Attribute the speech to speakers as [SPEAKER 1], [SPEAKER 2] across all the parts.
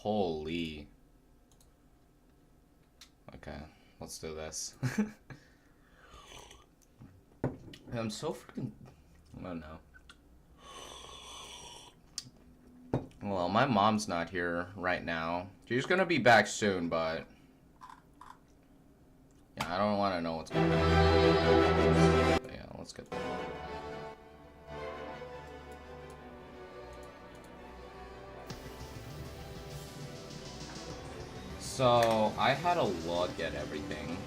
[SPEAKER 1] Holy. Okay, let's do this. I'm so freaking... I don't know. Well, my mom's not here right now. She's gonna be back soon, but... yeah, I don't want to know what's going on. But yeah, let's get that. So, I had a look at everything.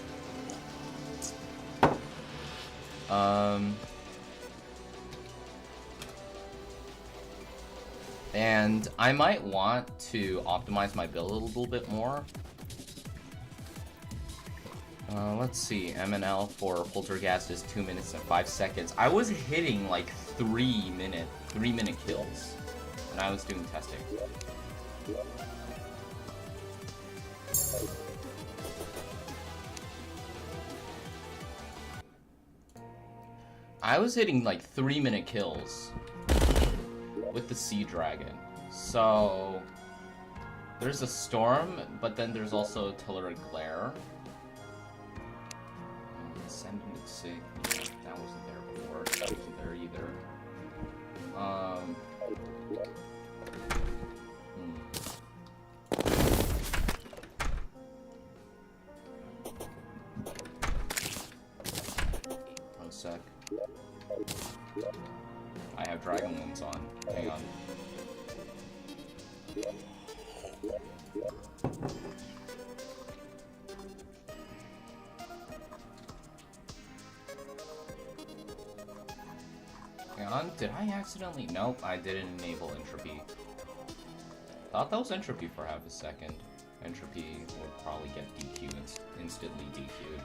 [SPEAKER 1] And I might want to optimize my build a little bit more. Let's see, MNL for Polterghast is 2 minutes and 5 seconds. I was hitting like 3 minute kills, and I was doing testing. I was hitting like 3 minute kills with the Sea Dragon. So there's a storm, but then there's also Telluric Glare. Ascendant Sig. That wasn't there before. That wasn't there either. One sec. I have Dragon Wings on. Hang on. Hang on, did I accidentally? Nope, I didn't enable entropy. Thought that was entropy for half a second. Entropy would probably get DQ'd, instantly DQ'd.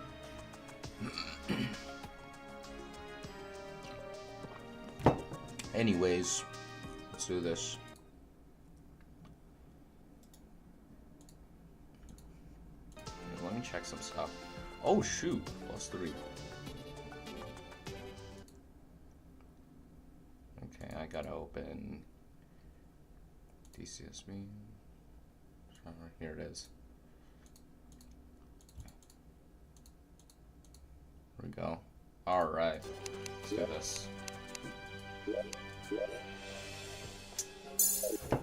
[SPEAKER 1] Anyways, let's do this. Okay, let me check some stuff. Oh shoot, +3. Okay, I gotta open DCSB. Here it is. Here we go. Alright, let's do this.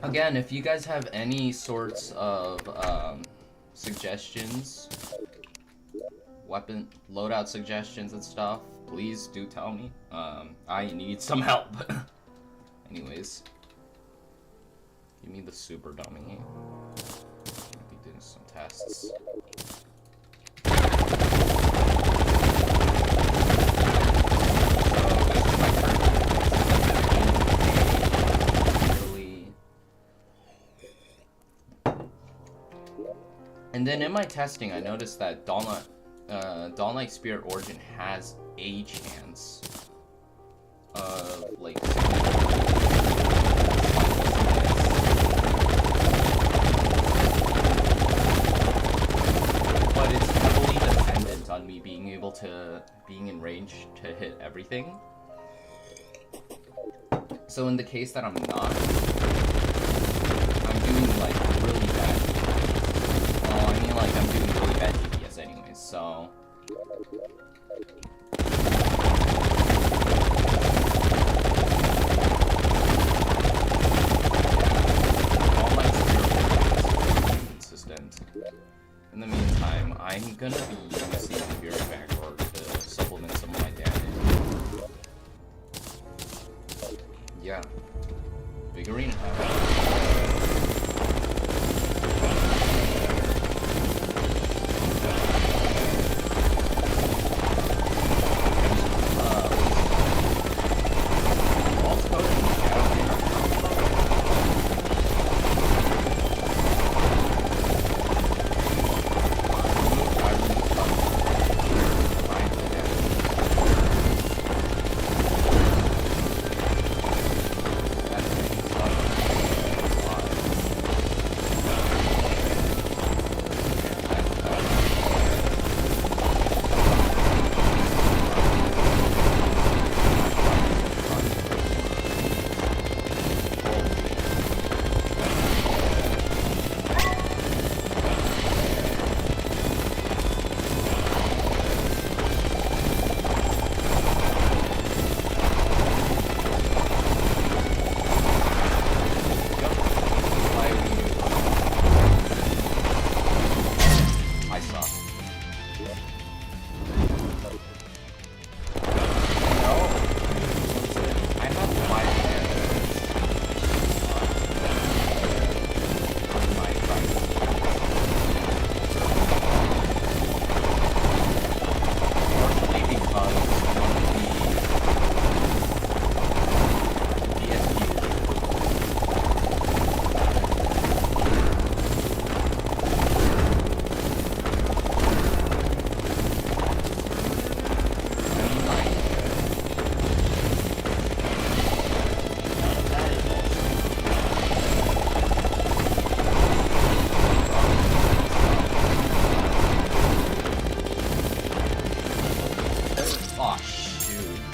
[SPEAKER 1] Again, if you guys have any sorts of suggestions, weapon loadout suggestions and stuff, please do tell me. I need some help. Anyways, give me the super dummy. Be doing some tests. And then in my testing, I noticed that Dawn-like Spirit Origin has a chance of, like, but it's heavily dependent on me being able to, being in range to hit everything. So in the case that I'm not, I'm doing, like, really bad. I mean, like, I'm doing really bad DPS anyways, so... all my is consistent. In the meantime, I'm gonna be using Spirit Backward to supplement some of my damage. Yeah. Big arena.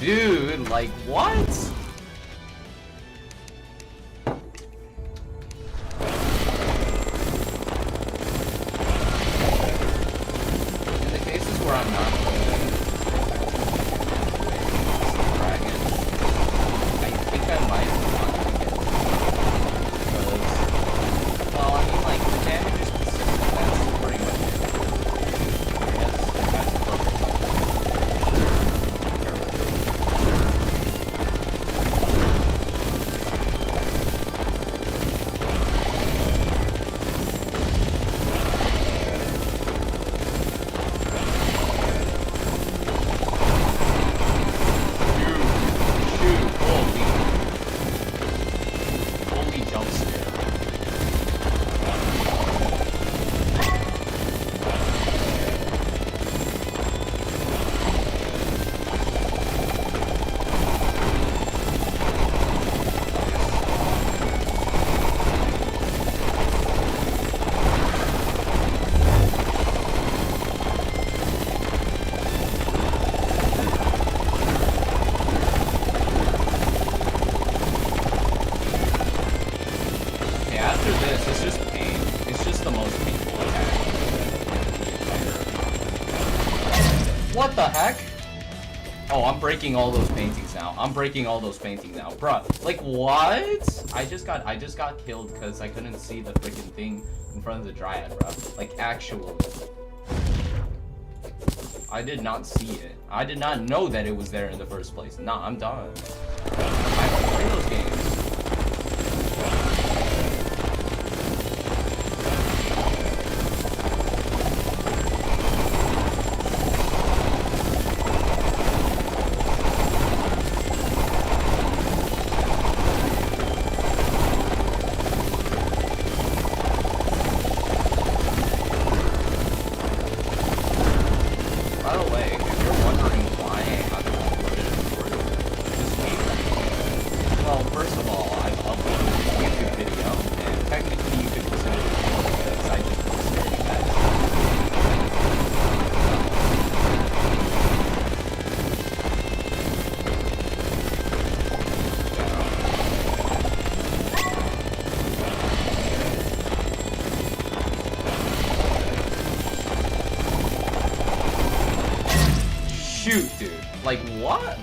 [SPEAKER 1] Dude, like, what? In the cases where I'm not playing dragon, I think I might want to get it. Because, well, I mean, like, the damage is consistent. That's pretty much it. That's perfect. Holy jump scare. Okay, after this, it's just pain. It's just the most painful attack. What the heck? Oh, I'm breaking all those paintings now. I'm breaking all those paintings now. Bruh, like, what? I just got killed because I couldn't see the freaking thing in front of the dryad, bruh. Like, actually. I did not see it. I did not know that it was there in the first place. Nah, I'm done. I don't play those games. By the way, if you're wondering why I haven't uploaded this week, well, first of all, I've uploaded a YouTube video, and technically you could consider it because I just posted it as shoot, dude. Like, what?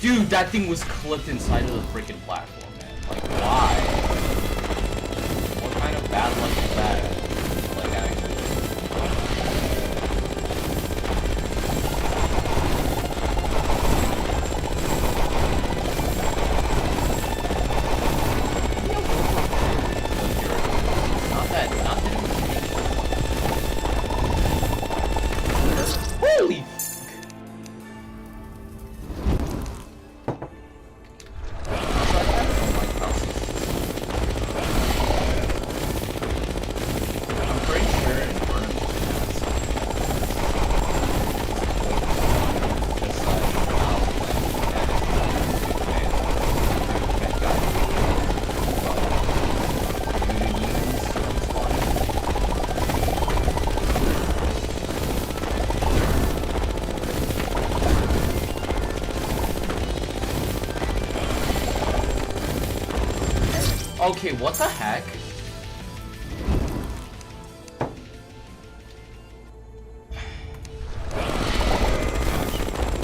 [SPEAKER 1] Dude, that thing was clipped inside of the freaking platform, man. Like, why? What kind of bad luck is that? Like, actually. Not that it was holy. Okay, what the heck?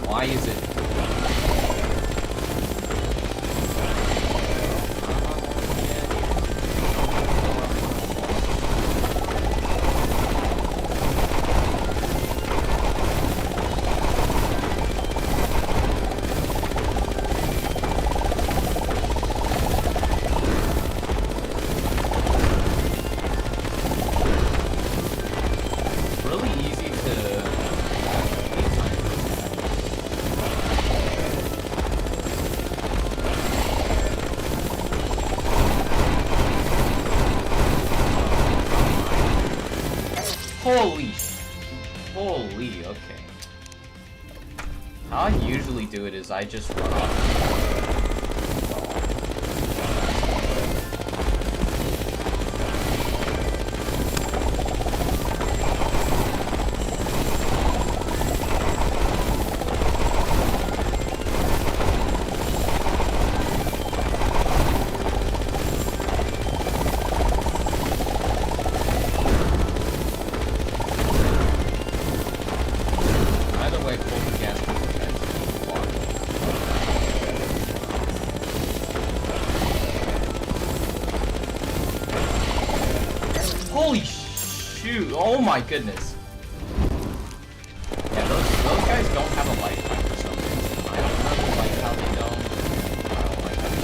[SPEAKER 1] Why is it? because I just run off. Holy shoot! Oh my goodness! Yeah, those guys don't have a lifetime for some reason. I don't really like how they don't. I don't like how they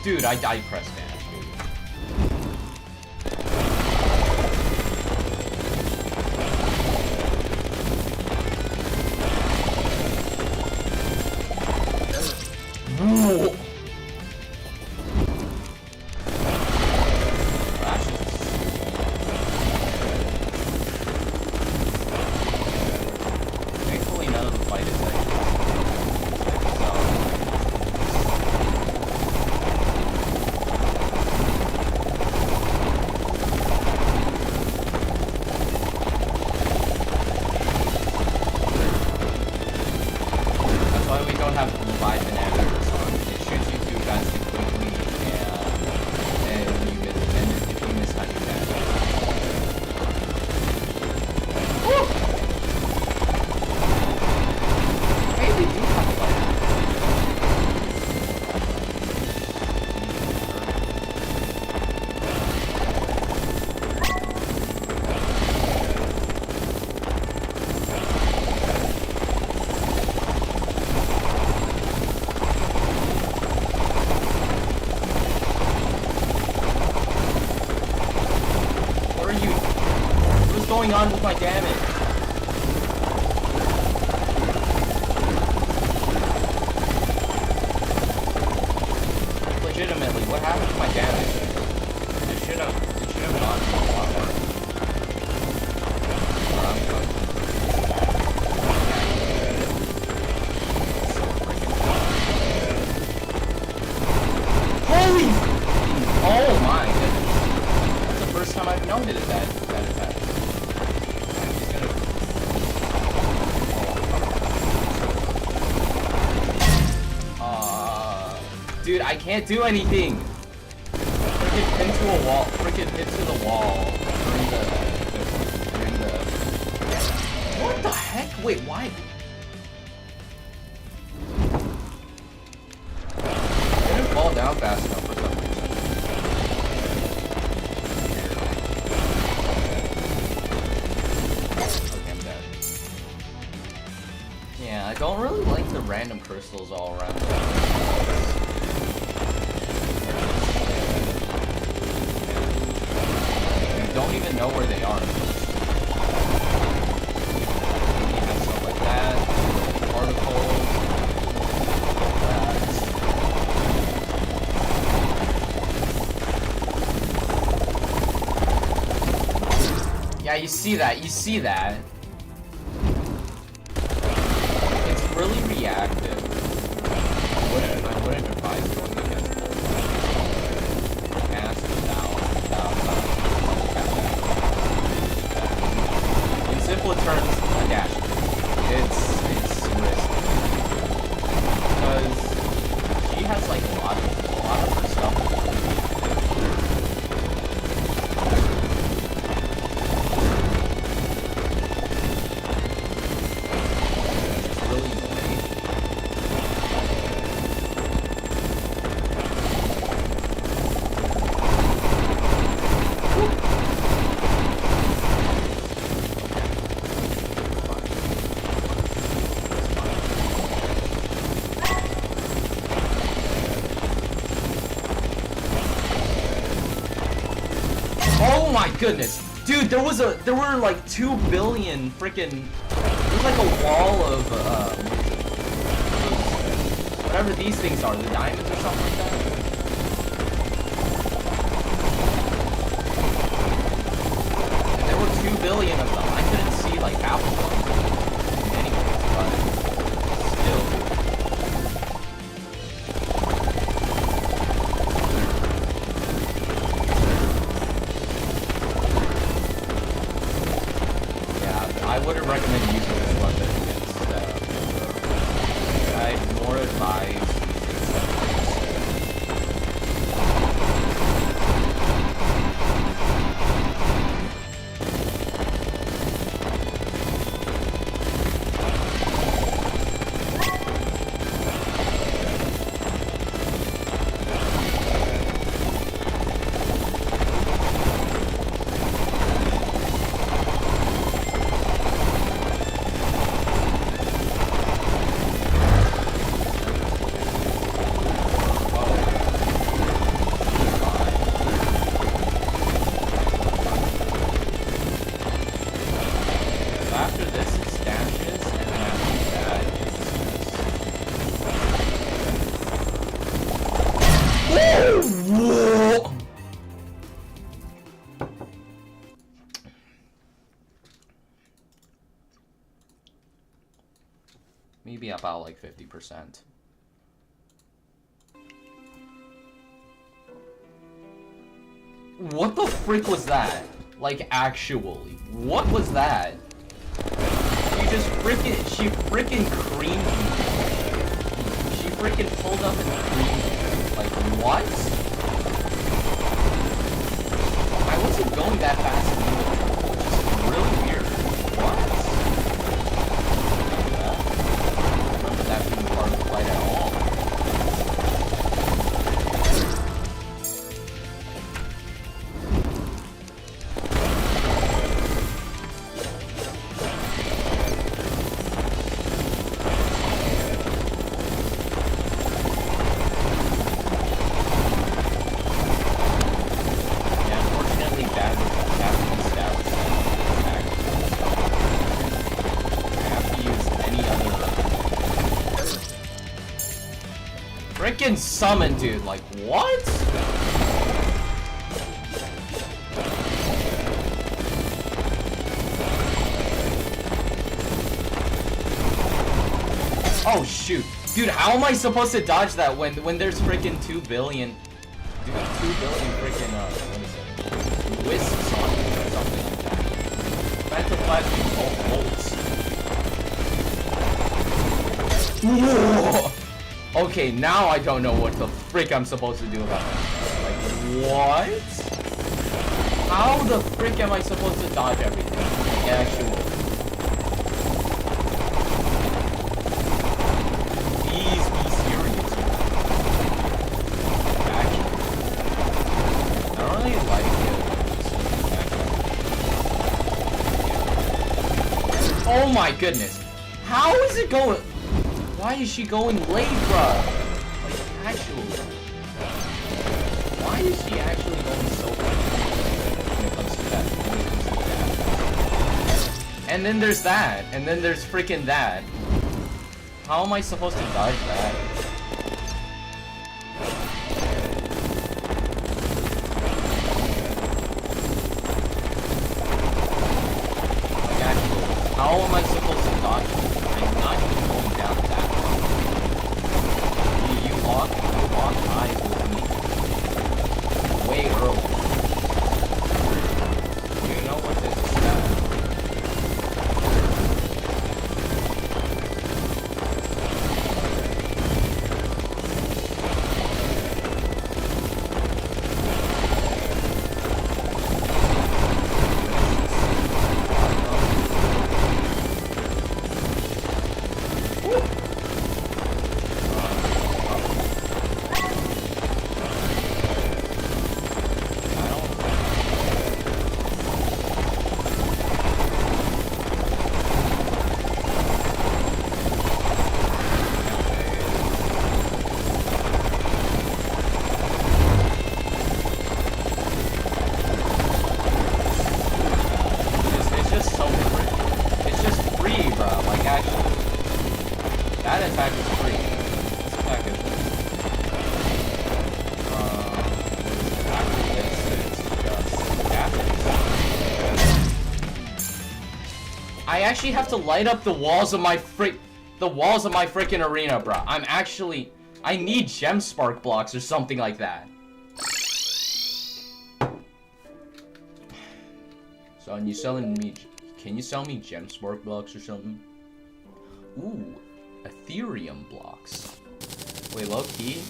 [SPEAKER 1] don't. Dude, I pressed dash. Thankfully, none of the fight is like. That's why we don't have Veinminer. It shoots you too fast and quickly, and you get if you miss how you dash. Woo! Hey, we do have a light. What are you? What's going on with my damage? Legitimately, what happened to my damage? It should have gone to a lot more. Or I'm good. So freaking holy! Oh my goodness! That's the first time I've noted that attack. He's gonna. Dude, I can't do anything. Freaking pin to a wall. Freaking hit to the wall during the. What the heck? Wait, why? I didn't fall down fast enough for some reason. Okay, I'm dead. Yeah, I don't really like the random crystals all around. Don't even know where they are. You have stuff like that, particles, that. Yeah, you see that, It's really reactive. I wouldn't advise going against cast down. In simple terms, a dash. It's risky. Because she has like a lot of her stuff. It's really annoying. Oh my goodness, dude! There were like 2 billion freaking. There's like a wall of whatever these things are, the diamonds or something like that. And there were 2 billion of them. I couldn't see like half of them. Anyways, but still. Yeah, I wouldn't recommend using this weapon against I'd more advise maybe about like 50%. What the frick was that? Like, actually, what was that? She frickin' creamed me. She frickin' pulled up and creamed me. Like, what? I wasn't going that fast either. Which is really weird. What? That being part of the fight at all. Yeah, unfortunately, bad with the captain stats. I have to use any other. Frickin' summon, dude. Like, what? Oh, shoot. Dude, how am I supposed to dodge that when there's frickin' 2 billion? Dude, 2 billion frickin', what is it? Wisps on it or something like that. Phantom Flash being both bolts. Whoa! Okay, now I don't know what the frick I'm supposed to do about that. Like, what? How the frick am I supposed to dodge everything? Like, actually. Please be serious. Actually. I don't really like it. Oh my goodness. How is it going? Why is she going late, bruh? Like, actually. Why is she actually going so late when it comes to that? And then there's that. And then there's freaking that. How am I supposed to dodge that? Like, actually, how am I supposed to dodge it? I'm not even going down that. You walk high with me way early. You know what this is about. That attack is free. This attack I actually have to light up the walls of my freaking arena, bro. I need gem spark blocks or something like that. So, and you selling me? Can you sell me gem spark blocks or something? Ooh, Ethereum blocks. Wait, low key.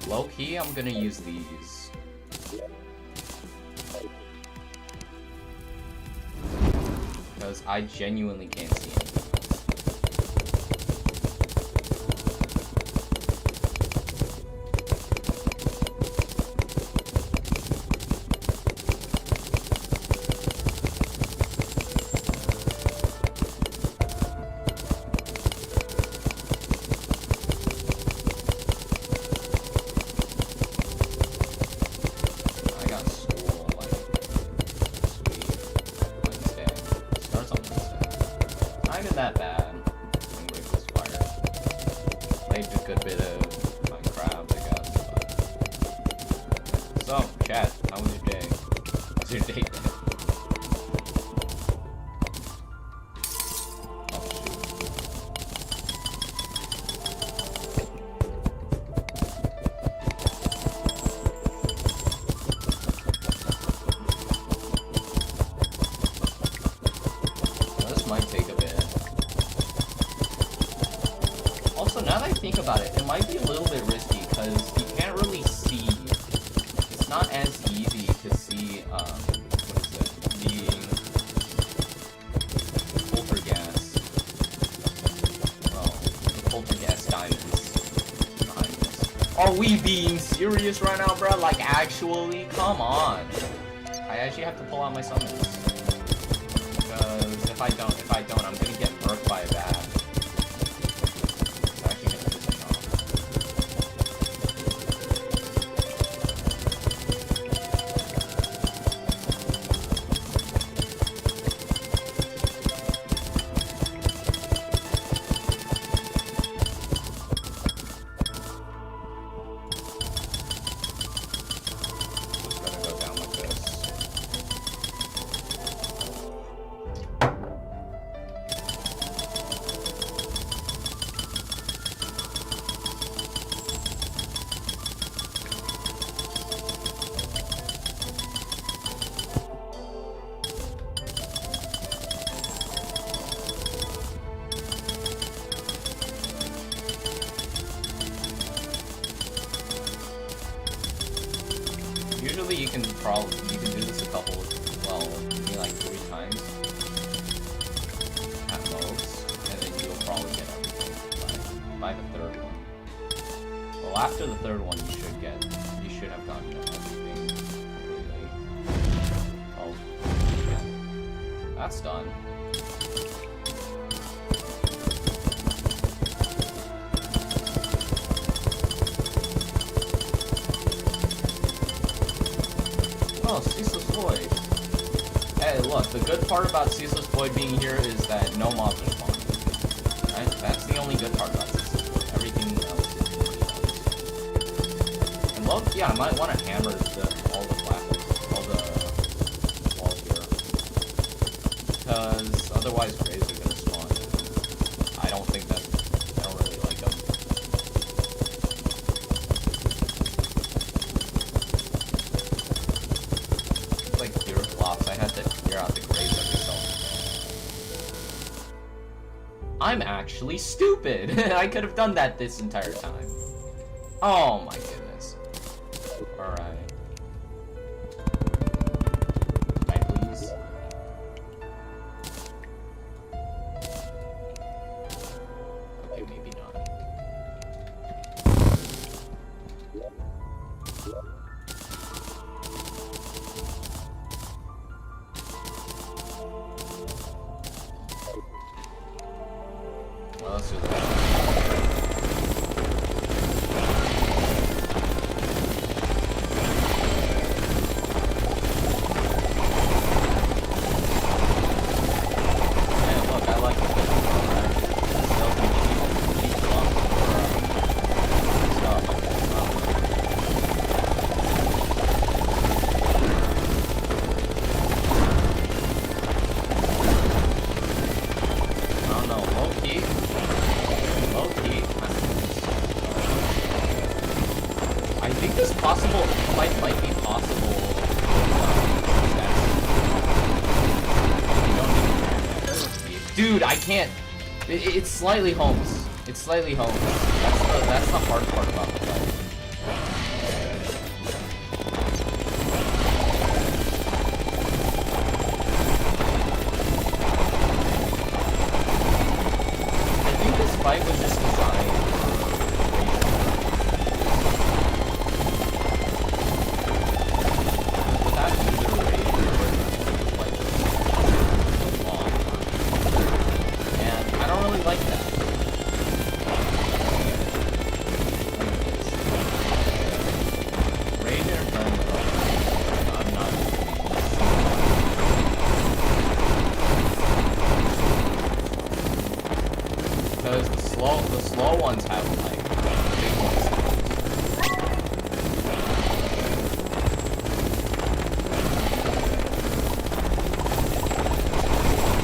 [SPEAKER 1] Low key, I'm gonna use these. Because I genuinely can't see anything. Being serious right now, bro? Like, actually? Come on. I actually have to pull out my summons. Because if I don't, I'm gonna get murked by a bat. It's actually gonna piss me off. You can do this a couple, well, maybe like 3 times at most, and then you'll probably get everything by the 3rd one. Well, after the 3rd one, you should have gotten everything completely. Oh, yeah. That's done. Oh, Ceaseless Void. Hey, look, the good part about Ceaseless Void being here is that no mobs are spawning. Right? That's the only good part about Ceaseless Void. Everything else is pretty nice. And look, yeah, I might want to hammer all the walls here. Because otherwise graves are gonna spawn. I don't really like them. I had to clear out the graves of myself. I'm actually stupid. I could have done that this entire time. Oh my goodness. Alright. Can I please? Okay, maybe not. Well, let's do that. Man, look, I Dude, I can't. It's slightly homes. It's slightly homes. That's the hard part about the fight. I think this fight was just designed without either rage or like long. And I don't really like that. Rage and Infernum Mod. I'm not. Because the slow ones have like big ones.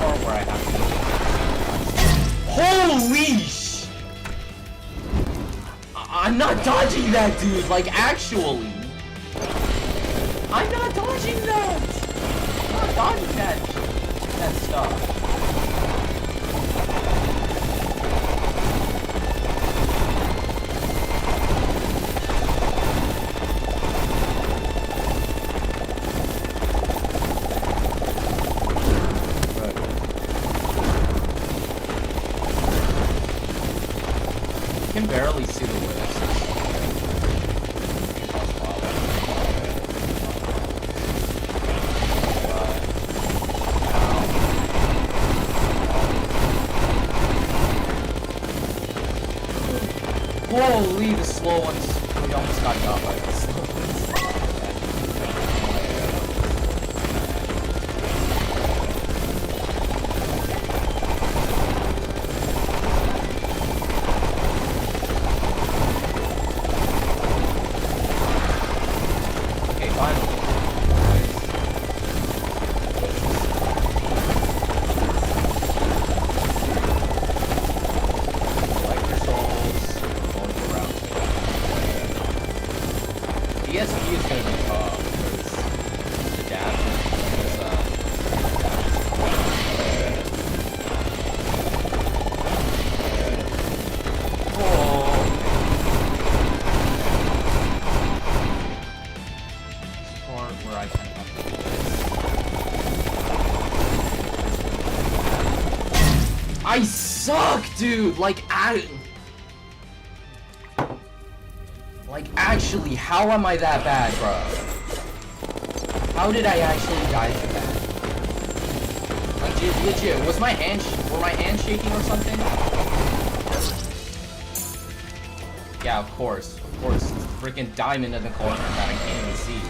[SPEAKER 1] Or where I have to. Holy sh! I'm not dodging that, dude. Like actually, I'm not dodging that. I'm not dodging that stuff. I can barely see the whips. Holy, the slow ones. We almost got got by the slow ones. I suck, dude! Like, actually, how am I that bad, bro? How did I actually die to that? Like, legit, were my hands shaking or something? Yeah, of course. It's the freaking diamond in the corner that I can't even see.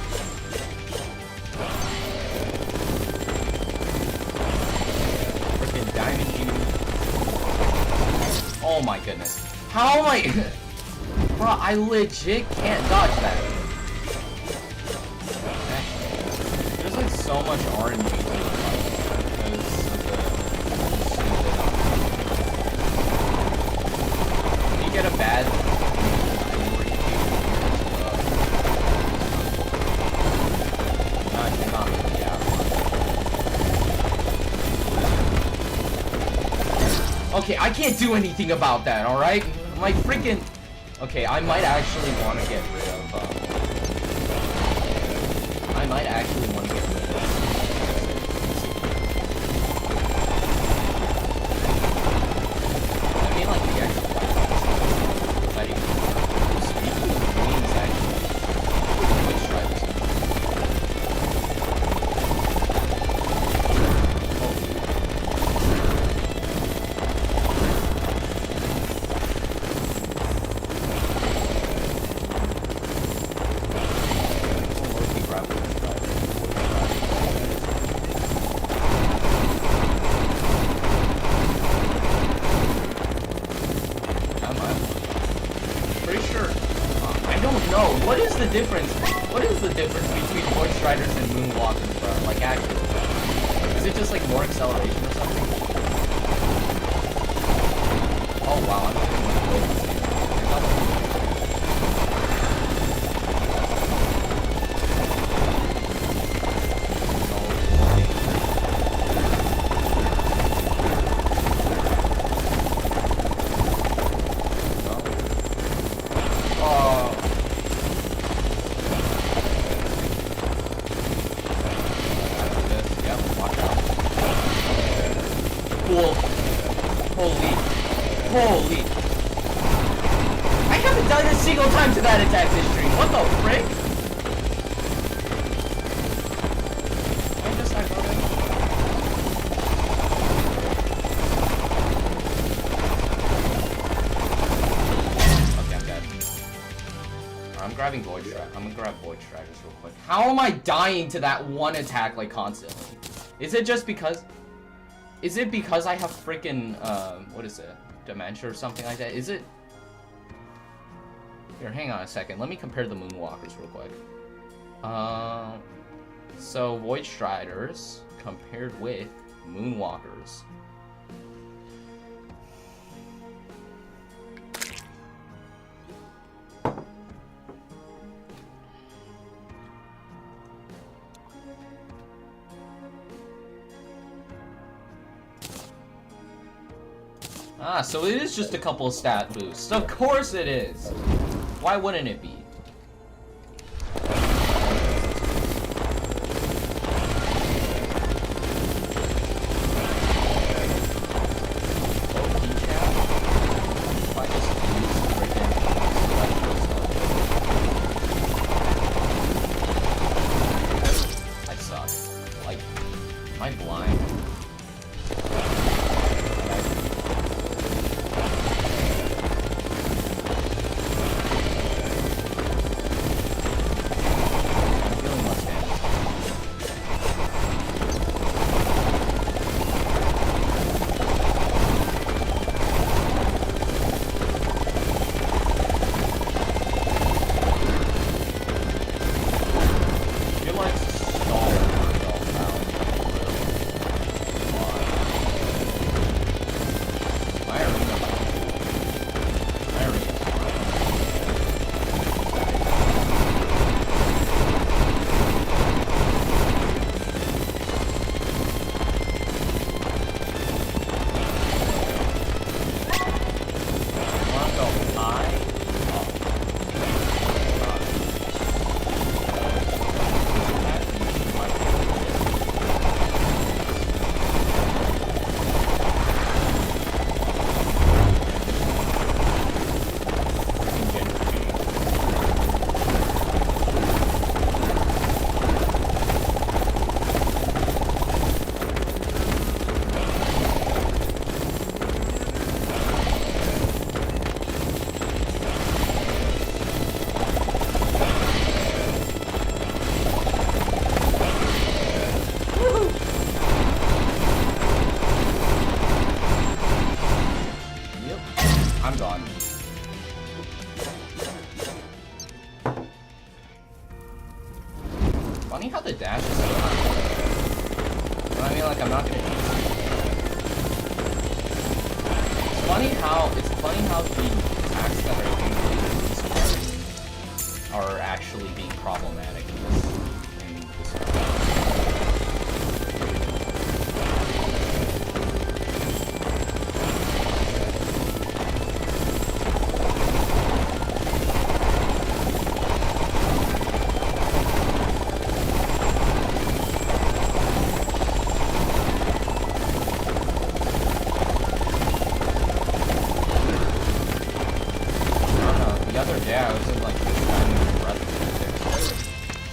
[SPEAKER 1] Freaking diamond, dude. Oh my goodness. How am I... Bro, I legit can't dodge that. There's like so much RNG to it. Can you get a bad... Okay, I can't do anything about that, alright? My freaking... Okay, I might actually want to get rid of, I might actually want to get rid of this. I mean, like, the extra speaking of wings, actually, which stripes? What is the difference between Voice Riders and Moonwalkers, bro? Like, actually. Is it just, like, more acceleration or something? Oh, wow, I'm getting one of those. Whoa. Holy. I haven't died a single time to that attack this stream. What the frick? I just died already. Okay, I'm dead. I'm grabbing Void Strike. I'm gonna grab Void Strikers real quick. How am I dying to that one attack like constantly? Is it just because? Is it because I have freaking what is it? Dementia or something like that? Is it? Here, hang on a second. Let me compare the Moonwalkers real quick. So Void Striders compared with Moonwalkers. Ah, so it is just a couple of stat boosts. Of course it is! Why wouldn't it be? I suck. Like, am I blind?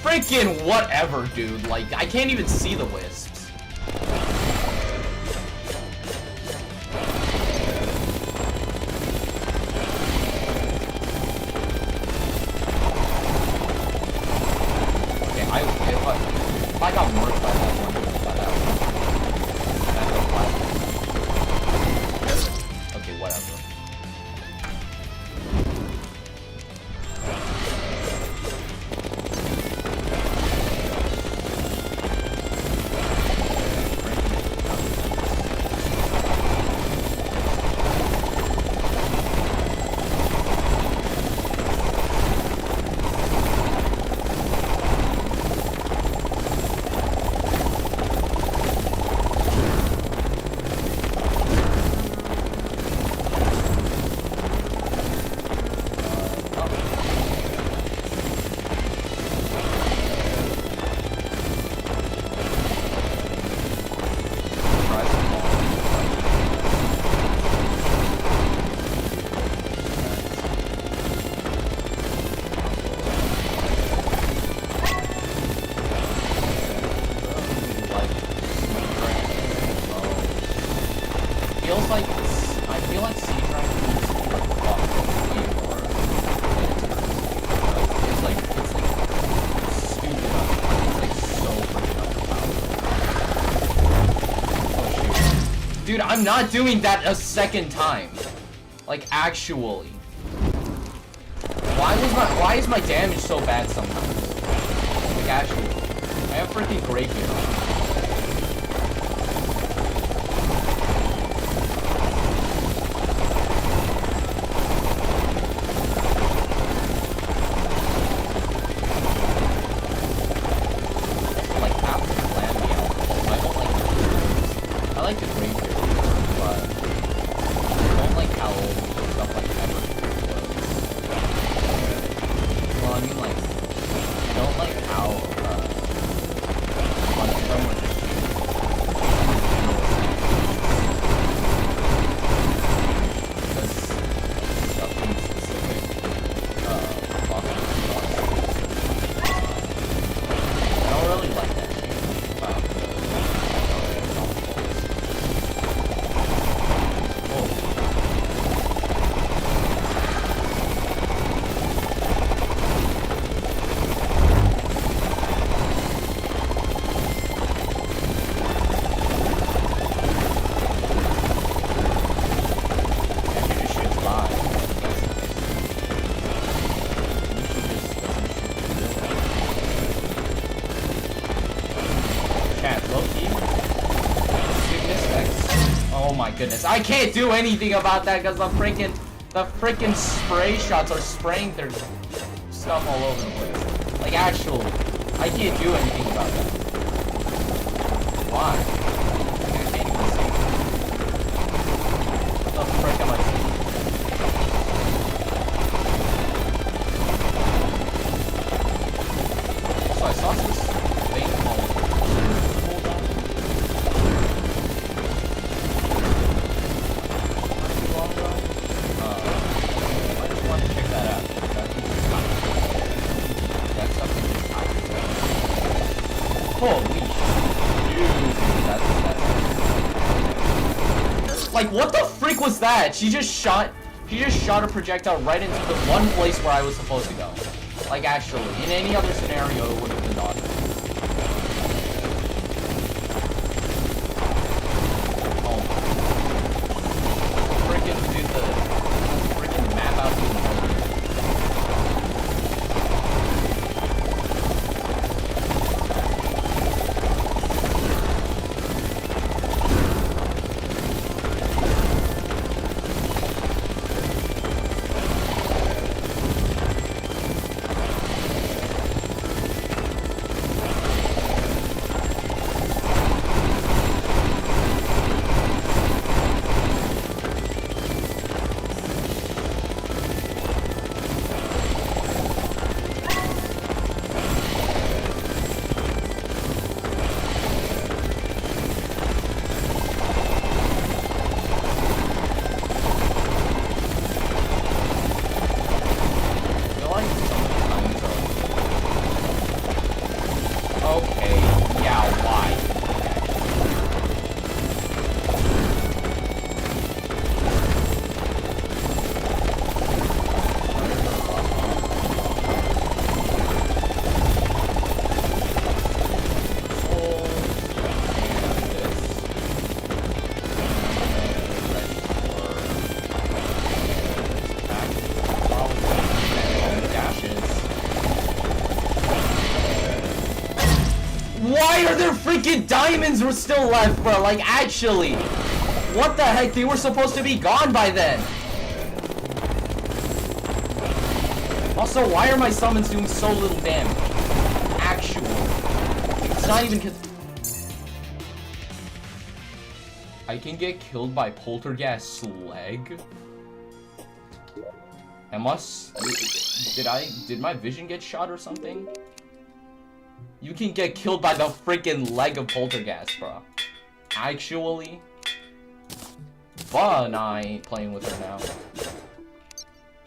[SPEAKER 1] Freaking whatever, dude. Like, I can't even see the wisps. Okay, if I got murked by that one, by that one. Okay, whatever. feel like Sea Dragon needs to be like fucked way more. It's like stupid. It's like so freaking overpowered. Oh shoot. Dude, I'm not doing that a second time. Like actually. Why is my damage so bad sometimes? Like actually. I have freaking great gear on. Goodness, I can't do anything about that because the freaking spray shots are spraying their stuff all over the place. Like actually, I can't do anything about that. Why? I can't even see. What the frick am I doing? So I saw this thing called like, what the freak was that? She just shot a projectile right into the one place where I was supposed to go. Like, actually, in any other scenario, it would have been dodged. Oh. Freaking did the freaking map out the freaking diamonds were still left, bro. Like, actually. What the heck? They were supposed to be gone by then. Also, why are my summons doing so little damage? Actually. It's not even... I can get killed by Polterghast's leg? Did my vision get shot or something? You can get killed by the freaking leg of Polterghast, bro. Actually. But nah, I ain't playing with her now.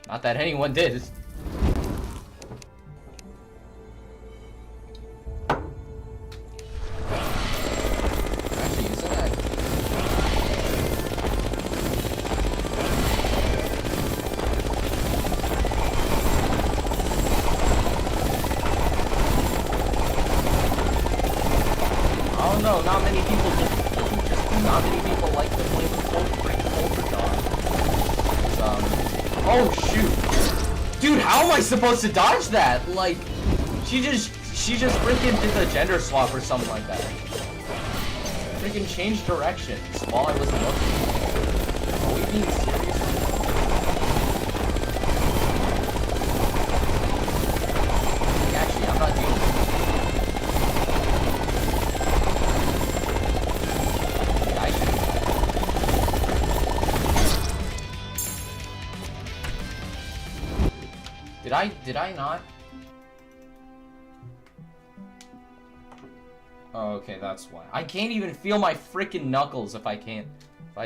[SPEAKER 1] Not that anyone did. Actually, isn't that... Oh shoot. Dude, how am I supposed to dodge that? Like, she just freaking did the gender swap or something like that. Freaking changed directions while I wasn't looking. Are we being serious? Actually, I'm not dealing with it. Did I not? Oh, okay, that's why. I can't even feel my freaking knuckles if I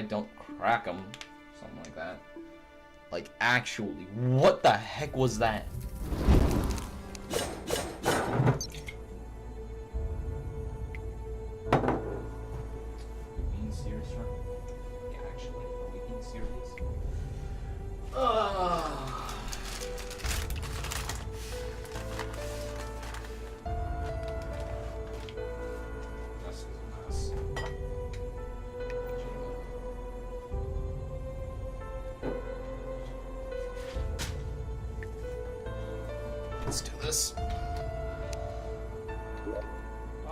[SPEAKER 1] don't crack them. Something like that. Like, actually, what the heck was that? Being serious, right? Yeah, actually, are we being serious? Let's do this.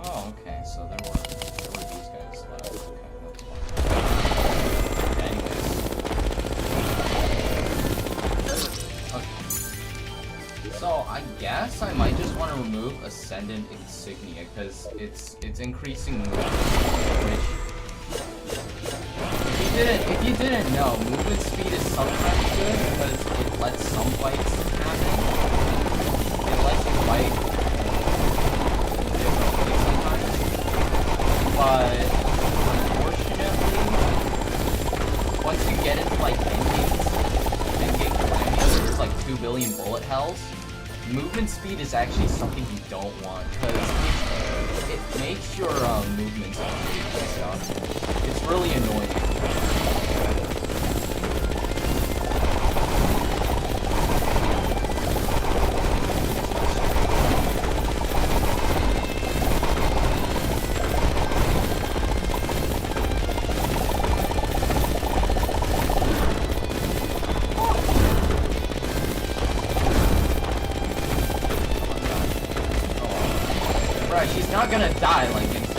[SPEAKER 1] Oh, okay, so there were these guys left. Okay, that's fine. Anyways. Okay. So I guess I might just want to remove Ascendant Insignia because it's increasing movement, which if you didn't know, movement speed is sometimes good because it lets some fights happen. It lets you fight in different ways sometimes. But unfortunately, once you get into like endgame calamities, there's like 2 billion bullet hells. Movement speed is actually something you don't want because it makes your movements and stuff. It's really annoying. She's not gonna die like instantly.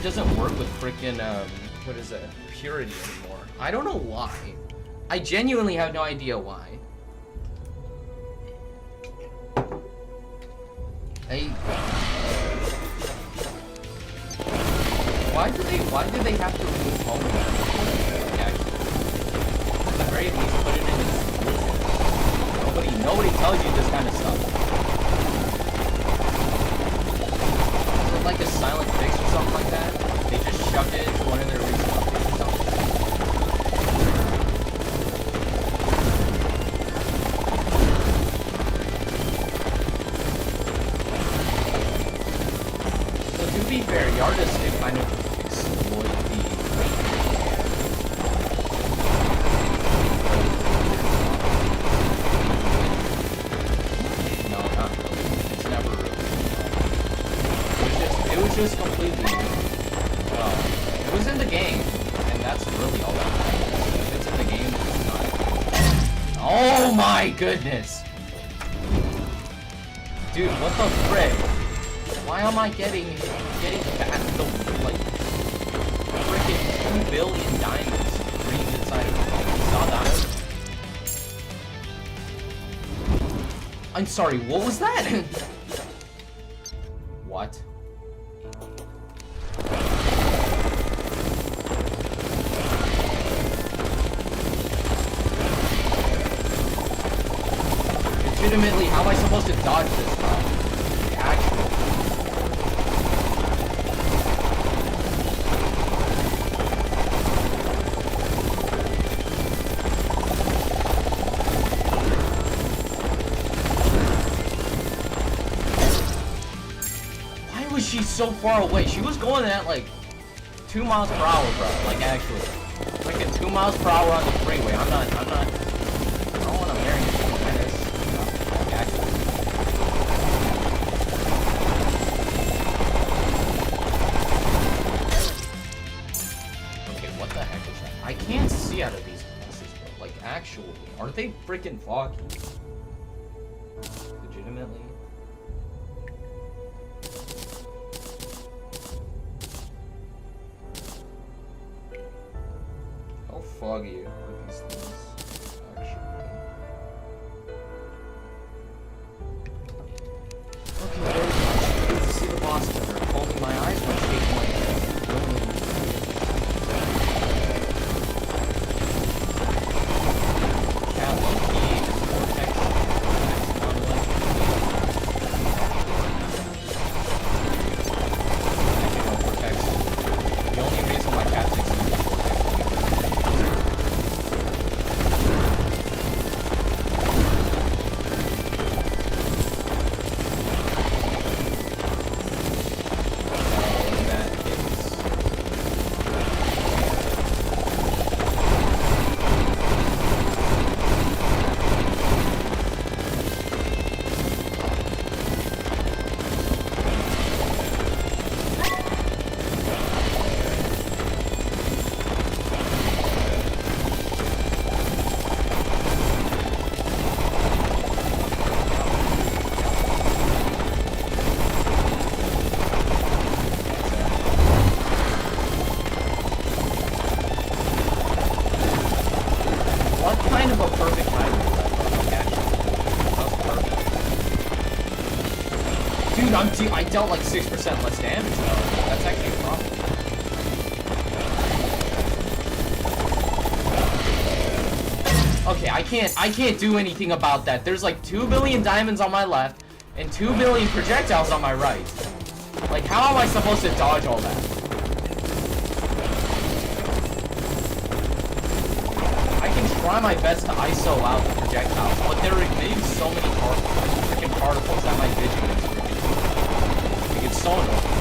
[SPEAKER 1] Doesn't work with freaking what is it? Purity anymore. I don't know why. I genuinely have no idea why. Why did they have to remove home actually? At the very least put it in its nobody tells you this kind of stuff. Is it like a silent fix or something like that? They just shoved it into one of their recent updates or something. So to be fair, Yardis did kind of exploit the... No, not really. It's never really. It was just completely new. Well, it was in the game, and that's really all that matters. If it's in the game, it's not. Oh my goodness! Dude, what the frick? Why am I getting back the, like, freaking 2 billion diamonds green inside of me? You saw that? I'm sorry, what was that? What? Legitimately, how am I supposed to dodge this, bro? Actually. Why was she so far away? She was going at like 2 miles per hour, bro. Like actually. Freaking 2 miles per hour on the freeway. I don't want to marry you. I can't see out of these places, bro. Like, actually. Are they freaking foggy? Legitimately? How foggy are these things, actually? Okay, there we go. I should get to see the boss better. Holding my eyes while shaking my head. I dealt like 6% less damage though. That's actually a problem. Okay, I can't do anything about that. There's like 2 billion diamonds on my left and 2 billion projectiles on my right. Like, how am I supposed to dodge all that? I can try my best to ISO out the projectiles, but there are maybe so many freaking particles that my vision is freaking. It's so annoying.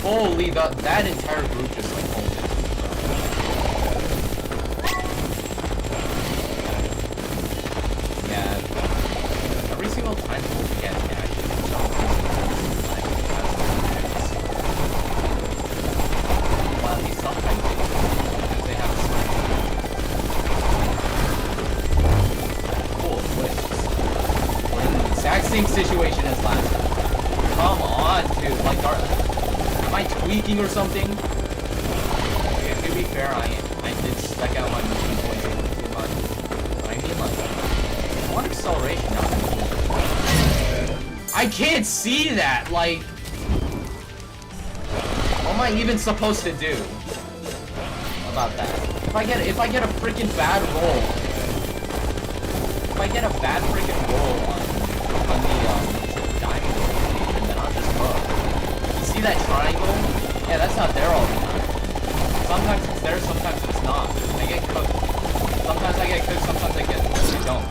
[SPEAKER 1] Holy, that entire group just like holds it. Yeah. Every single time Polterghast can actually do something. Well, at least sometimes they have a sniper. Cool, twists. We're in the exact same situation as last time. Come on, dude. Like, am I tweaking or something? Okay, to be fair, I did spec out my movement points a little too much. But I mean, like, one acceleration now. I can't see that! Like, what am I even supposed to do about that? If I get a freaking bad roll, if I get a bad freaking roll on the diamond rotation, then I'll just fucked. See that triangle? Yeah, that's not there all the time. Sometimes it's there, sometimes it's not. I get cooked. Sometimes I get cooked, sometimes I don't.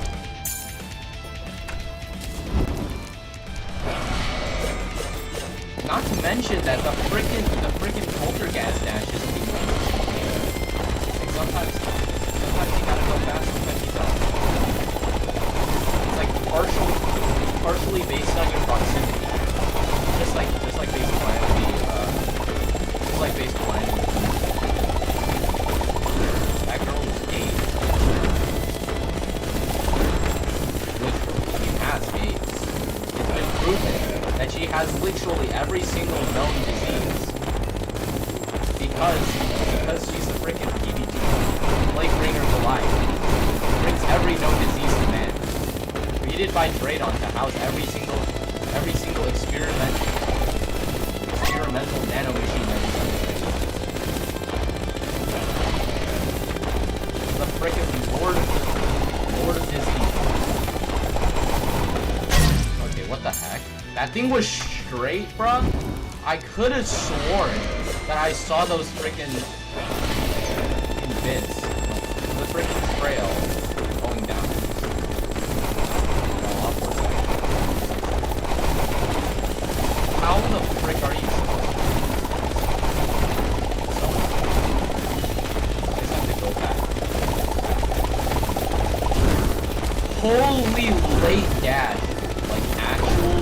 [SPEAKER 1] Not to mention that the freaking Polterghast dash is like sometimes you gotta go fast, sometimes you don't. It's like partially based on your proximity. Just like base calamity, just like base calamity. Because she's a freaking PvP. Plague Bringer Goliath. Brings every known disease to man. Created by Draydon to house every single experimental nanomachine that is undertaken. The frickin' Lord of Disease. Okay, what the heck? That thing was straight, bruh? I could have sworn that I saw those frickin' bits. The frickin' trail going down. How the frick are you supposed to do this? I just have to go back. Holy late dash. Like, actual.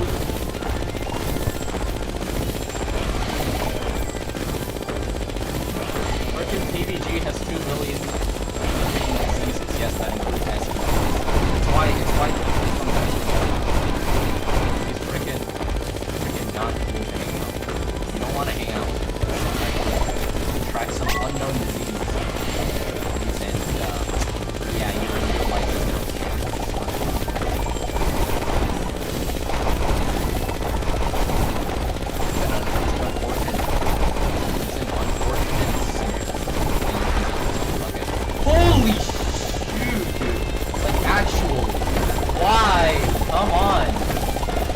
[SPEAKER 1] Frickin' PVG has 2 million diseases. Yes, that includes acid. It's why sometimes he's frickin' not cool to hang out. You don't want to hang out. Track some unknown disease. And, yeah, you really like this now. Holy shoot, dude. Like, actually. Why? Come on.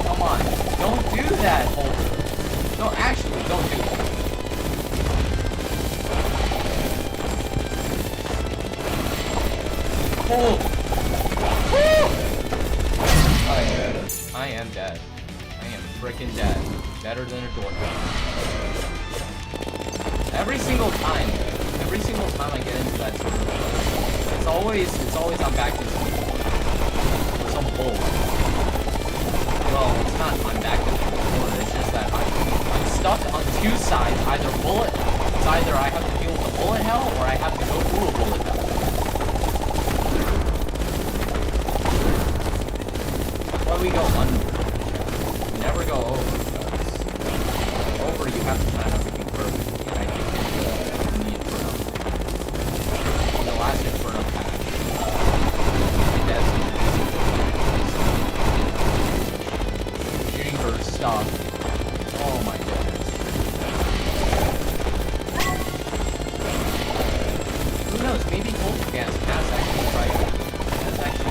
[SPEAKER 1] Come on. Don't do that, Polter. No, actually, don't do that. Oh. I am dead. I am freaking dead. Better than a doorknob. Every single time I get into that tournament, it's always I'm back to some bull. Well, it's not I'm back to the corner, it's just that I'm stuck on 2 sides, it's either I have to deal with a bullet hell, or I have to go through a bullet hell. That's why we go under. We never go over, because over you have to time everything perfect, and I think it's in the Infernum. In the last Infernum patch, shooting her stuff. Oh my goodness. Who knows? Maybe Polterghast has actually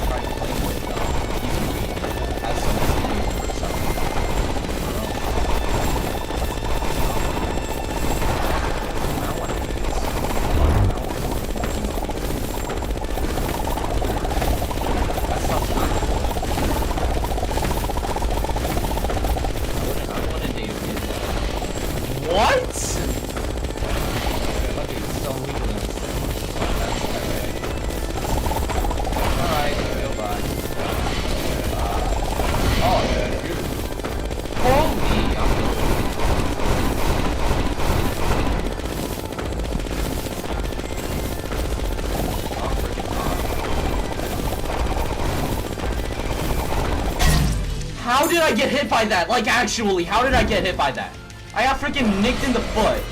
[SPEAKER 1] tried playing with PvP. Has some experience or something. I don't know. I want to do this. That sounds kind of cool. I wanted to do it. What? Okay, so Luminance. Alright, goodbye. Oh, dude. Holy, I'm going. I'm freaking hot. How did I get hit by that? Like, actually, how did I get hit by that? I got freaking nicked in the foot.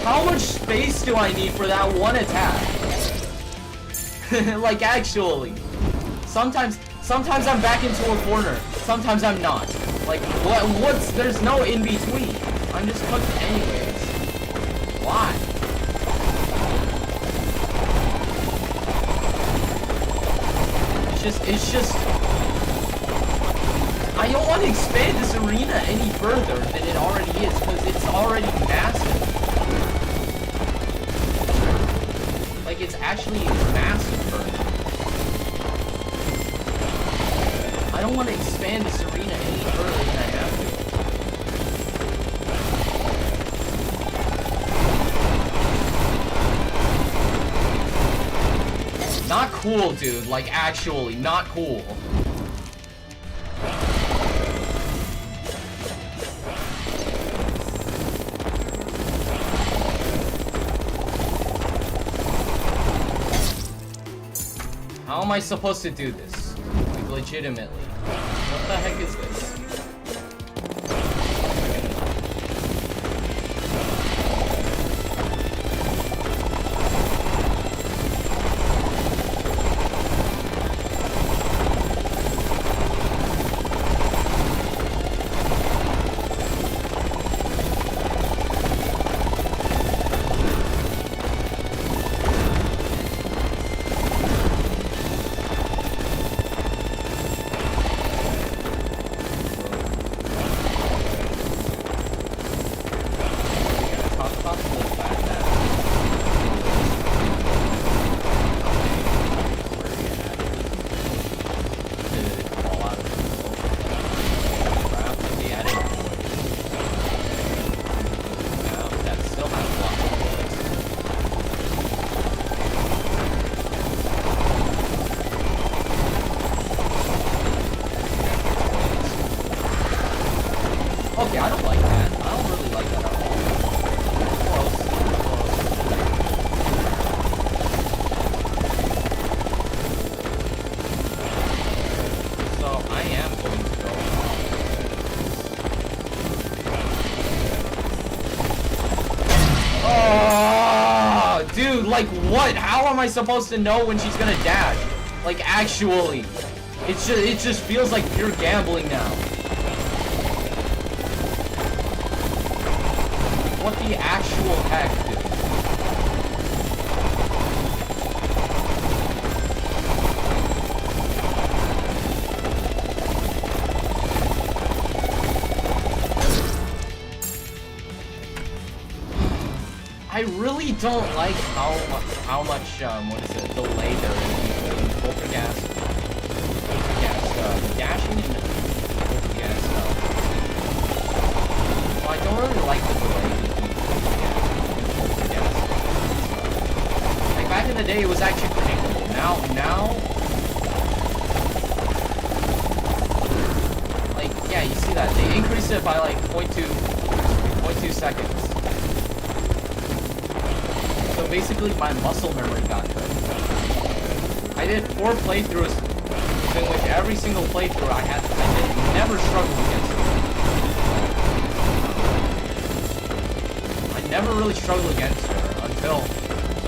[SPEAKER 1] How much space do I need for that one attack? Like, actually. Sometimes I'm back into a corner. Sometimes I'm not. Like, there's no in between. I'm just cooked anyways. Why? It's just... I don't want to expand this arena any further than it already is, because it's already massive. Like, it's actually massive further. I don't want to expand this arena any further than I have to. Not cool, dude. Like, actually, not cool. How am I supposed to do this? Like, legitimately. What the heck is this? like, what? How am I supposed to know when she's gonna dash? Like, actually. It just feels like pure gambling now. What the actual heck, dude? I really don't like how much what is it, delay there is between Polterghast, dashing and Polterghast. Well, I don't really like the delay between Polterghast and Polterghast. Like back in the day, it was actually predictable. Now, like yeah, you see that they increased it by like 0.2 seconds. So basically, my muscle memory got cut. I did 4 playthroughs, in which every single playthrough I never struggled against her. I never really struggled against her until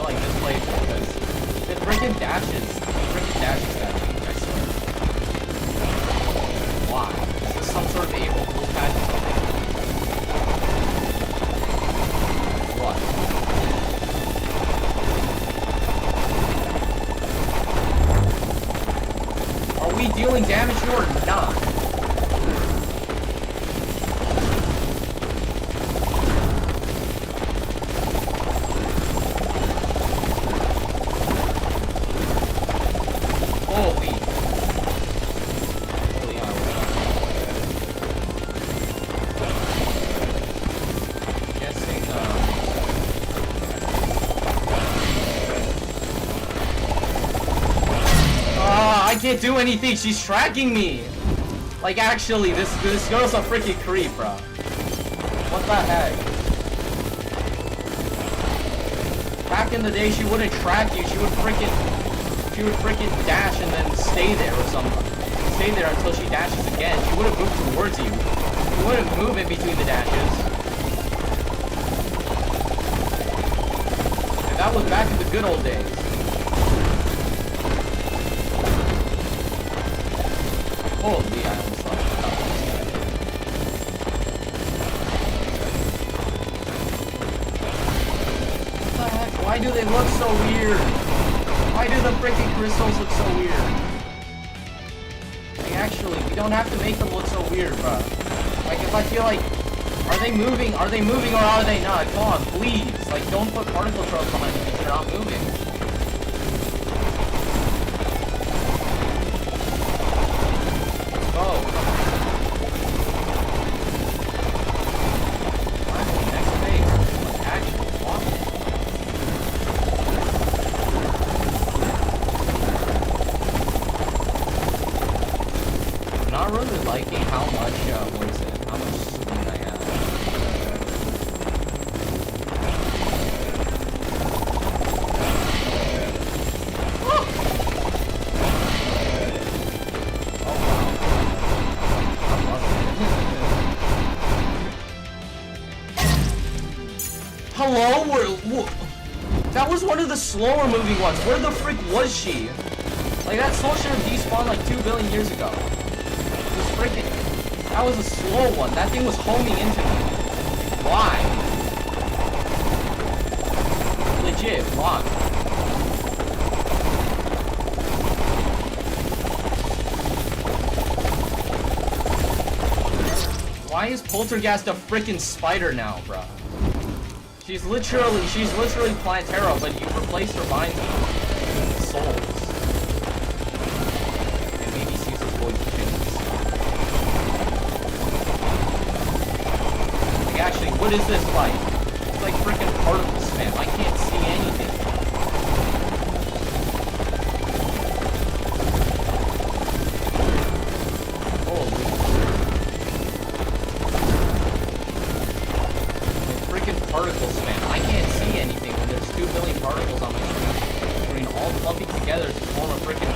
[SPEAKER 1] like this playthrough, because the freaking dashes that weak, I swear. Why? Is this some sort of April Fool's patch or something? What? Are we dealing damage here or not? Holy. Guessing, I can't do anything. She's tracking me. Like, actually, this girl's a freaking creep, bro. What the heck? Back in the day, she wouldn't track you. She would freaking dash and then stay there or something. Stay there until she dashes again. She wouldn't move towards you. You wouldn't move in between the dashes. And that was back in the good old days. Holy, I almost thought what the heck? Why do they look so weird? Why do the freaking crystals look so weird? Like, actually, we don't have to make them look so weird, bro. Like, if I feel like, are they moving or are they not? Come on, please. Like, don't put particle trails behind them if they're not moving. Hello? That was one of the slower moving ones. Where the frick was she? Like, that soul should have despawned like 2 billion years ago. It was freaking... That was a slow one. That thing was homing into me. Why? Legit, why? Why is Polterghast a freaking spider now, bro? She's literally Planetara, but you replaced her vines with souls. And maybe Caesar's voice changes. Like, actually, what is this like? It's like freaking particle spam. I can't see anything. Particles, man. I can't see anything when there's 2 billion particles on my screen all clumping together to form a freaking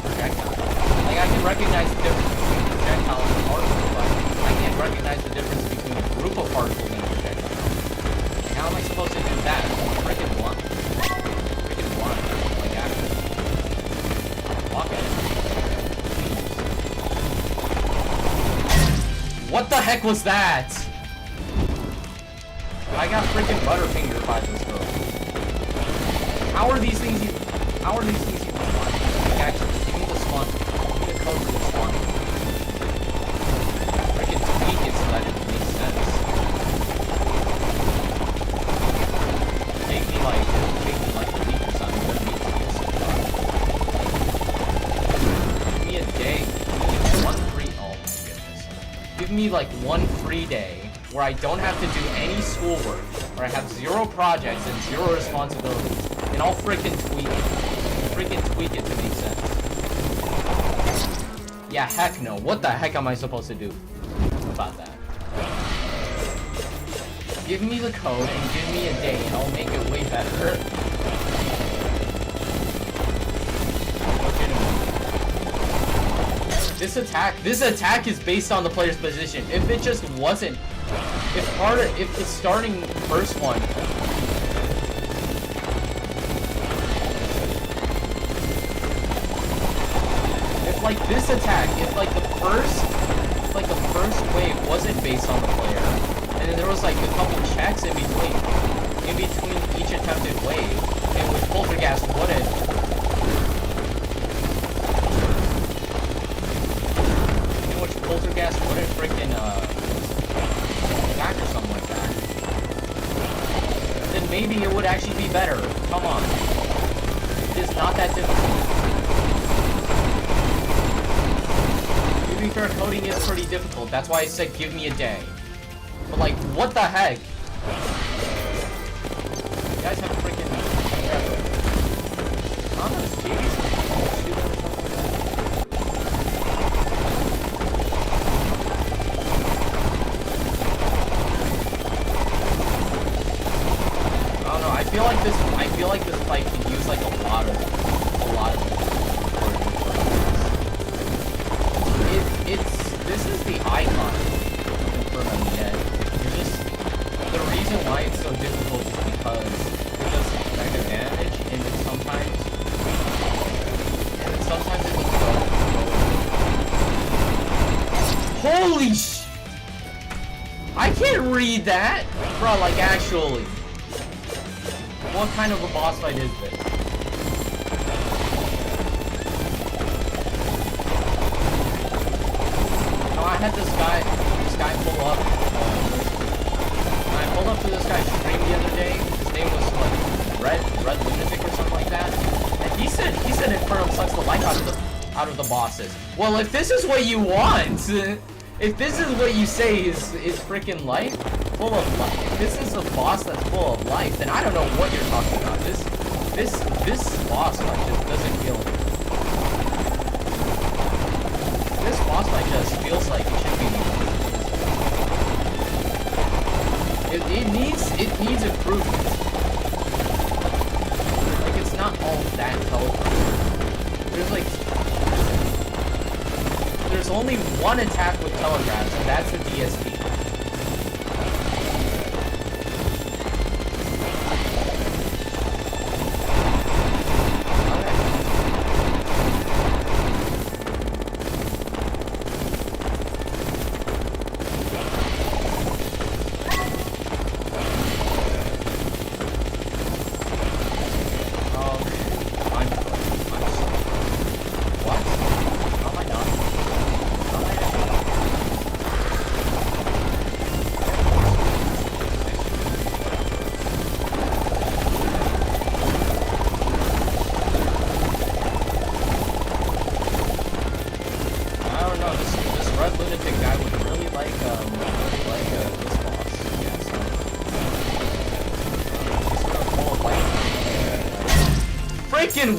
[SPEAKER 1] projectile. Like, I can recognize the difference between a projectile and a particle, but I can't recognize the difference between a group of particles and a projectile. Like, how am I supposed to do that? I'm freaking blind. heck was that? I got freaking Butterfinger by this girl. How are these things even spawning? Like, actually, give me the spawn. Give me the code for the spawn. Freaking tweak it so that it makes sense. Take me like a week or something. Give me a day. Give me like one free day where I don't have to do any schoolwork, where I have 0 projects and 0 responsibilities, and I'll freaking tweak it. Freaking tweak it to make sense. Yeah, heck no. What the heck am I supposed to do about that? Give me the code and give me a day and I'll make it way better. This attack is based on the player's position. If it just wasn't, if the starting first one, if like this attack, if like the first wave wasn't based on the player, and then there was like a couple checks in between each attempted wave, and with Polterghast wouldn't. Polterghast wouldn't freaking attack or something like that, then maybe it would actually be better. Come on. It is not that difficult. To be fair, coding is pretty difficult. That's why I said give me a day. But like, what the heck? You guys have a freaking... I don't know, Stevie's I feel like this fight can use like a lot of this is the icon for them yet. It's just the reason why it's so difficult is because it does negative damage and then sometimes it will go. Holy sh! I can't read that! Bro, like actually. What kind of a boss fight is this? No, I had this guy pull up. I pulled up to this guy's stream the other day. His name was like Red Lunatic or something like that. And he said Infernum sucks the life out of the bosses. Well, if this is what you want, if this is what you say is freaking life, full of life. If this is a boss that's full of life, then I don't know what you're talking about. This boss fight just doesn't feel. This boss fight just feels like it should be. It needs improvement. Like it's not all that teleport. There's only one attack with telegraphs, and that's the DSP.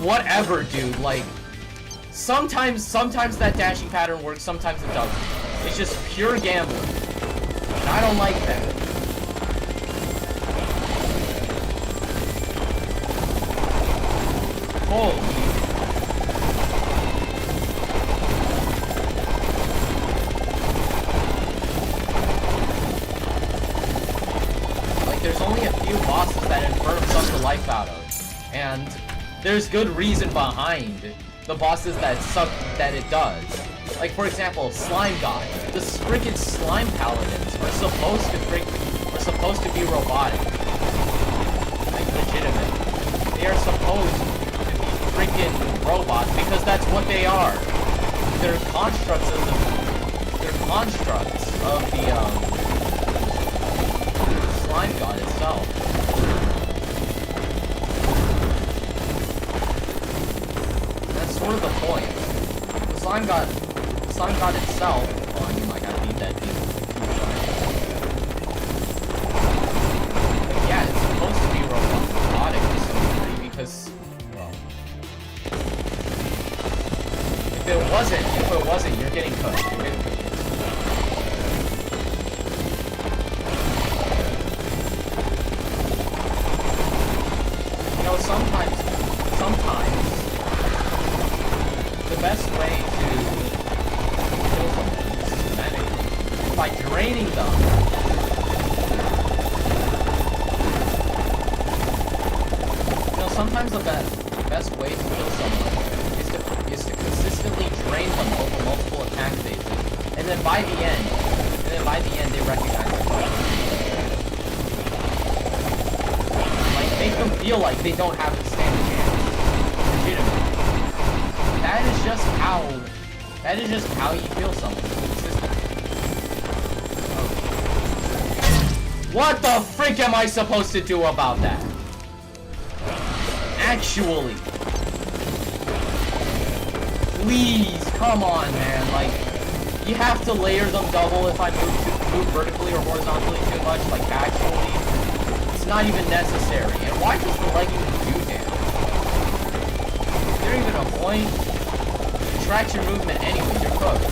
[SPEAKER 1] Whatever, dude. Like, sometimes that dashing pattern works, sometimes it doesn't. It's just pure gambling, and I don't like that. Holy. Like, there's only a few bosses that Infernum sucks the life out of, and there's good reason behind the bosses that suck that it does. Like, for example, Slime God. The freaking Slime Paladins are supposed to be robotic. Like, legitimate. They are supposed to be freaking robots because that's what they are. They're constructs of the Slime God itself. That's sort of the point. The Slime God itself. Oh, I mean, like, I need that deep. Yeah, it's supposed to be robotic to some degree because, well, if it wasn't, you're getting cooked. You know, sometimes the best way to kill someone is systematically by draining them. You know, sometimes the best way to kill someone is to consistently drain them over multiple attack phases, and then by the end they recognize the problem. Like, make them feel like they don't have to stand a chance. Legitimately. That is just how you kill someone consistently. Okay. What the frick am I supposed to do about that? Actually. Please, come on, man. Like, you have to layer them double if I move vertically or horizontally too much. Like, actually, it's not even necessary. And why does the legging do damage? Is there even a point? It tracks your movement anyway. You're cooked.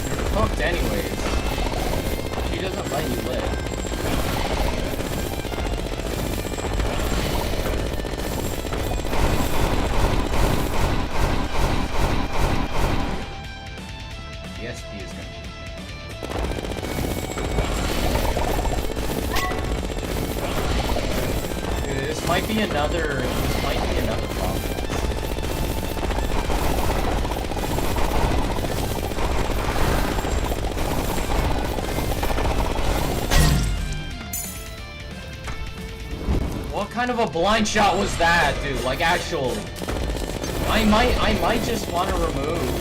[SPEAKER 1] You're cooked anyways. She doesn't let you live. This might be another problem. What kind of a blind shot was that, dude? Like, actually, I might just want to remove.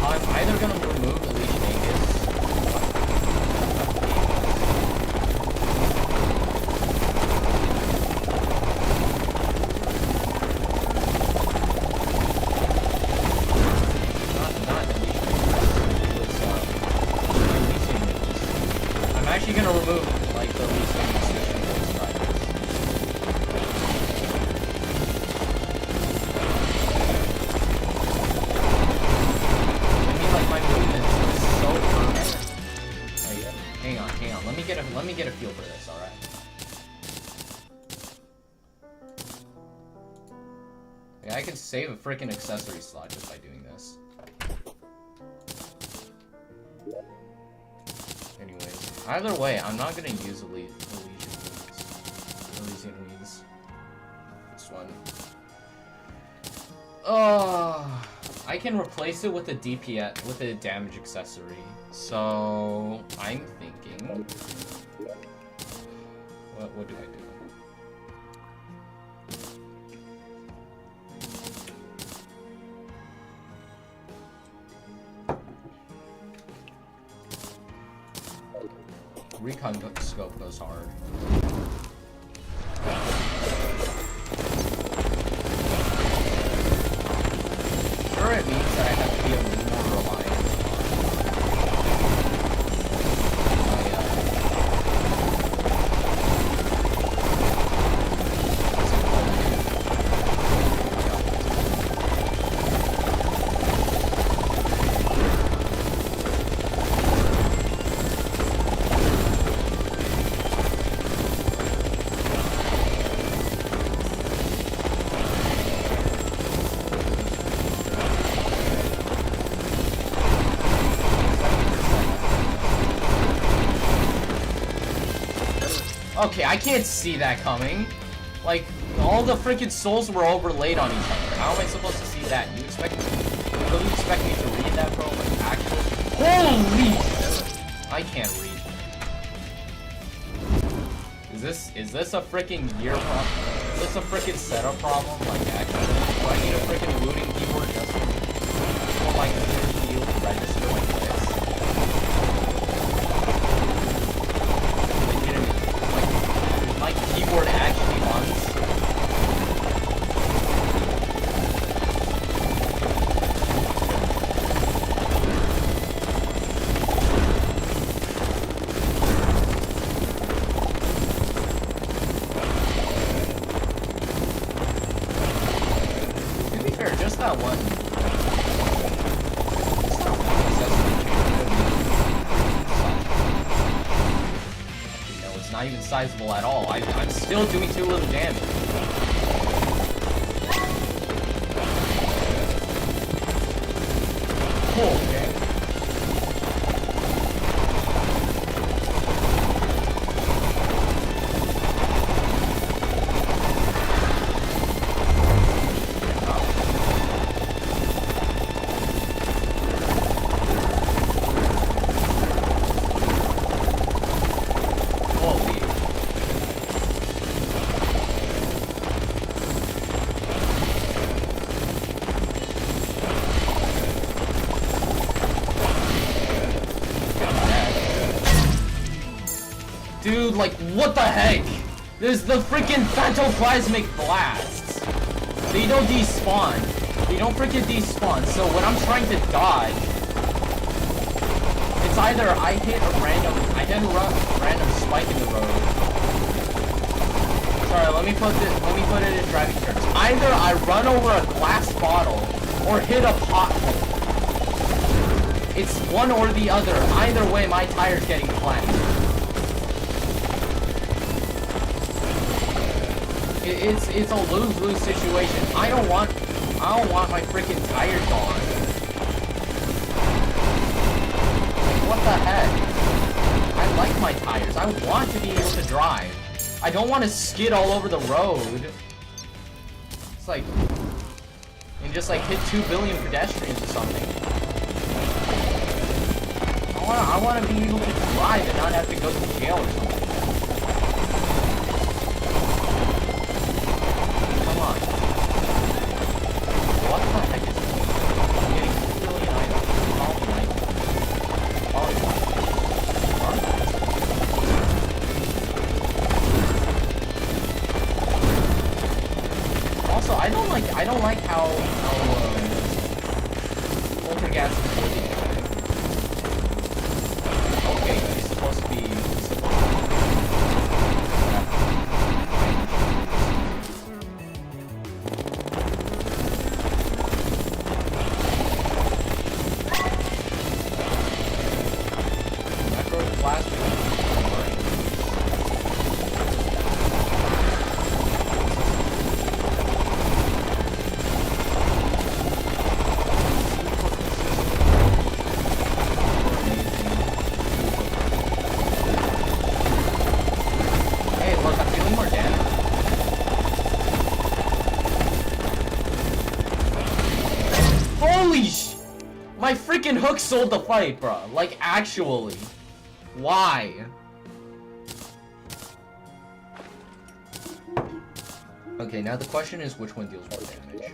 [SPEAKER 1] I'm either gonna remove the Legion Aegis. I'm actually gonna remove, like, the Legion Aegis switching voice drivers. My movements are so perfect. Like, hang on. Let me get a feel for this, alright? Yeah, I can save a freaking accessory slot just by doing this. Anyways, either way, I'm not gonna use Elysian Wings. This one. Oh, I can replace it with a DPS, with a damage accessory. So I'm thinking, what do I do? Recon scope goes hard. Sure, it means that I have to be a little more reliant Okay, I can't see that coming. Like, all the freaking souls were overlaid on each other. How am I supposed to see that? You really expect me to read that, bro? Like, actually? Holy! I can't read. Is this a freaking gear problem? Is this a freaking setup problem? Like, actually? Do I need a freaking looting keyboard just for my computer to be able to register like this? Like, is my keyboard actually on? Sizable at all. I'm still doing too little damage. Okay. Dude, like, what the heck? There's the freaking phantoplasmic blasts. They don't despawn. They don't freaking despawn. So when I'm trying to dodge, it's either I hit a random spike in the road. Sorry, let me put it in driving terms. Either I run over a glass bottle or hit a pothole. It's one or the other. Either way, my tire's getting flat. It's a lose-lose situation. I don't want my freaking tires gone. What the heck? I like my tires. I want to be able to drive. I don't want to skid all over the road. It's like, and just like hit 2 billion pedestrians or something. I want to be able to drive and not have to go to jail or something. I don't like how Polterghast is building. Okay, he's supposed to be. My freaking hook sold the fight, bro. Like, actually. Why? Okay, now the question is which one deals more damage.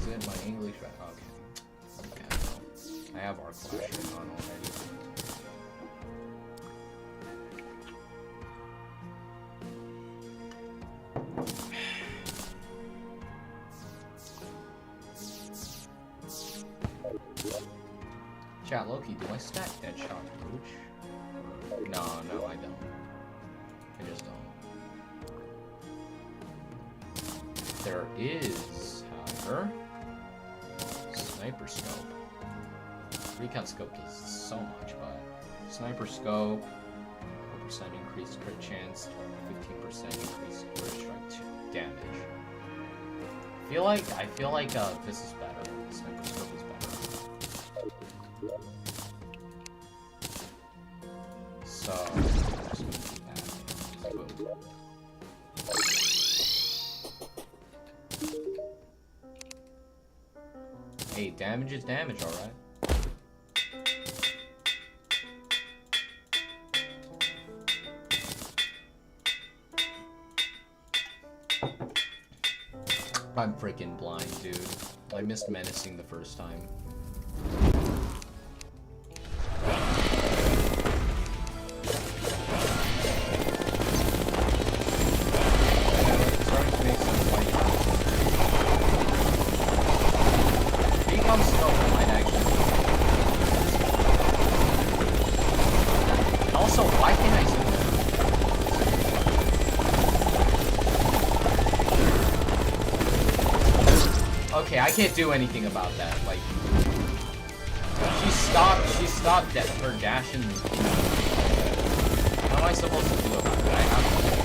[SPEAKER 1] Is it my English? Okay. Okay. I have Arc Flash on already. Chat Loki, do I stack Deadshot Pooch? No, I don't. I just don't. There is, however, Sniper Scope. Recon Scope does so much, but Sniper Scope, 4% increased crit chance, 15% increased first strike damage. I feel like this is better. Sniper Scope is better. So Hey, damage is damage, alright? I'm freaking blind, dude. I missed menacing the first time. Okay, I can't do anything about that. Like, she stopped her dashing. What am I supposed to do about it? I have to.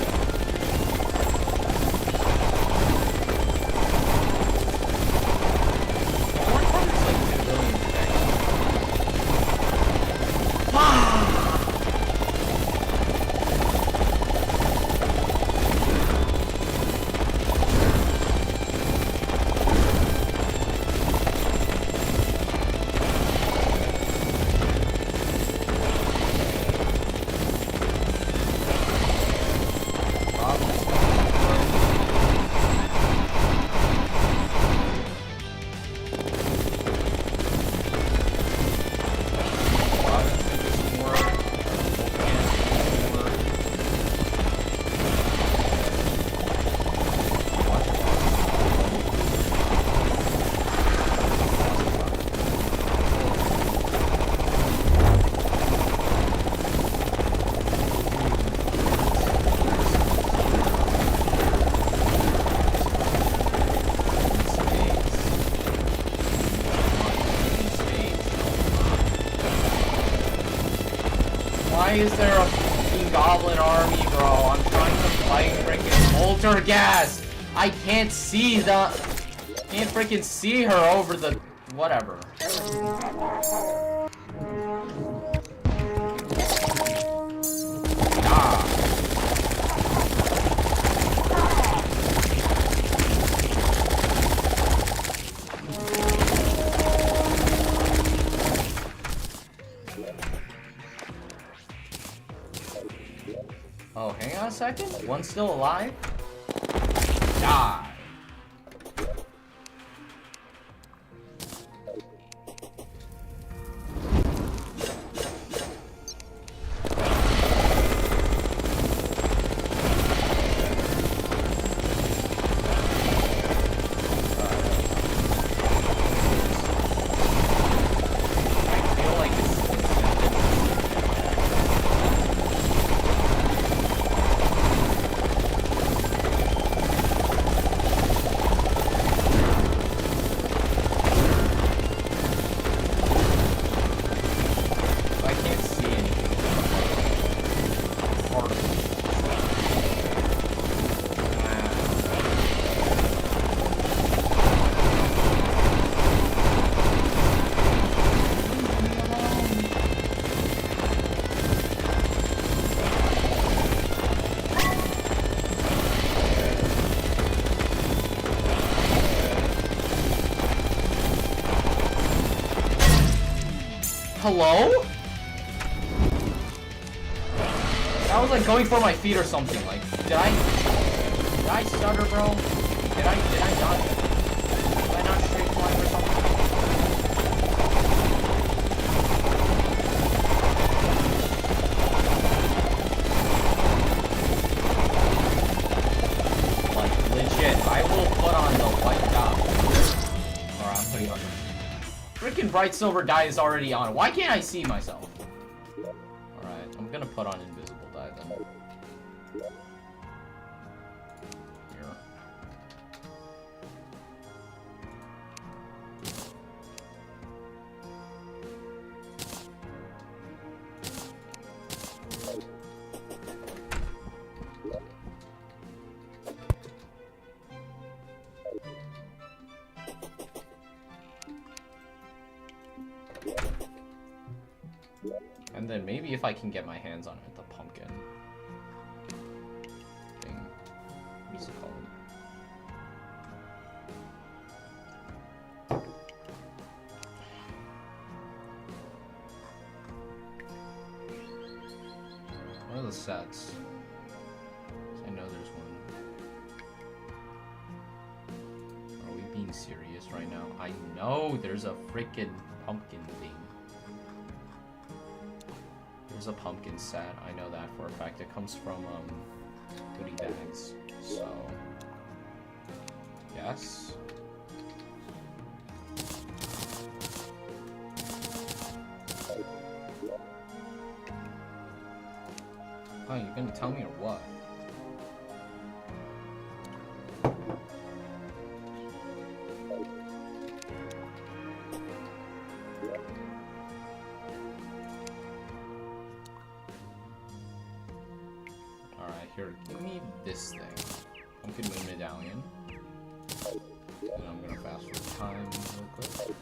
[SPEAKER 1] Why is there a fucking goblin army, bro? I'm trying to fight freaking Polterghast! I can't see the... Can't freaking see her over the... Whatever. Ah. Oh, hang on a second. One's still alive? Die. Hello? That was like going for my feet or something. Like, did I stutter, bro? Did I not? Did I not straight fly or something? Like, legit, I will put on the white dot. Alright, I'm putting on the... Freaking bright silver dye is already on. Why can't I see myself? Alright, I'm gonna put on invisible dye then. Here. And then maybe if I can get my hands on it, the pumpkin. the sets. I know there's one. Are we being serious right now? I know there's a freaking pumpkin thing. There's a pumpkin set. I know that for a fact. It comes from goodie bags. So yes. Oh, you're gonna tell me or what? Alright, here, give me this thing. Pumpkin Moon Medallion. And I'm gonna fast forward time real quick.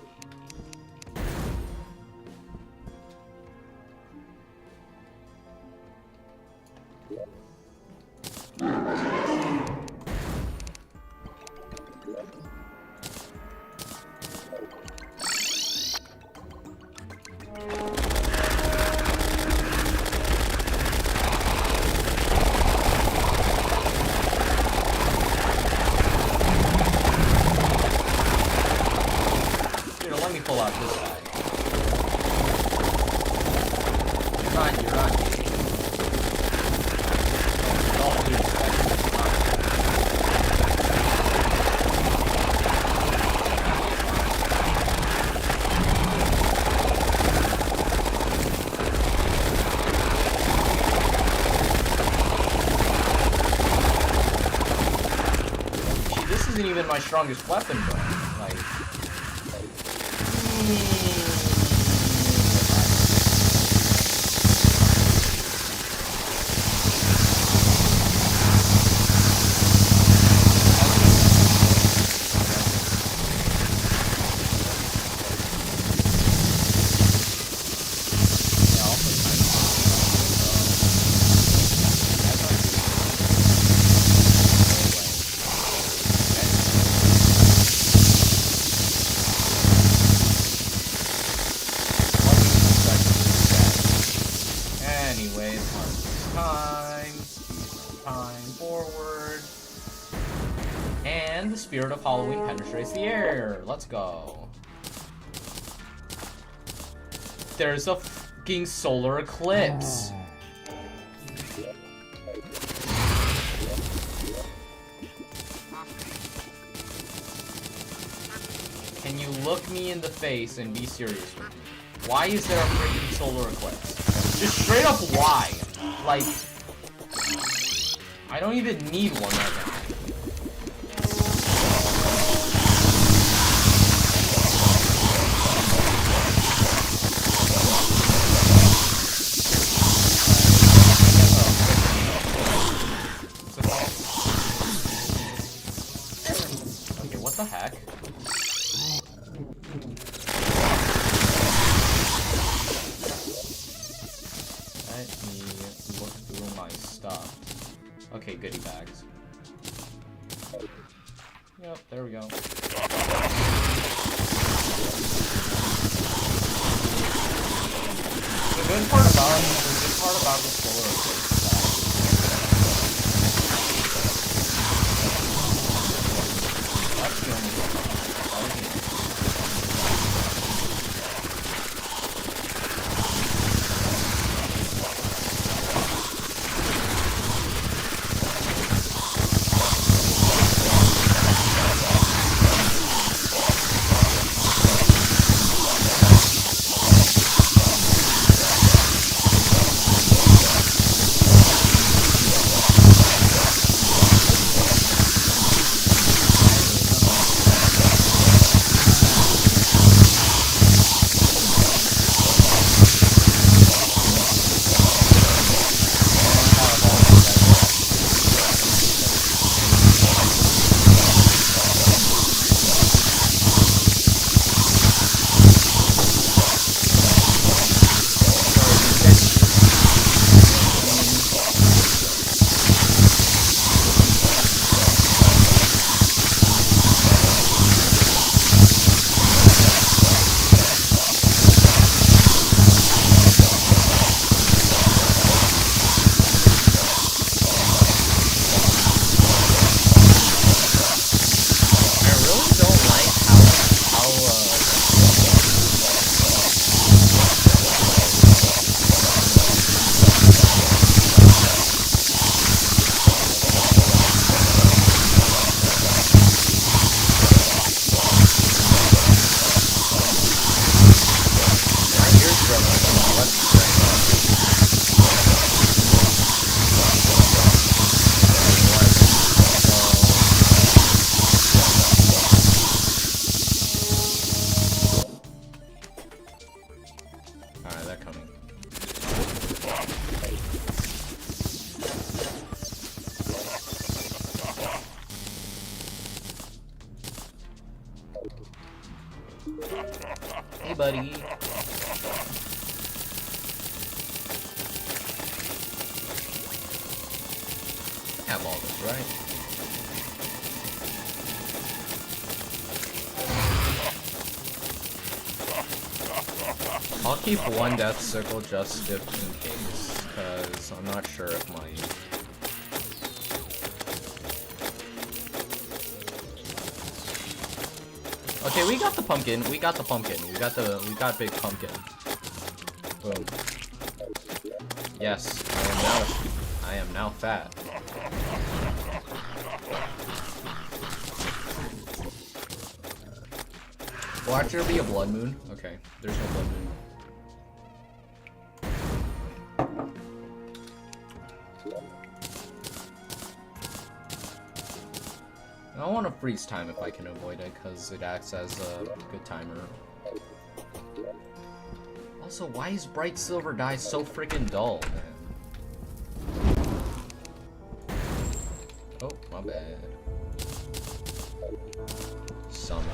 [SPEAKER 1] My strongest weapon, bro. Like, Spirit of Halloween penetrates the air. Let's go. There's a fucking solar eclipse. Can you look me in the face and be serious with me? Why is there a freaking solar eclipse? Just straight up why? Like, I don't even need one right now. What the heck? Let me look through my stuff. Okay, goodie bags. Yep, there we go. The good part about the solar eclipse. That's the only one. Hey, buddy. I have all this, right? I'll keep one death circle just if in case, because I'm not sure if my... Okay, we got the pumpkin. We got big pumpkin. Boom. Yes, I am now fat. Watch there be a blood moon? Okay, there's no blood moon. I want to freeze time if I can avoid it, because it acts as a good timer. Also, why is bright silver dye so freaking dull, man? Oh, my bad. Summon.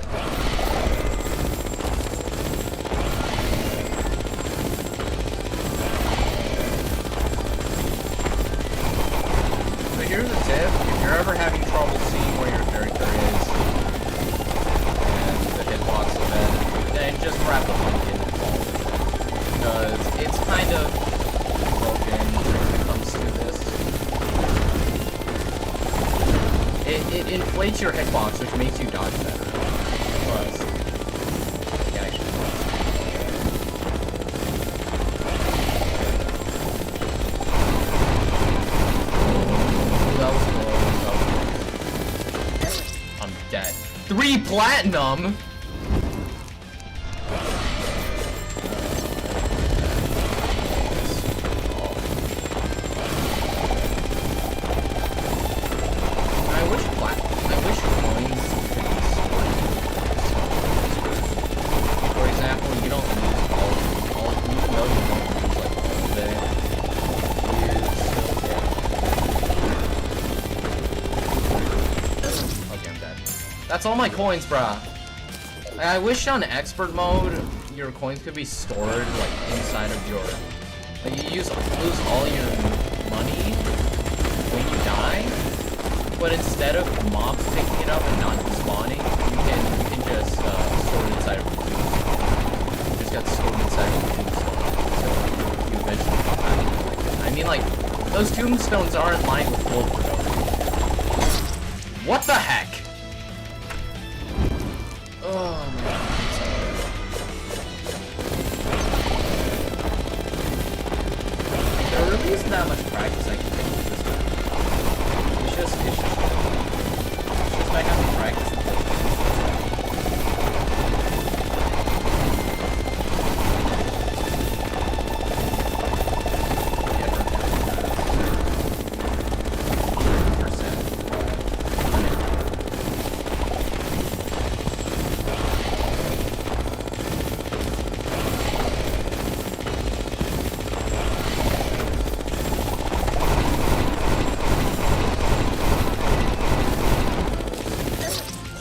[SPEAKER 1] So here's a tip, if you're ever having trouble seeing where your character is and the hitbox of it, then just grab the pumpkin and follow it. Because it's kind of broken when it comes to this. It inflates your hitbox, which makes you dodge better. Plus, yeah, actually. That was close. I'm dead. 3 platinum? That's all my coins, bruh. I wish on expert mode, your coins could be stored, like, inside of your... Like, you lose all your money when you die, but instead of mobs picking it up and not spawning, you can just store it inside of your tombstone. You just got stored inside of your tombstone, so you eventually come back. I mean, like, those tombstones are in line with gold production. What the heck? Oh man. There really isn't that much practice I can take with this map. It's just I have to practice the play.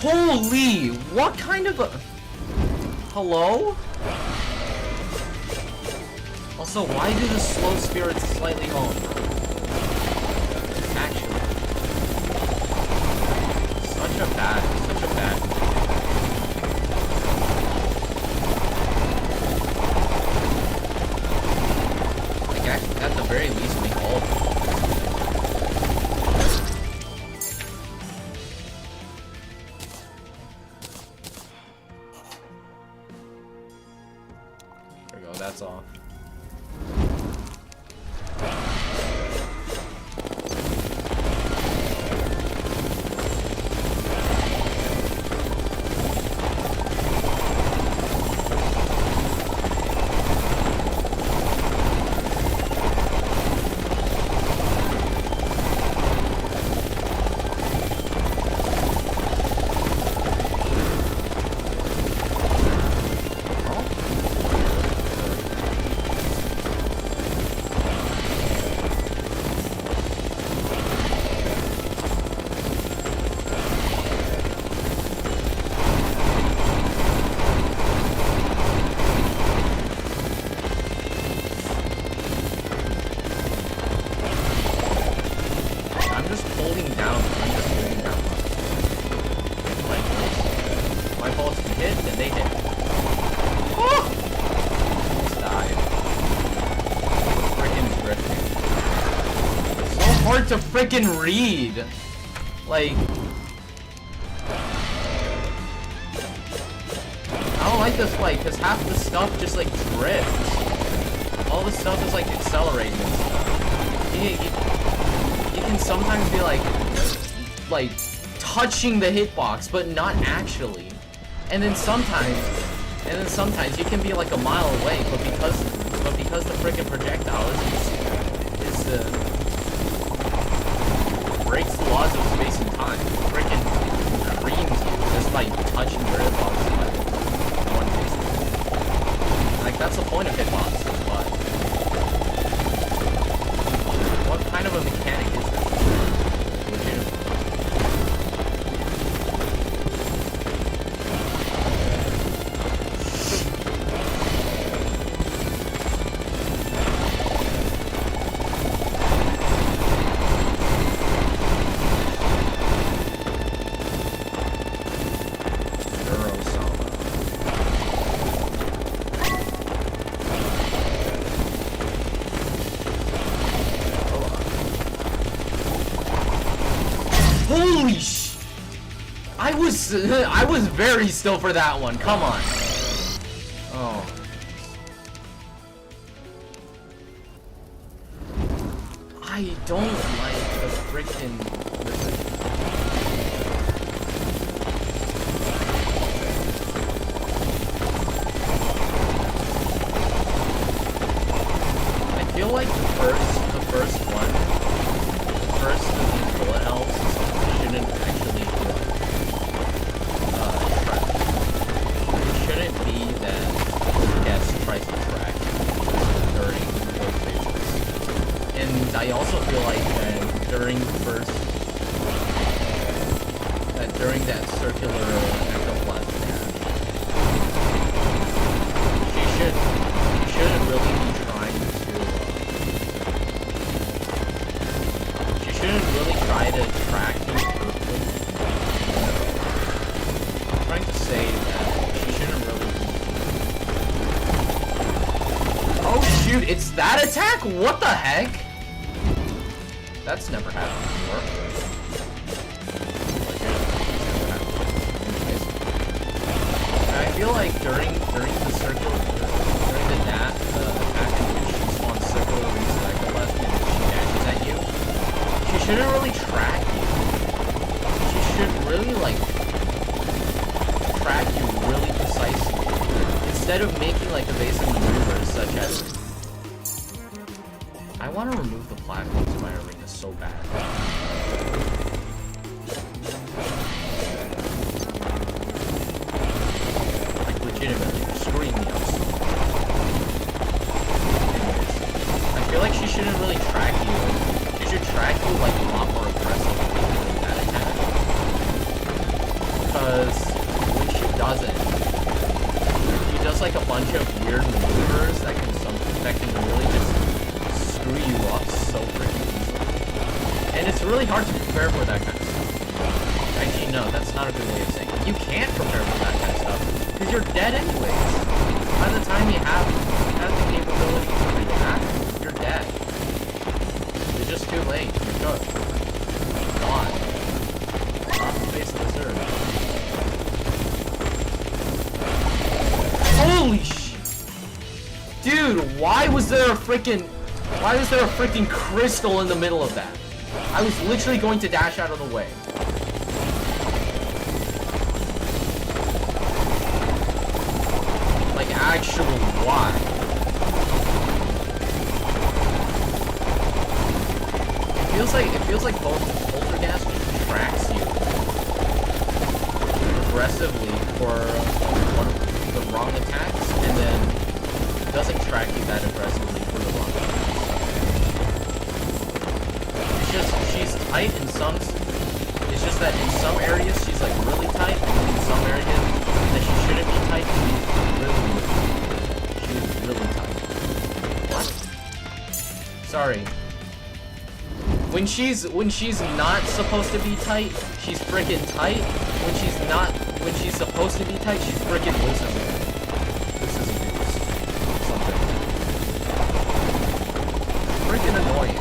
[SPEAKER 1] Holy! What kind of a... Hello? Also, why do the slow spirits slightly home? Actually. Such a bad... Like, at the very least, make all of them. That's off. bullets can hit, then they hit. Oh! Almost died. Freaking drifting. It's so hard to freaking read. Like, I don't like this fight because half the stuff just like drifts. All the stuff is like accelerating and stuff. You can sometimes be like touching the hitbox, but not actually. And then sometimes you can be like a mile away, but because the freaking projectile breaks the laws of space and time, freaking creams you just by touching your hitbox. Like that's the point of hitboxes, but what kind of a mechanic is that? Legitimately. Holy sh! I was very still for that one. Come on. Oh. I don't like the freaking. I feel like the first one, the first of these bullet elves shouldn't actually track. It shouldn't be that guest tries to track during both phases. And I also feel like that during that circular ectoplasm dash, she shouldn't really be trying to. She shouldn't really try to track you perfectly. I'm trying to say that she shouldn't really be. Oh shoot! It's that attack? What the heck? That's never happened before. I feel like during the attack in which she spawns circular rings like the left and she dashes at you, she shouldn't really track you. She should really like track you really precisely. Instead of making like evasive maneuvers such as I want to remove the platforms in my arena so bad. Like legitimately, screwing me up so I feel like she shouldn't really track you. She should track you like a lot more aggressively than that attack. Because when she does it, she does like a bunch of weird maneuvers that can really just screw you up so freaking easily. And it's really hard to prepare for that kind of stuff. Actually, no, that's not a good way of saying it. You can't prepare for that kind of stuff, because you're dead anyways. By the time you have the capability to react, you're dead. You're just too late. You're good. Gone. Off the face of this earth. Holy sh! Dude, why was there a freaking crystal in the middle of that? I was literally going to dash out of the way. Like, actually, why? It feels like Polterghast just tracks you aggressively for one of the wrong attacks, and then doesn't track you that aggressively for the wrong attacks. She's tight in some. It's just that in some areas she's like really tight, and in some areas that she shouldn't be tight, she's really tight. What? Sorry. When she's not supposed to be tight, she's freaking tight. When she's not when she's supposed to be tight, she's freaking losing it. This is abuse. Something. Freaking annoying.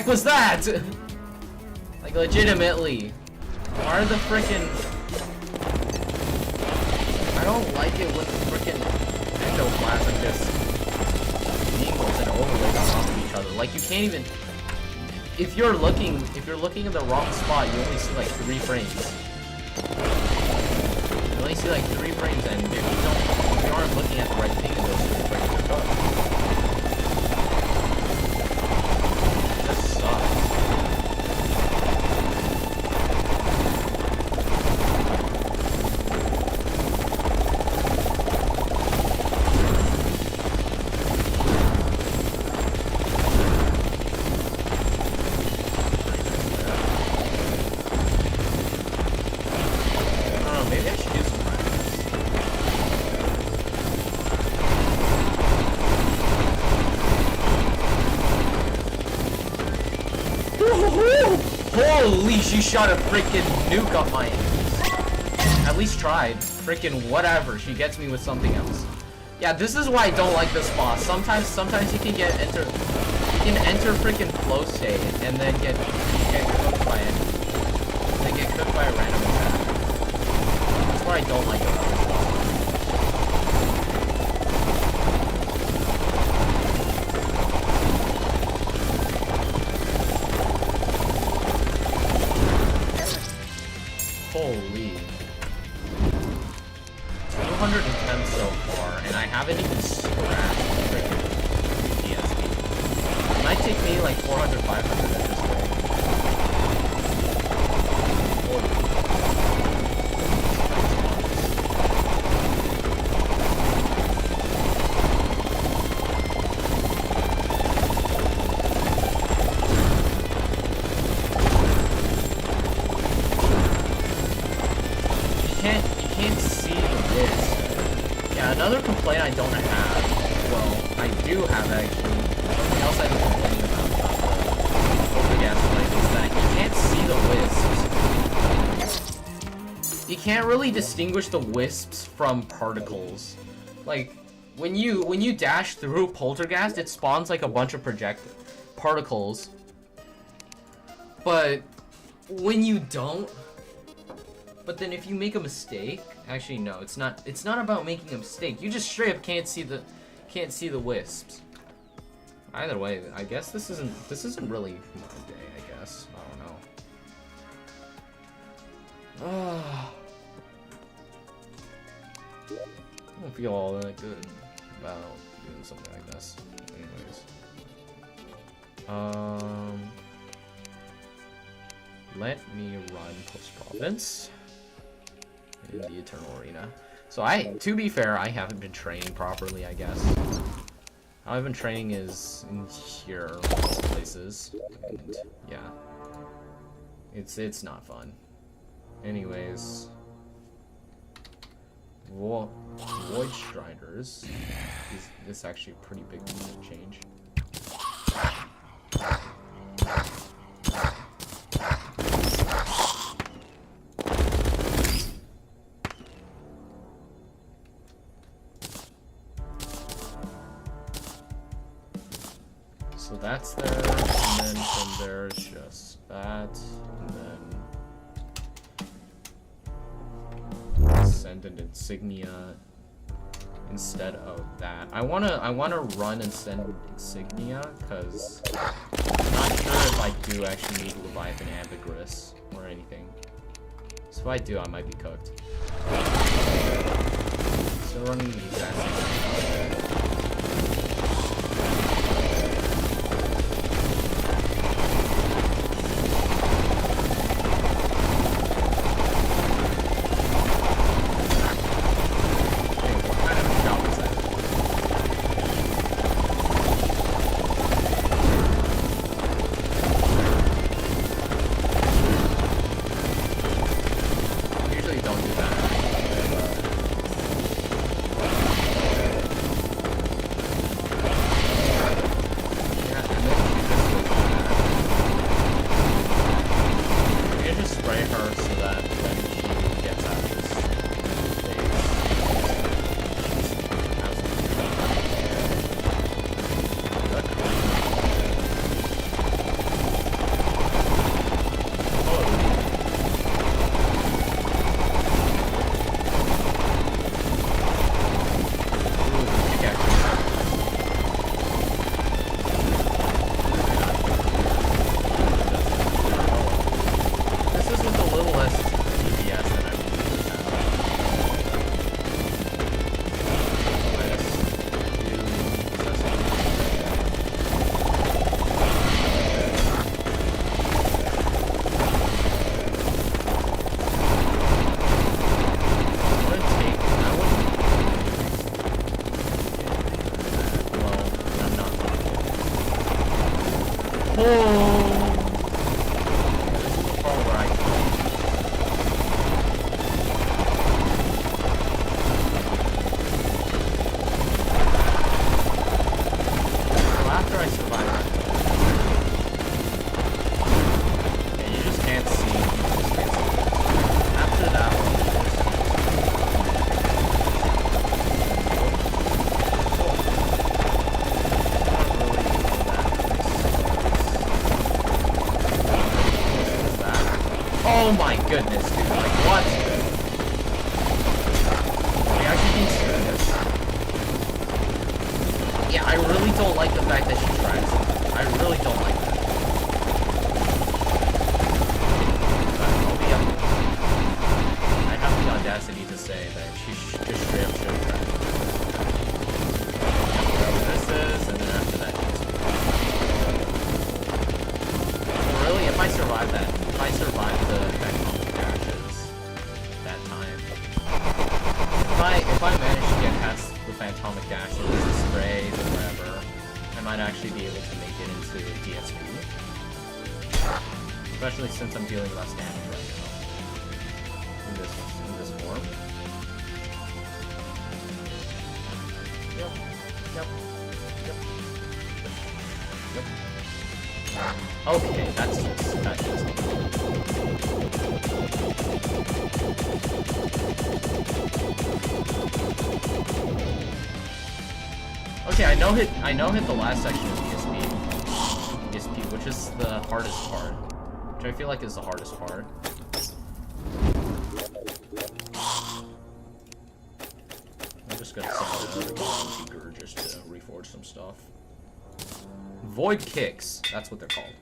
[SPEAKER 1] Was that? Like, legitimately. Why are the frickin'... I don't like it when the frickin' ectoplasm just mingles and overlays on top of each other. Like, you can't even... If you're looking in the wrong spot, you only see like 3 frames. You only see like 3 frames, and if you aren't looking at the right thing in those 3 frames, you're cooked. Holy, she shot a freaking nuke up my ass. At least tried. Freaking whatever. She gets me with something else. Yeah, this is why I don't like this boss. Sometimes you can enter freaking flow state and then get cooked by it. Then get cooked by a random attack. That's why I don't like it about this boss. Holy. 210 so far, and I haven't even scratched the freaking PSP. It might take me like 400, 500 at this rate. Holy. Another complaint I don't have, well, I do have actually, something else I've been complaining about the Polterghast fight is that you can't see the wisps. You can't really distinguish the wisps from particles. Like, when you dash through Polterghast, it spawns like a bunch of particles. But when you don't, but then if you make a mistake, actually no, it's not about making a mistake. You just straight up can't see the wisps. Either way, I guess this isn't really my day, I guess. I don't know. I don't feel all that good about doing something like this. Anyways. Let me run Post Province in the Eternal Arena. So to be fair, I haven't been training properly, I guess. How I've been training is in here, places, and yeah, it's not fun. Anyways, Void Striders is actually a pretty big change. So that's there, and then from there it's just that, and then send an insignia instead of that. I wanna run and send insignia because I'm not sure if I do actually need Leviathan Ambergris or anything. So if I do, I might be cooked. So running the exact same thing.
[SPEAKER 2] just straight up should crack. Whatever this is, and then after that, really, if I survive that, if I survive the Phantomic Dashes that time, if I manage to get past the Phantomic Dashes, the sprays, or whatever, I might actually be able to make it into DSP. Especially since I'm dealing less damage right now. In this form. Yep. Okay, that's just okay, I know hit the last section of ESP, which is the hardest part. Which I feel like is the hardest part. I'm just gonna send another Galactic just to reforge some stuff. Void kicks, that's what they're called.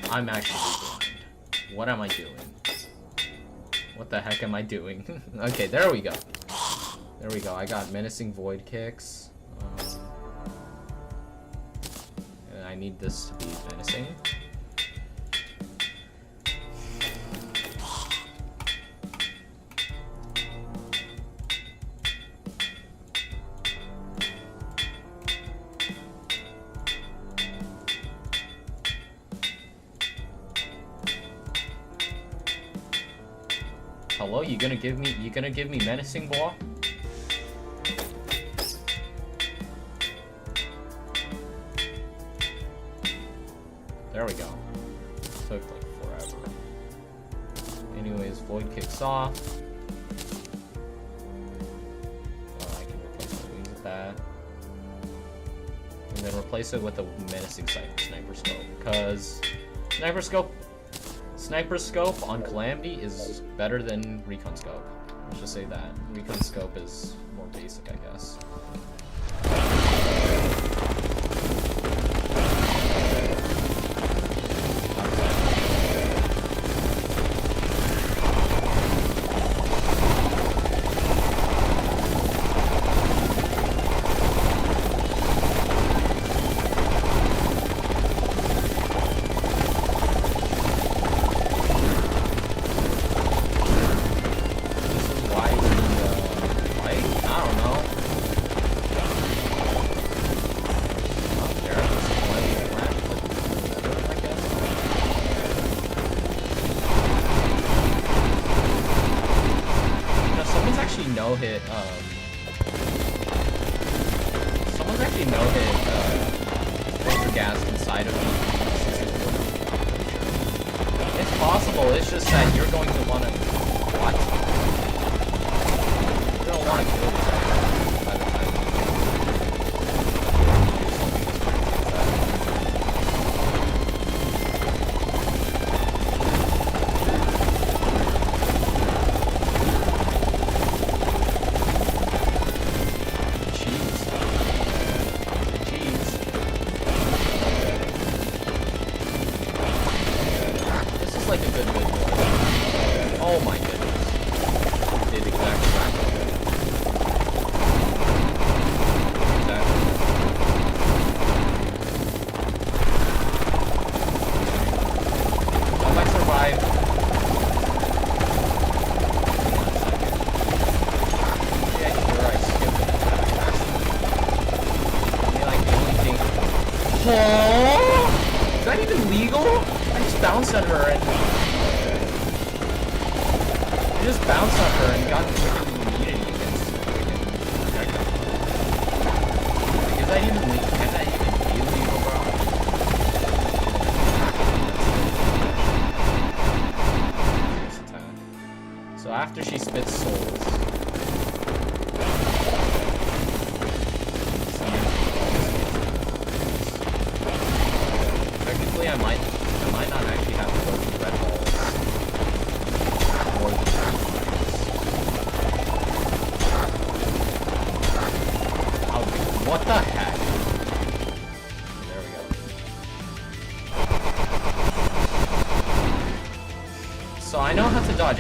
[SPEAKER 2] I'm actually blind. What am I doing? What the heck am I doing? Okay, there we go. There we go. I got menacing void kicks. And I need this to be menacing. Hello, you gonna give me menacing, boy? There we go. Took like forever. Anyways, void kicks off. I can replace my wings with that. And then replace it with a menacing sniper scope. Cause Sniper scope on Calamity is better than recon scope. Let's just say that. Recon scope is more basic, I guess. Nohit, someone's actually Nohit, Polterghast inside of me. It's possible, it's just that you're going to want to... What? You don't want to kill yourself by the time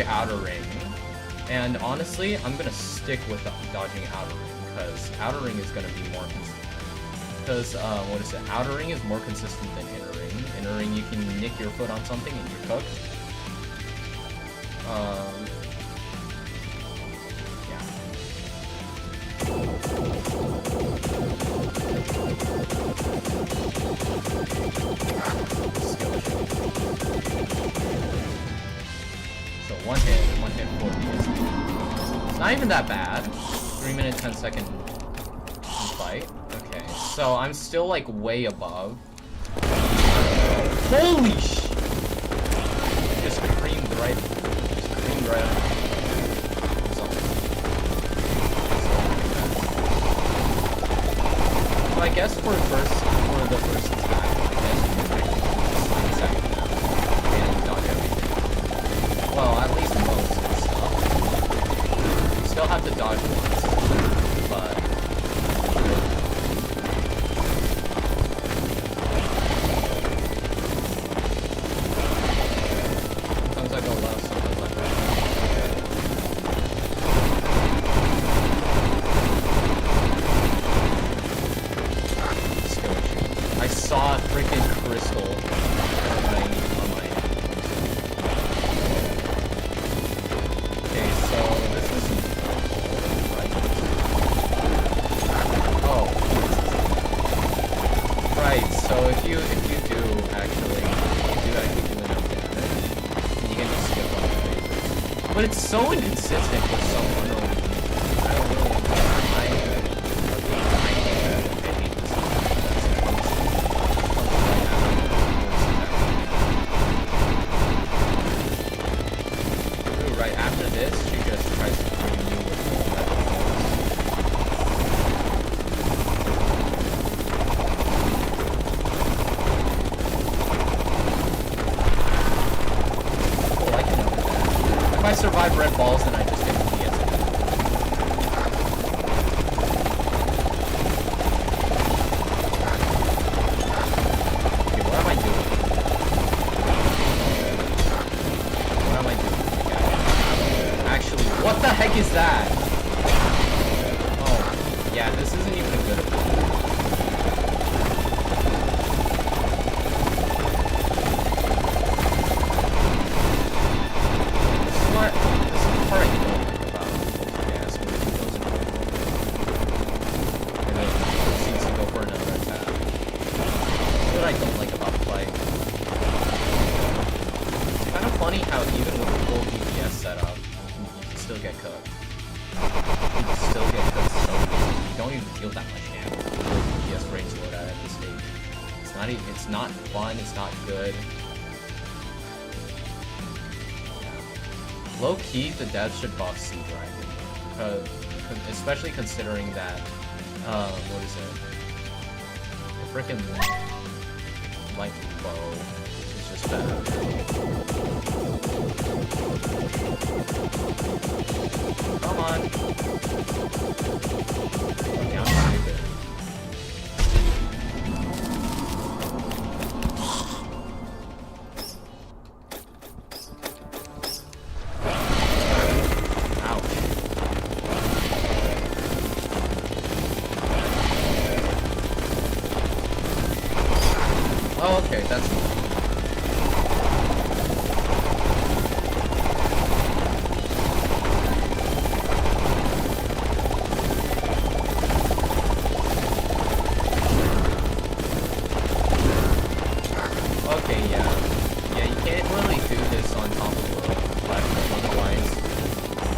[SPEAKER 2] outer ring, And honestly, I'm gonna stick with dodging outer ring, because outer ring is gonna be more consistent. Because, what is it? Outer ring is more consistent than inner ring. Inner ring, you can nick your foot on something and you're cooked. Yeah. So one hit, 4 PS. It's not even that bad. 3 minute, 10-second fight. Okay, so I'm still like way above. Holy sh! Just creamed right on. So I guess for the first attack, I guess you can actually second and dodge everything. Well, at least most of the stuff. You still have to dodge once, but sometimes I go left, sometimes I go right. Skill issue. I saw a freaking crystal on my Okay, so this is right. Oh. Right, so if you do actually do enough damage, you can just skip on the phases. But it's so inconsistent for some unknown reason. I don't really I hate this. Ooh, right after this, she just tries to bring you with all that. Oh, I can know that. If I survive red balls, then I just get the answer. Okay, what am I doing? What am I doing? Okay. Actually, what the heck is that? Oh, yeah, this isn't even a good ability. This is the part I don't like about Polterghast, where he goes in and then proceeds to go for another attack. That's what I don't like about the fight. It's kind of funny how even with the full DPS setup, you can still get cooked. You can still get cooked so easily. You don't even feel that much damage with the full DPS range loadout at this stage. It's not fun, it's not good. Low key, the devs should buff Sea Dragon, especially considering that, what is it? The frickin' light bow is just bad. Come on. Okay, I'm stupid. Oh, okay, that's cool. Okay, yeah. Yeah, you can't really do this on top of the platform,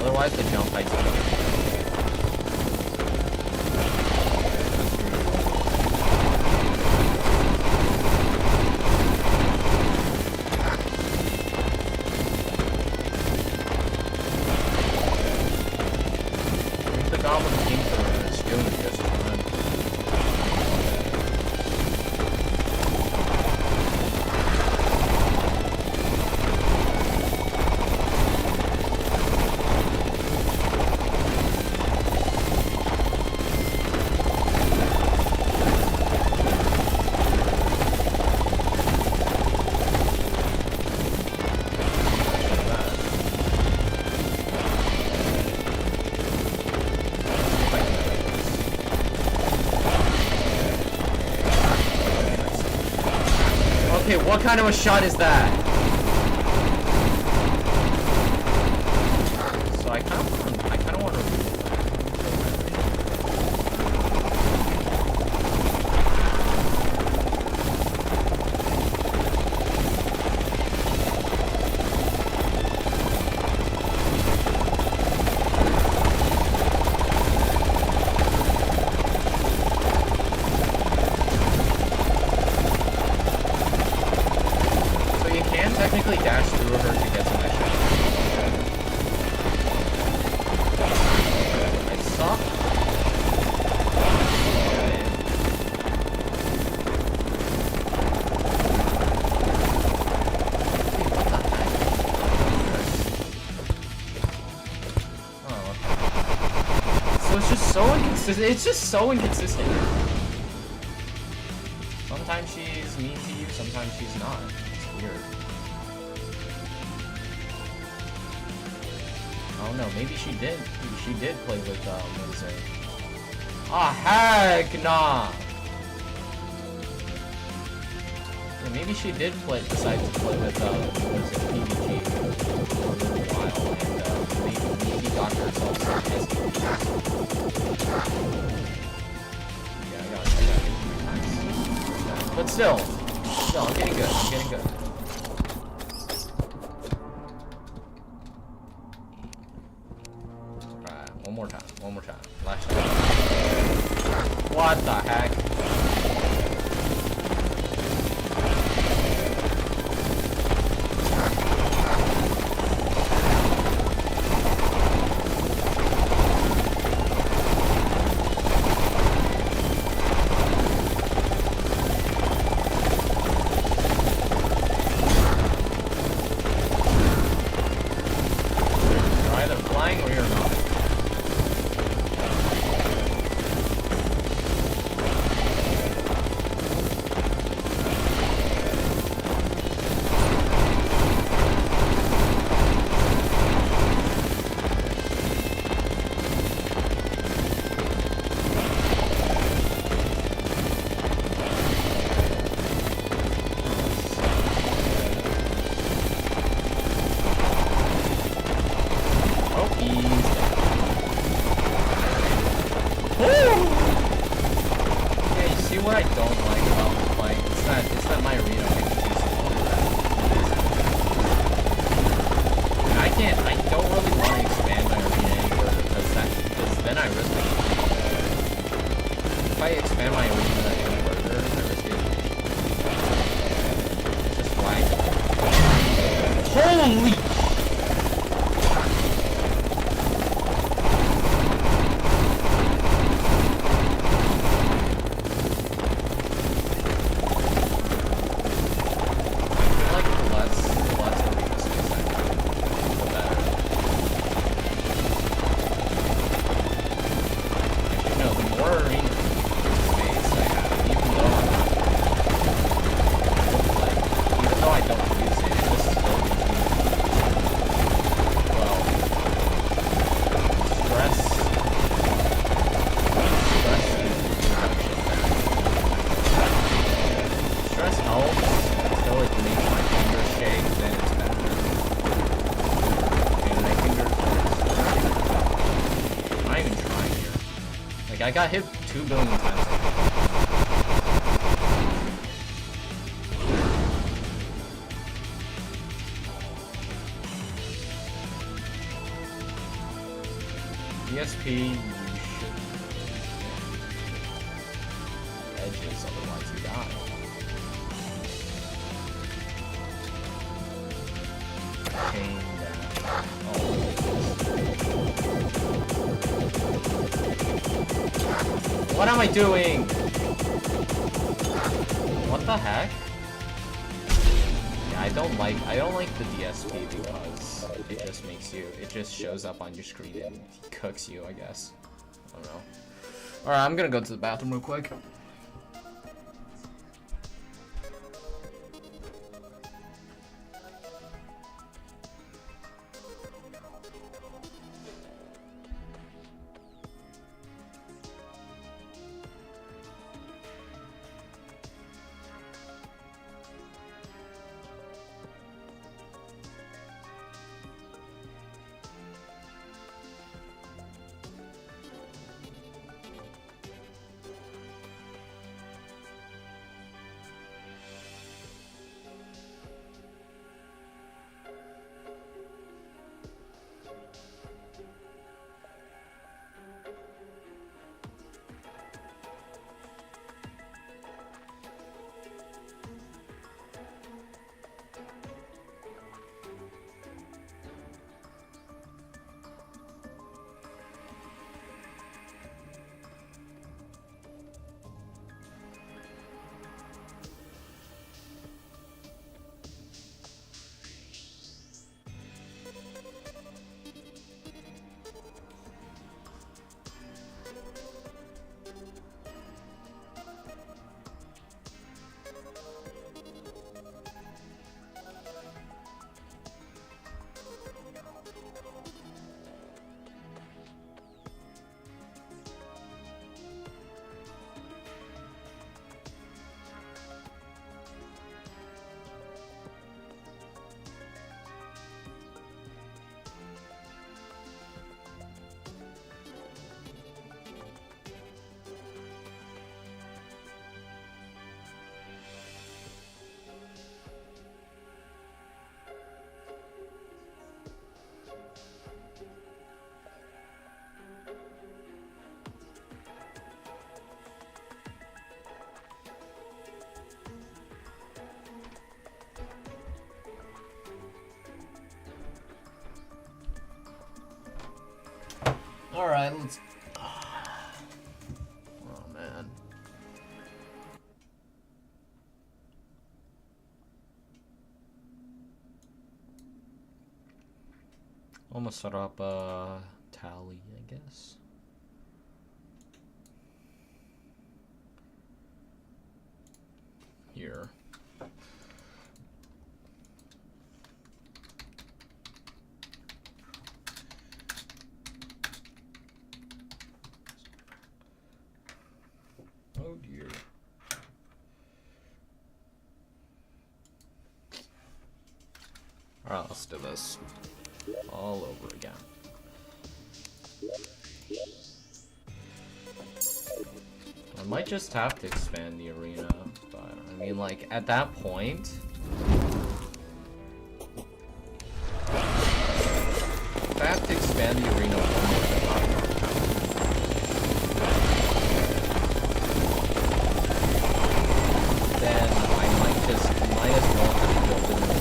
[SPEAKER 2] otherwise the jump height's gonna be Goblin King for doing it just fine. kind of a shot is that? So I kind of want to. It's just so inconsistent. Sometimes she's mean to you, sometimes she's not. It's weird. I don't know, maybe she did. Maybe she did play with, what is it? Ah, heck nah! Yeah, maybe she did decide to play with, what is it, PvG for a little while, and, maybe got herself some SDPs. Yeah, I got it 3 times. But still, I'm getting good, Alright, one more time, last time. What the heck? I got hit 2 billion times. ESP, you should edges, otherwise you die. Chain down. Oh. What am I doing? What the heck? Yeah, I don't like the DSP because it just shows up on your screen and cooks you, I guess. I don't know. Alright, I'm gonna go to the bathroom real quick. Alright, let's... Oh, man. I'm gonna start up tally, I guess. Here. Oh dear. Alright, let's do this all over again. I might just have to expand the arena, but I mean, like, at that point, if I have to expand the arena one more time, then I might as well have built in the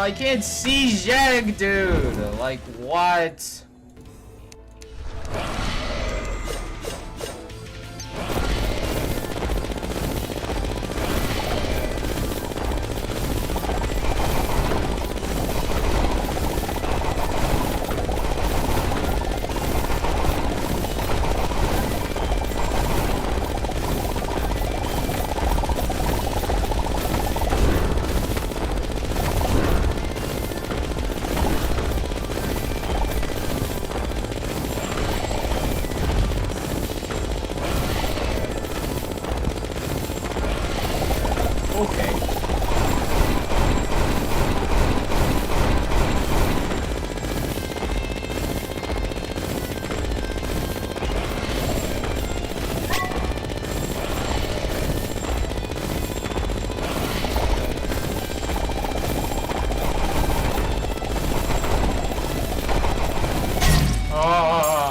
[SPEAKER 2] I can't see Jag, dude! Like, what?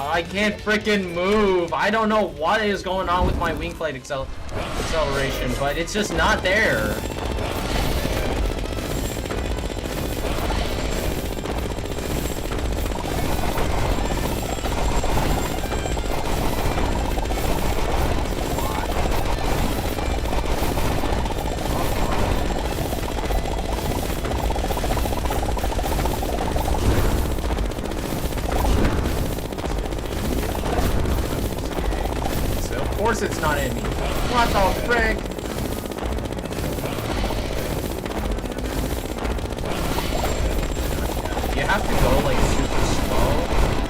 [SPEAKER 2] I can't freaking move. I don't know what is going on with my wing flight acceleration, but it's just not there. Of course it's not in me. What the frick? You have to go like super slow.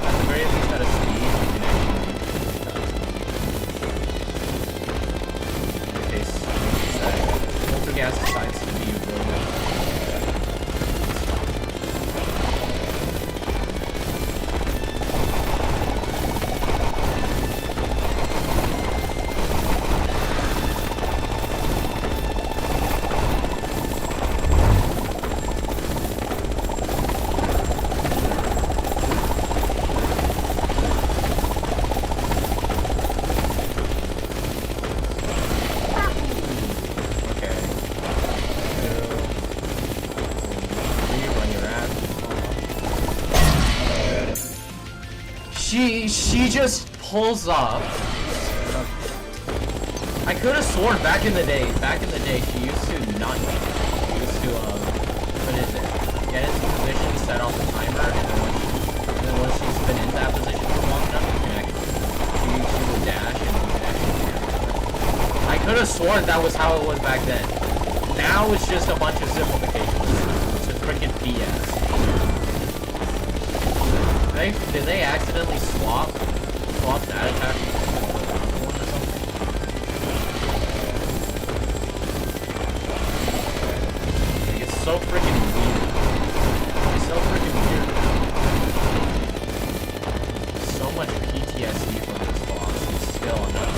[SPEAKER 2] At the very least at a speed you can actually. In case Polterghast decides to be really. She just pulls up. I could have sworn back in the day, she used to not, she used to, what is it, get into position, set off the timer, and then once she's been in that position for long enough, you can actually, she would dash, and you can actually I could have sworn that was how it was back then. Now it's just a bunch of simplifications. It's just freaking BS. Did they accidentally swap that attack? So freaking weird. It's so freaking weird. So much PTSD from this boss, and still I'm not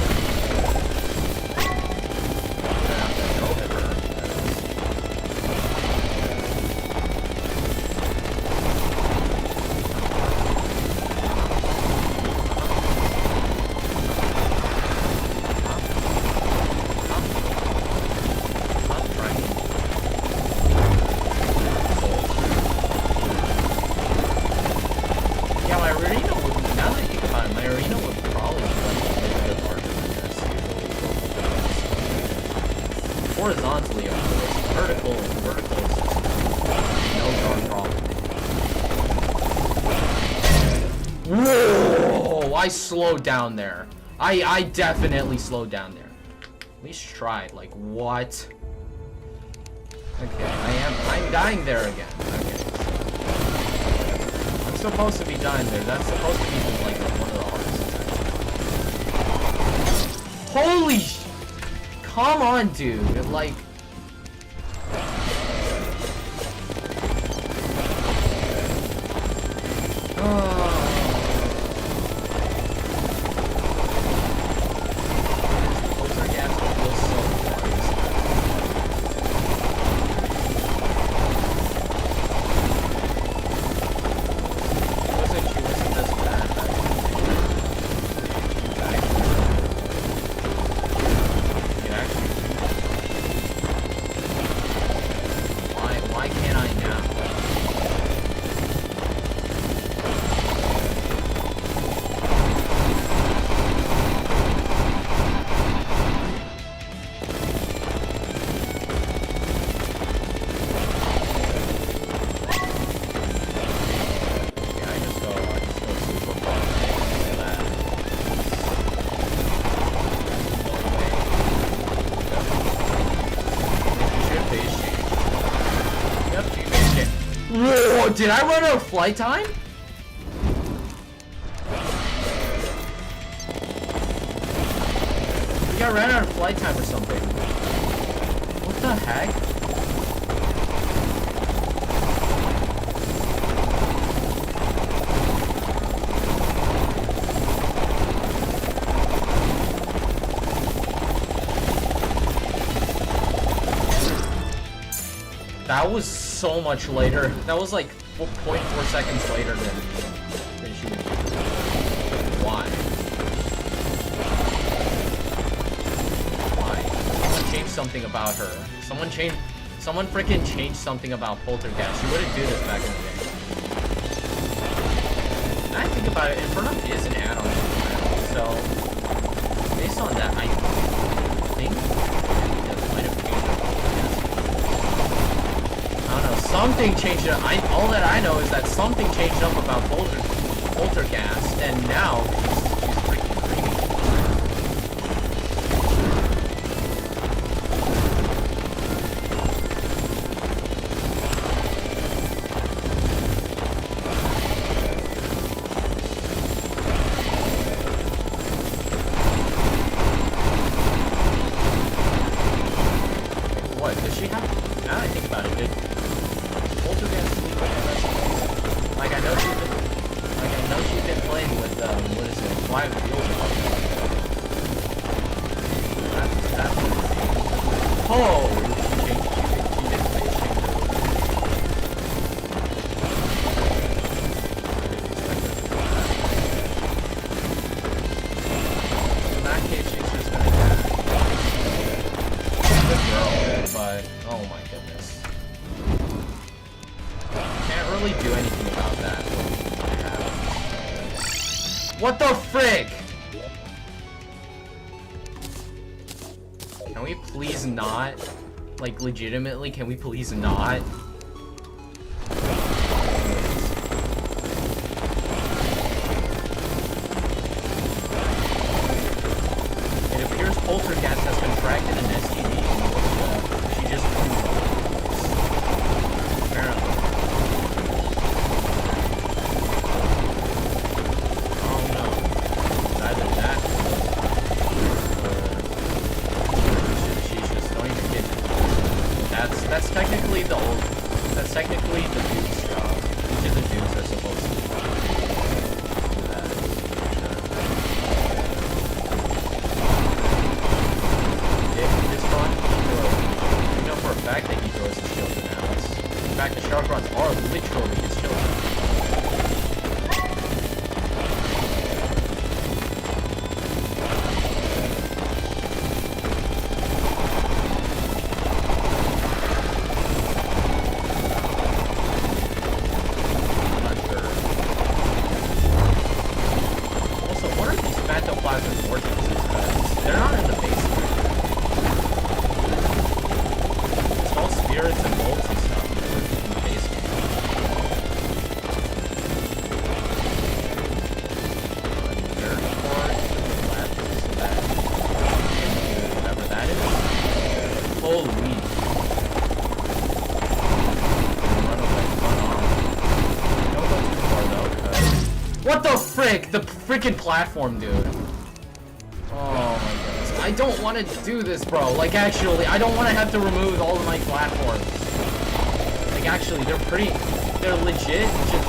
[SPEAKER 2] horizontally, of course. Vertical is no darn problem. Whoa! I slowed down there. I definitely slowed down there. At least tried. Like, what? Okay, I'm dying there again. Okay. I'm supposed to be dying there. That's supposed to be like one of the hardest attacks. Holy sh... Come on, dude. Like... Did I run out of flight time? I think I ran out of flight time or something. What the heck? That was so much later. That was like 0.4 seconds later than she would do. Why? Why? Someone changed something about her. Someone freaking changed something about Polterghast. She wouldn't do this back in the day. Now I think about it, Infernum is an add-on, so based on that, I think that might have changed her Polterghast. I don't know, something changed up. All that I know is that something changed up about Polterghast, and now she's freaking dreaming. What, does she have? Now that I think about it, did Poltergeist leave like I know she's been playing with what is it, 5 wheels or something. That's oh, she did play in that case, she's just gonna die. Good girl, but oh my goodness. Can't really do anything about that. What the frick? we please not? Like, legitimately, can we please not? It appears Polterghast has contracted an STD and she just apparently. Oh no. It's either that or she's just don't even get it. That's technically the old dude's job. Each of the dudes are supposed to do that. This run, you know for a fact that he throws his children at us. In fact, the shark runs are literally his children. The freaking platform, dude. Oh my goodness. I don't want to do this, bro. Like, actually, I don't want to have to remove all of my platforms. Like, actually, they're legit just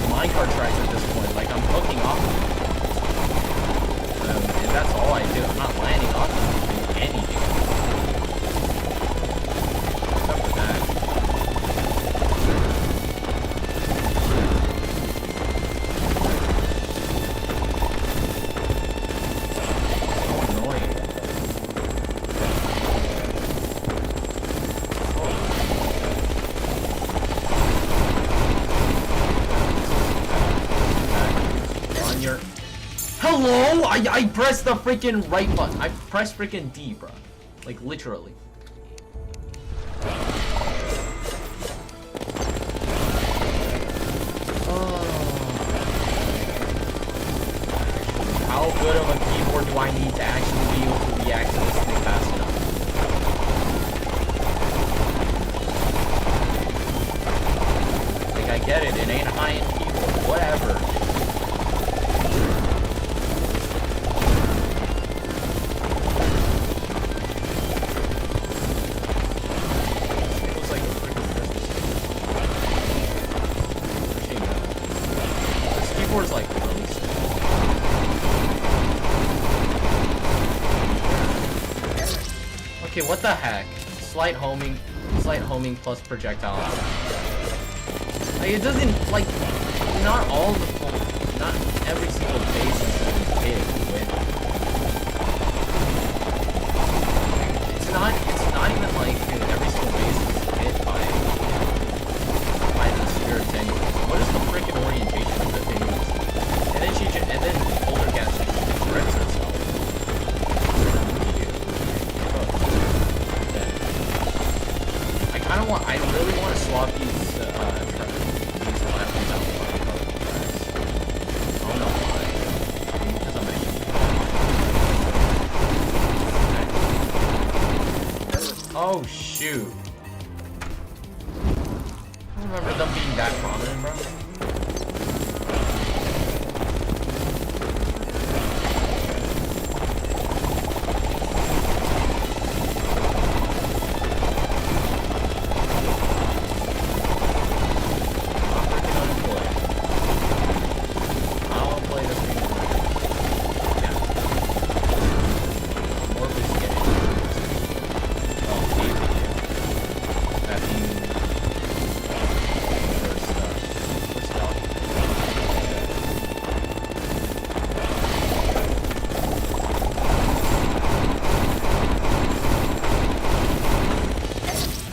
[SPEAKER 2] minecart tracks at this point. Like, I'm hooking off them. And that's all I do. I'm not landing on them to do anything. Except for that. Hello? I pressed the freaking right button. I pressed freaking D, bro. Like, literally. How good of a keyboard do I need to actually be able to react to this thing fast enough? Like, I get it. It ain't a high-end keyboard. Whatever. Okay, what the heck? Slight homing plus projectile. Like, it doesn't, like, not every single base is hit with. It's not even like, dude, every single base is hit by the spirits anyway. What is the freaking orientation of the thing? And then Polterghast just wrecks herself. I really want to swap these platforms out for my tracks. I don't know why. Maybe because I'm actually... Oh, shoot. I don't remember them being that prominent, bro.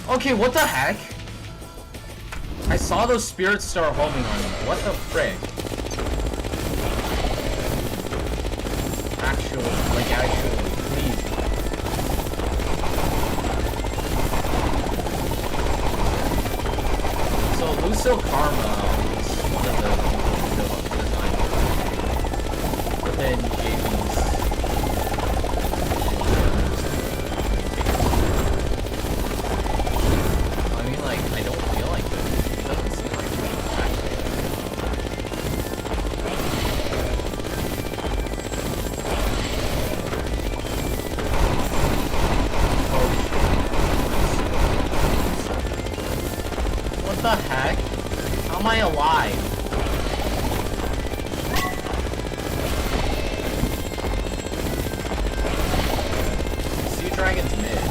[SPEAKER 2] Okay, what the heck? I saw those spirits start homing on me. What the frick? Actually, please. still Karma was one of the designers. But then JB's... I mean, like, I don't feel like it. It doesn't seem like it's actually. What the heck? How am I alive? Sea Dragon's mid.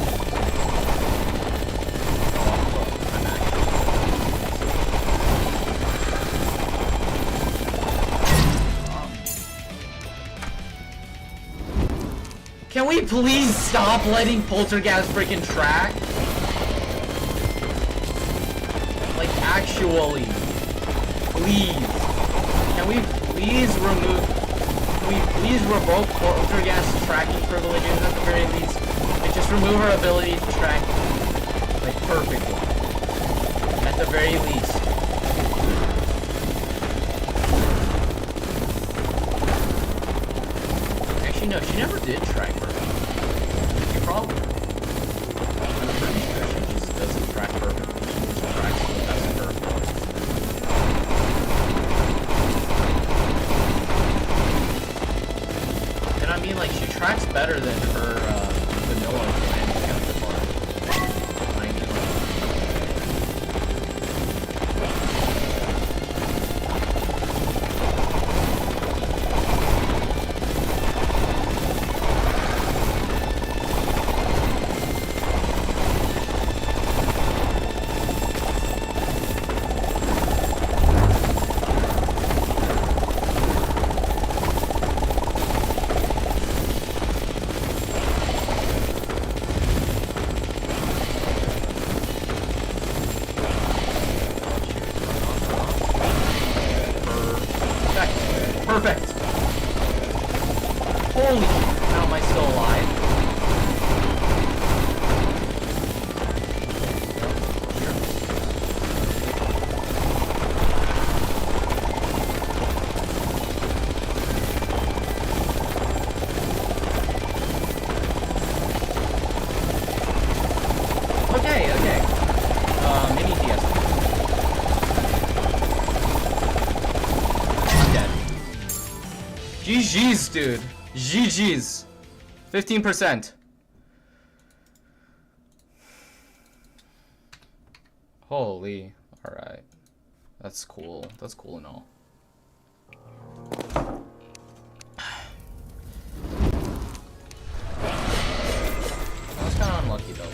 [SPEAKER 2] Oh, I'm actually. Can we please stop letting Polterghast freaking track? Like, actually. Please. Can we please revoke Polterghast tracking privileges at the very least? And just remove our ability to track, like, perfectly. At the very least. Actually, no, she never did track perfectly. She probably. I'm pretty sure she just doesn't track perfectly. She just tracks the best of her abilities. And I mean, like, she tracks better than her vanilla land counterpart. I mean, like, perfect. Holy shit, how am I still alive? Okay. Mini DS. I'm dead. GG's, dude. GG's. 15%. Holy. Alright. That's cool. That's cool and all. That was kind of unlucky, though.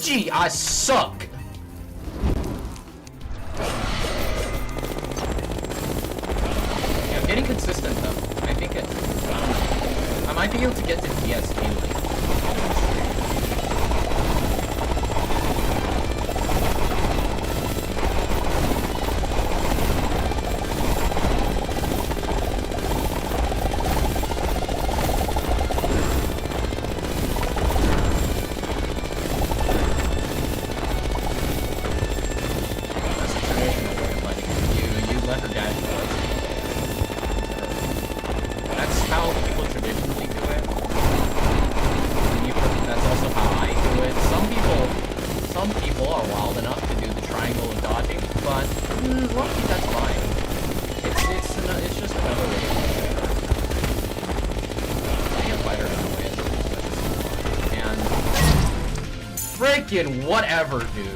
[SPEAKER 2] Gee, I suck. Yeah, I'm getting consistent though. I think I might be able to get to DST like. low-key, that's fine. It's just another way to get fighter that way. And freaking whatever, dude.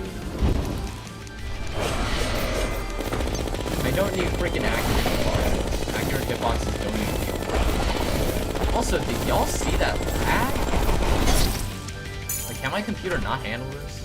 [SPEAKER 2] I don't need freaking accurate hitboxes. Accurate hitboxes don't even feel good. Also, did y'all see that lag? Like, can my computer not handle this?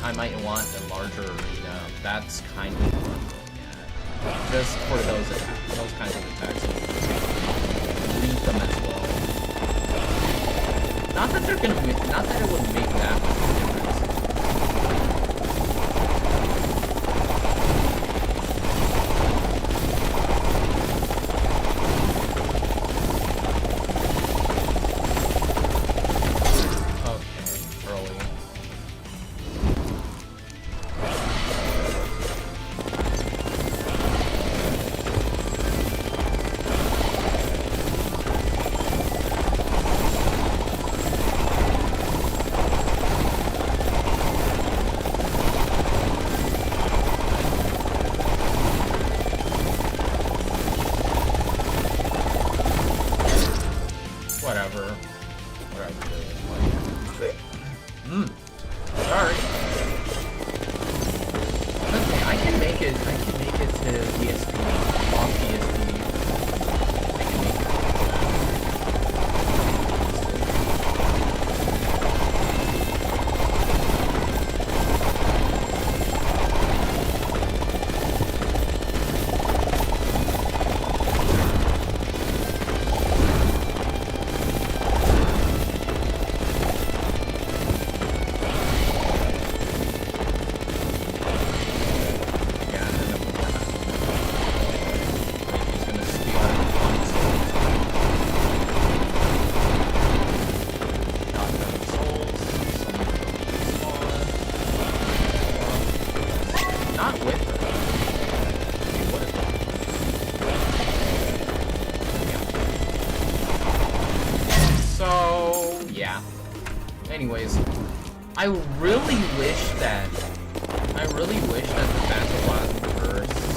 [SPEAKER 2] I might want a larger arena. That's kind of what I'm looking at. Just for those kinds of attacks. Lead them as well. Not that they're gonna, not that it would make that much of a difference. Anyways, I really wish that the Battle bursts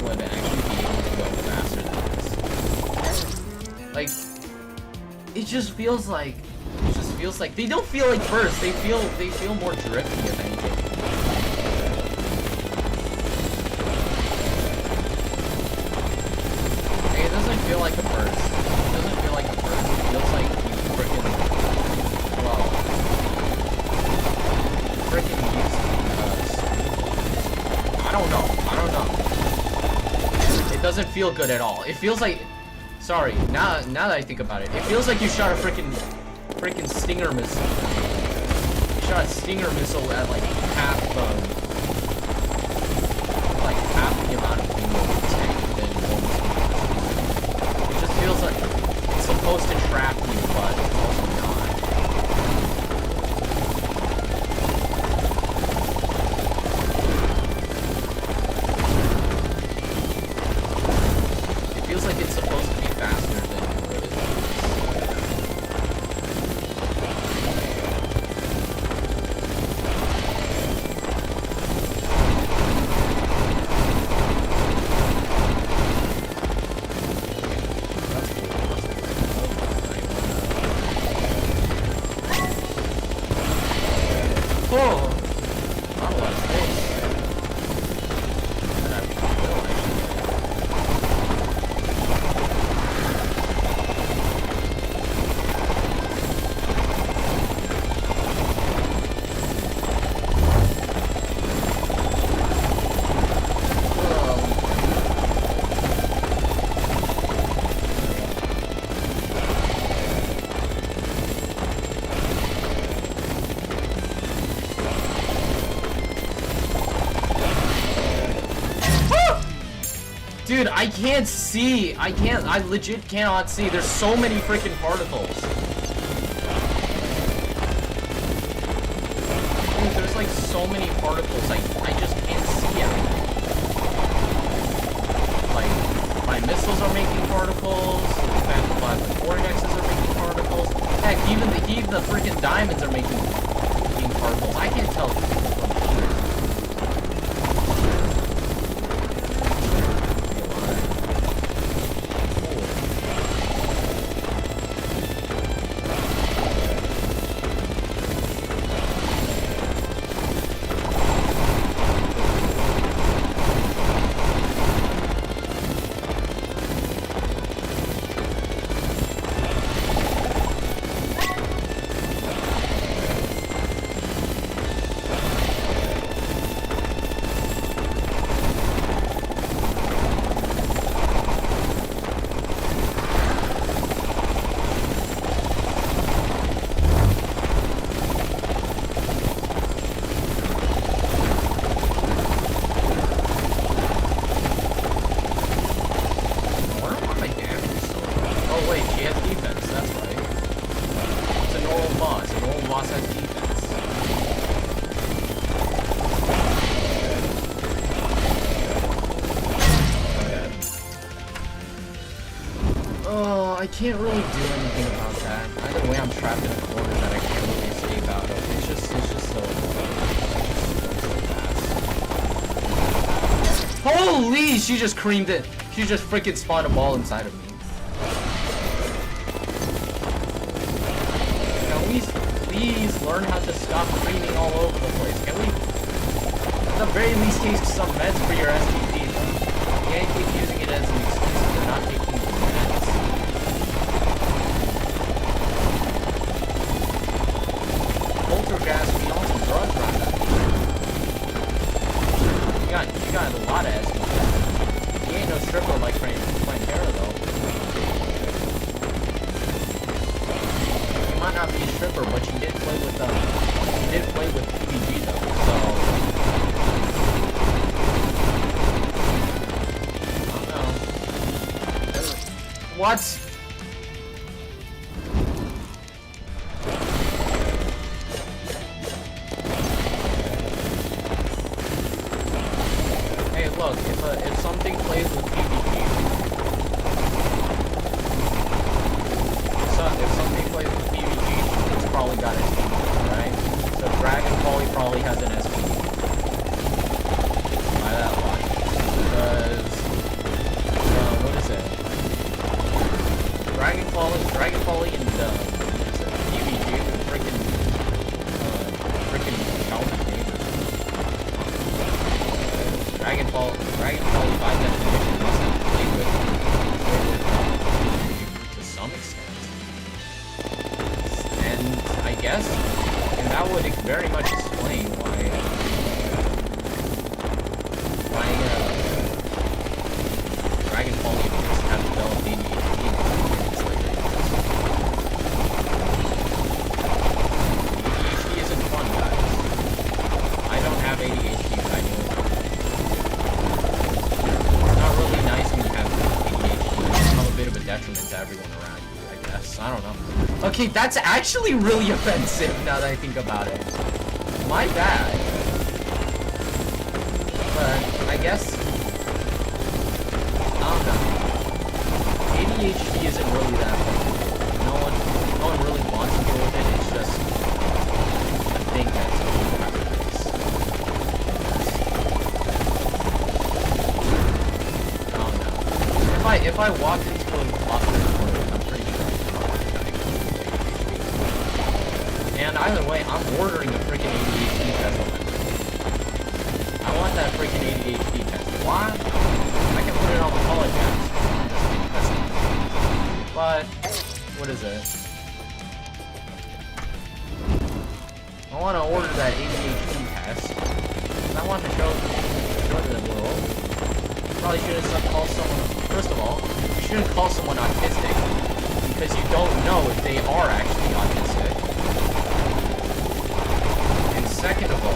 [SPEAKER 2] would actually be able to go faster than this. Like, it just feels like they don't feel like bursts. They feel more drifty, if anything. Like, it doesn't feel like a burst. It doesn't feel like a burst. It feels like you freaking I don't know. It doesn't feel good at all. It feels like, sorry, now that I think about it, it feels like you shot a freaking Stinger missile. You shot a Stinger missile at like half the amount of it just feels like it's supposed to trap you, but it's also not. Oh! Not a lot of space. And I will actually. Dude, I can't see. I legit cannot see. There's so many freaking particles. Dude, there's like so many particles. I just can't see everything. Like, my missiles are making particles. The vortexes are making particles. Heck, even the freaking diamonds are making particles. I can't tell from here. I can't really do anything about that. Either way, I'm trapped in a corner that I can't really escape out of. It's just so fast. Holy! She just creamed it. She just freaking spawned a ball inside of me. Can we please learn how to stop creaming all over the place? Can we, at the very least, take some meds for your STP? You can't keep using it as an excuse for not taking meds. Polterghast, we on some drugs right now. You got a lot of STP. He ain't no stripper like Plantera though. He might not be a stripper, but she did play with PvG though, so I don't know. What? Hey, look, if something plays with PvG, if something plays with PvG, it's probably got SPG, right? So Dragon probably has an SPG. By that one. Because, what is it? Dragon Folly and, PvG are freaking countermeasures. Dragon Folly by definition must have played with to some extent. And I guess, and that would very much explain why Dragon Folly have developed ADHD in its later years. ADHD isn't fun, guys. I don't have ADHD, but I know it's not really nice when you have ADHD. It's become a bit of a detriment to everyone around you, I guess. I don't know. Okay, that's actually really offensive now that I think about it. My bad. But I guess, I don't know. ADHD isn't really that fun. No one really wants to deal with it. It's just a thing that some people have to face. I don't know. If I walked into a locker room, I'm pretty sure I'd come out with ADHD. And I By the way, I'm ordering a freaking ADHD test. I want that freaking ADHD test. Why? I can put it on the Polterghast. But, what is it? I want to order that ADHD test. I want to show to the world. Probably shouldn't call someone. First of all, you shouldn't call someone autistic because you don't know if they are actually autistic. And second of all,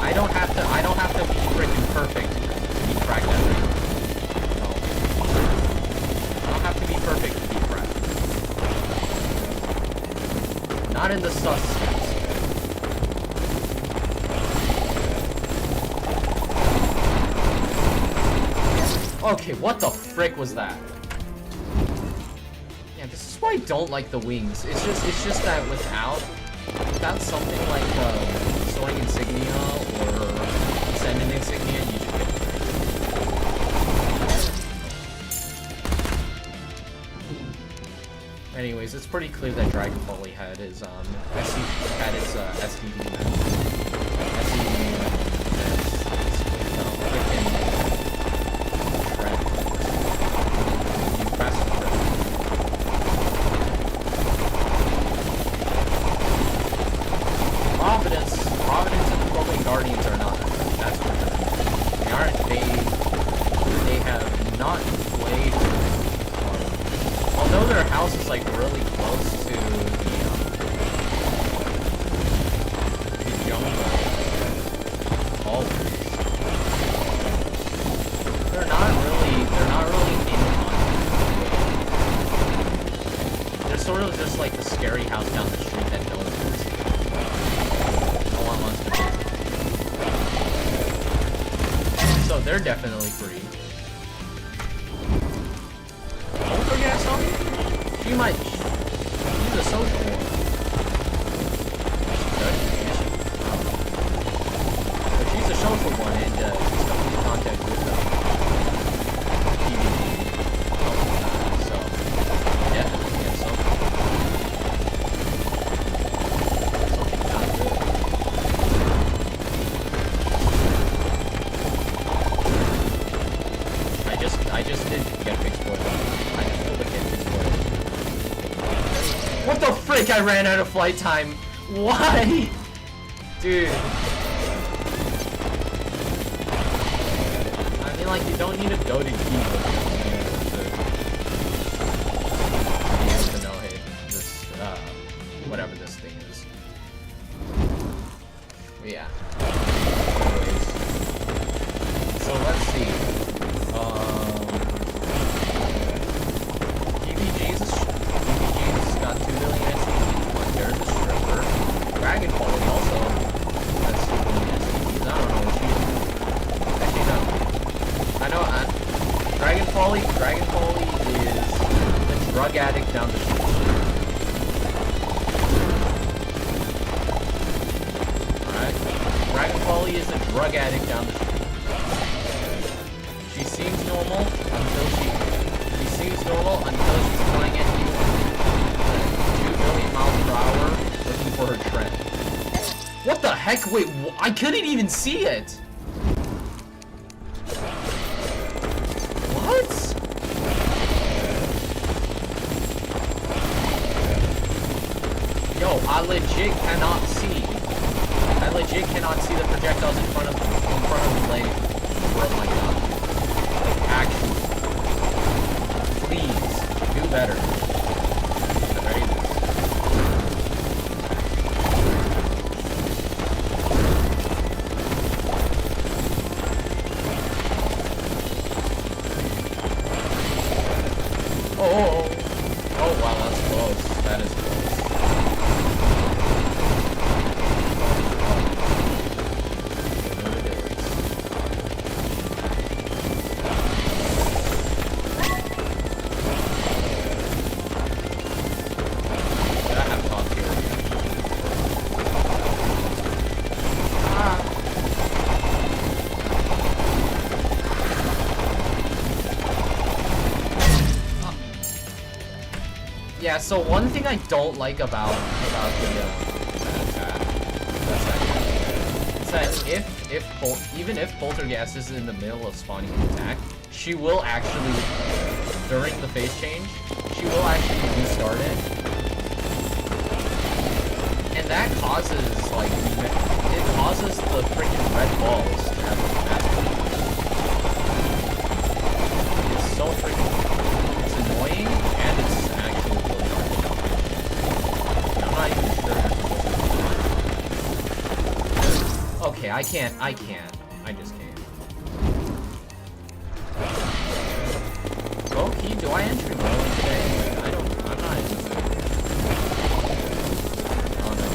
[SPEAKER 2] I don't have to be freaking perfect to be cracked at it. No. I don't have to be perfect to be cracked. Not in the sus. Okay, what the frick was that? Yeah, this is why I don't like the wings. It's just that without something like Soaring Insignia or Ascendant Insignia, you just get it. Anyways, it's pretty clear that Dragon Folly had its SDD. Providence and the Golden Guardians are not. That's for sure. They have not played. Although their house is like really close to the jungle, always. They're not really in on. They're sort of just like the scary house down the street that no one wants. So they're definitely free. Polterghast on me? She might. She's a social one. But she's a social one, and she's coming in contact with PvP. So, definitely get social. I just did get big spoilers. I just did get big spoilers. What the frick? I ran out of flight time. Why? Dude. I mean, like, you don't need to go to Key to Nohit. This, whatever this thing is. But yeah. Anyways. So let's see. PvG's got 2 billion SCPs. There's a stripper. Dragon Folly also has 2 billion SCPs. I don't know what she is. Actually, no. I know. Dragon Folly is the drug addict down the street. Alright? Dragon Folly is a drug addict down the street. She seems normal until she's flying at you at 2 million miles per hour looking for her trend. What the heck? Wait, I couldn't even see it! What? Yo, I legit cannot see. I legit cannot see the projectiles in front of the blade. Oh my god. Actually, please do better. At the very least. Oh, wow, that's close. That is close. Yeah, so one thing I don't like about the is that even if Polterghast is in the middle of spawning an attack, she will actually, during the phase change, she will actually restart it. And that causes, like, it causes the freaking red balls to have a massive. It's so freaking, it's annoying, and it's actually really hard to dodge. I'm not even sure. Okay, I can't. I just can't. Low-key, do I entry early today? I'm not in the mood. Oh no.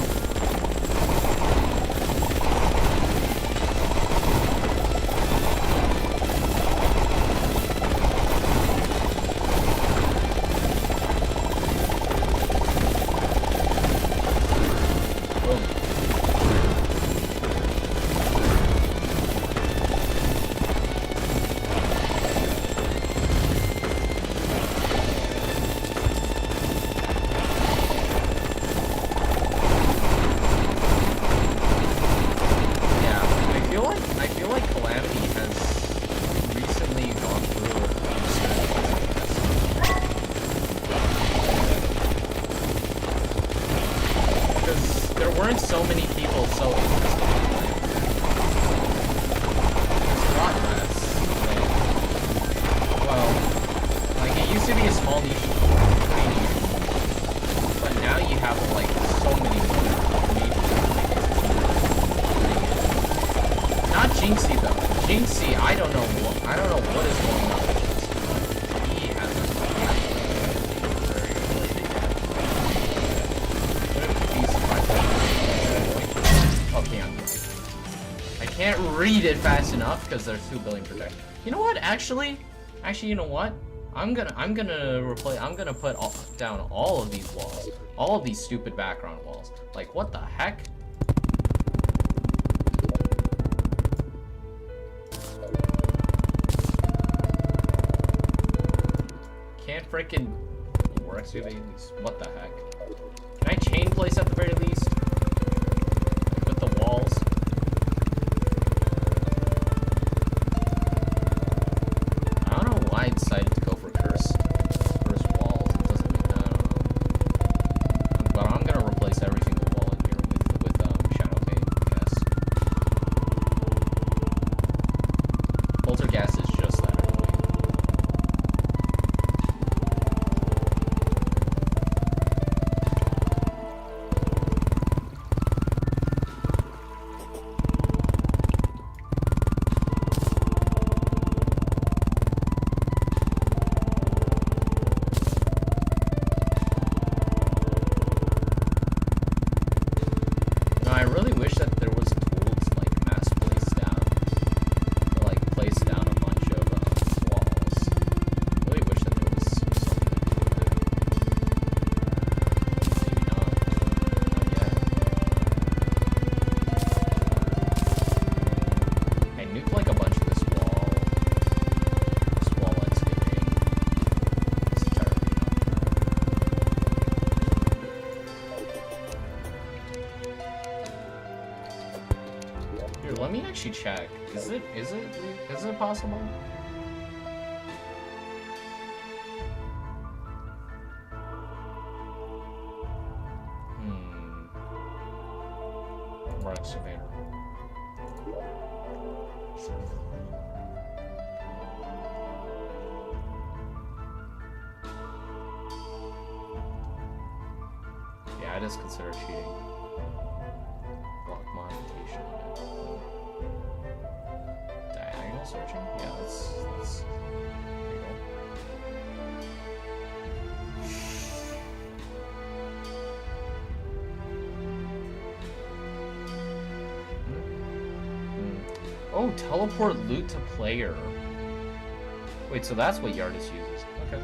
[SPEAKER 2] I feel like Calamity has recently gone through a few strategies. Because there weren't so many people so interested in There's a lot less. Well, like it used to be a small niche, pretty niche, but now you have like so many more. Not Jinxie though. Jinxie, I don't know what is going on with Jinxie. He hasn't very okay, I'm good. I can't read it fast enough because there's 2 billion per deck. You know what? Actually, you know what? I'm gonna put down all of these walls, all of these stupid background walls. Like what the heck? Can't freaking or excavate these. What the heck? Can I chain place at the very least? Like with the walls. I don't know why I decided to go for cursed walls. It doesn't make that. I don't know. But I'm gonna replace every single wall in here with shadow paint. Yes. Polterghast is just that annoying. No, I really wish that there was a tool to like mass place down, to like place down a bunch of walls. I really wish that there was something to do that. Maybe not. Not yet. I nuked like a bunch of this wall excavating. This entire arena. Here, let me actually check. Is it possible? More excavator. Yeah, it is considered cheating. Block modification. Diagonal searching? Yeah, that's there you go. Oh, teleport loot to player. Wait, so that's what Yardis uses. Okay.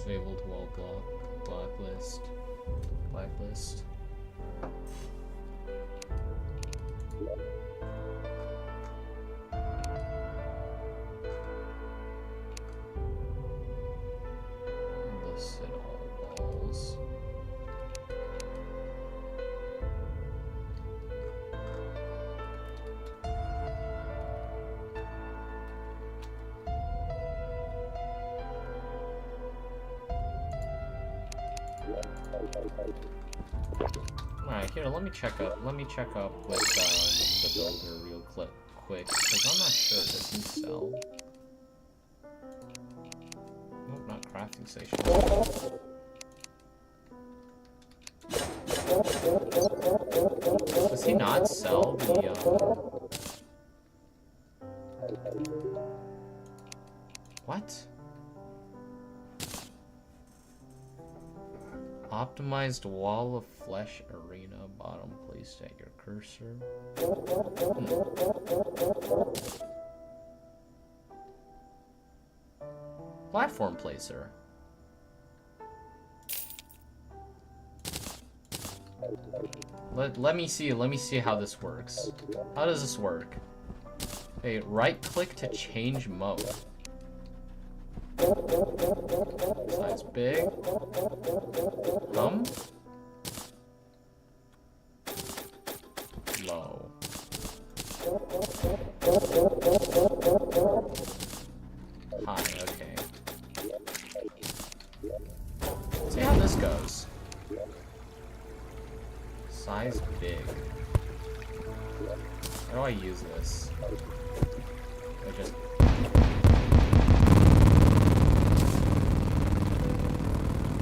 [SPEAKER 2] Disabled wall block. Blacklist. Blacklist. Listed all walls. Alright, here, let me check up with the builder real quick, because I'm not sure, does he sell? Nope, not crafting station. Does he not sell the, What? Optimized wall of flesh arena, bottom placed at your cursor. Platform placer. Let me see how this works. How does this work? Okay, right click to change mode. Size big. Low. High, okay. See how this goes. Size big. How do I use this? I just...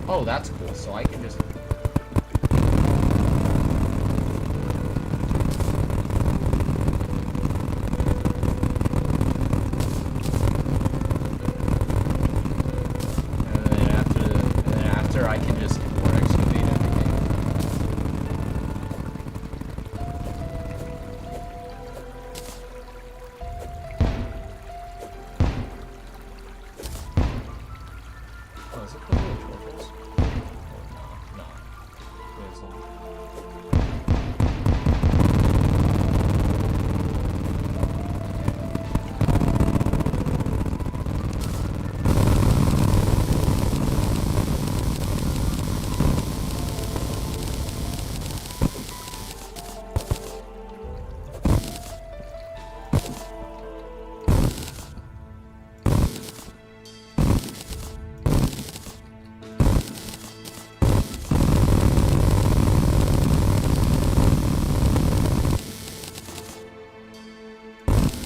[SPEAKER 2] Oh, that's cool. So I can just... And then after I can just more excavate everything. Oh, is it cool with torches? No. It isn't.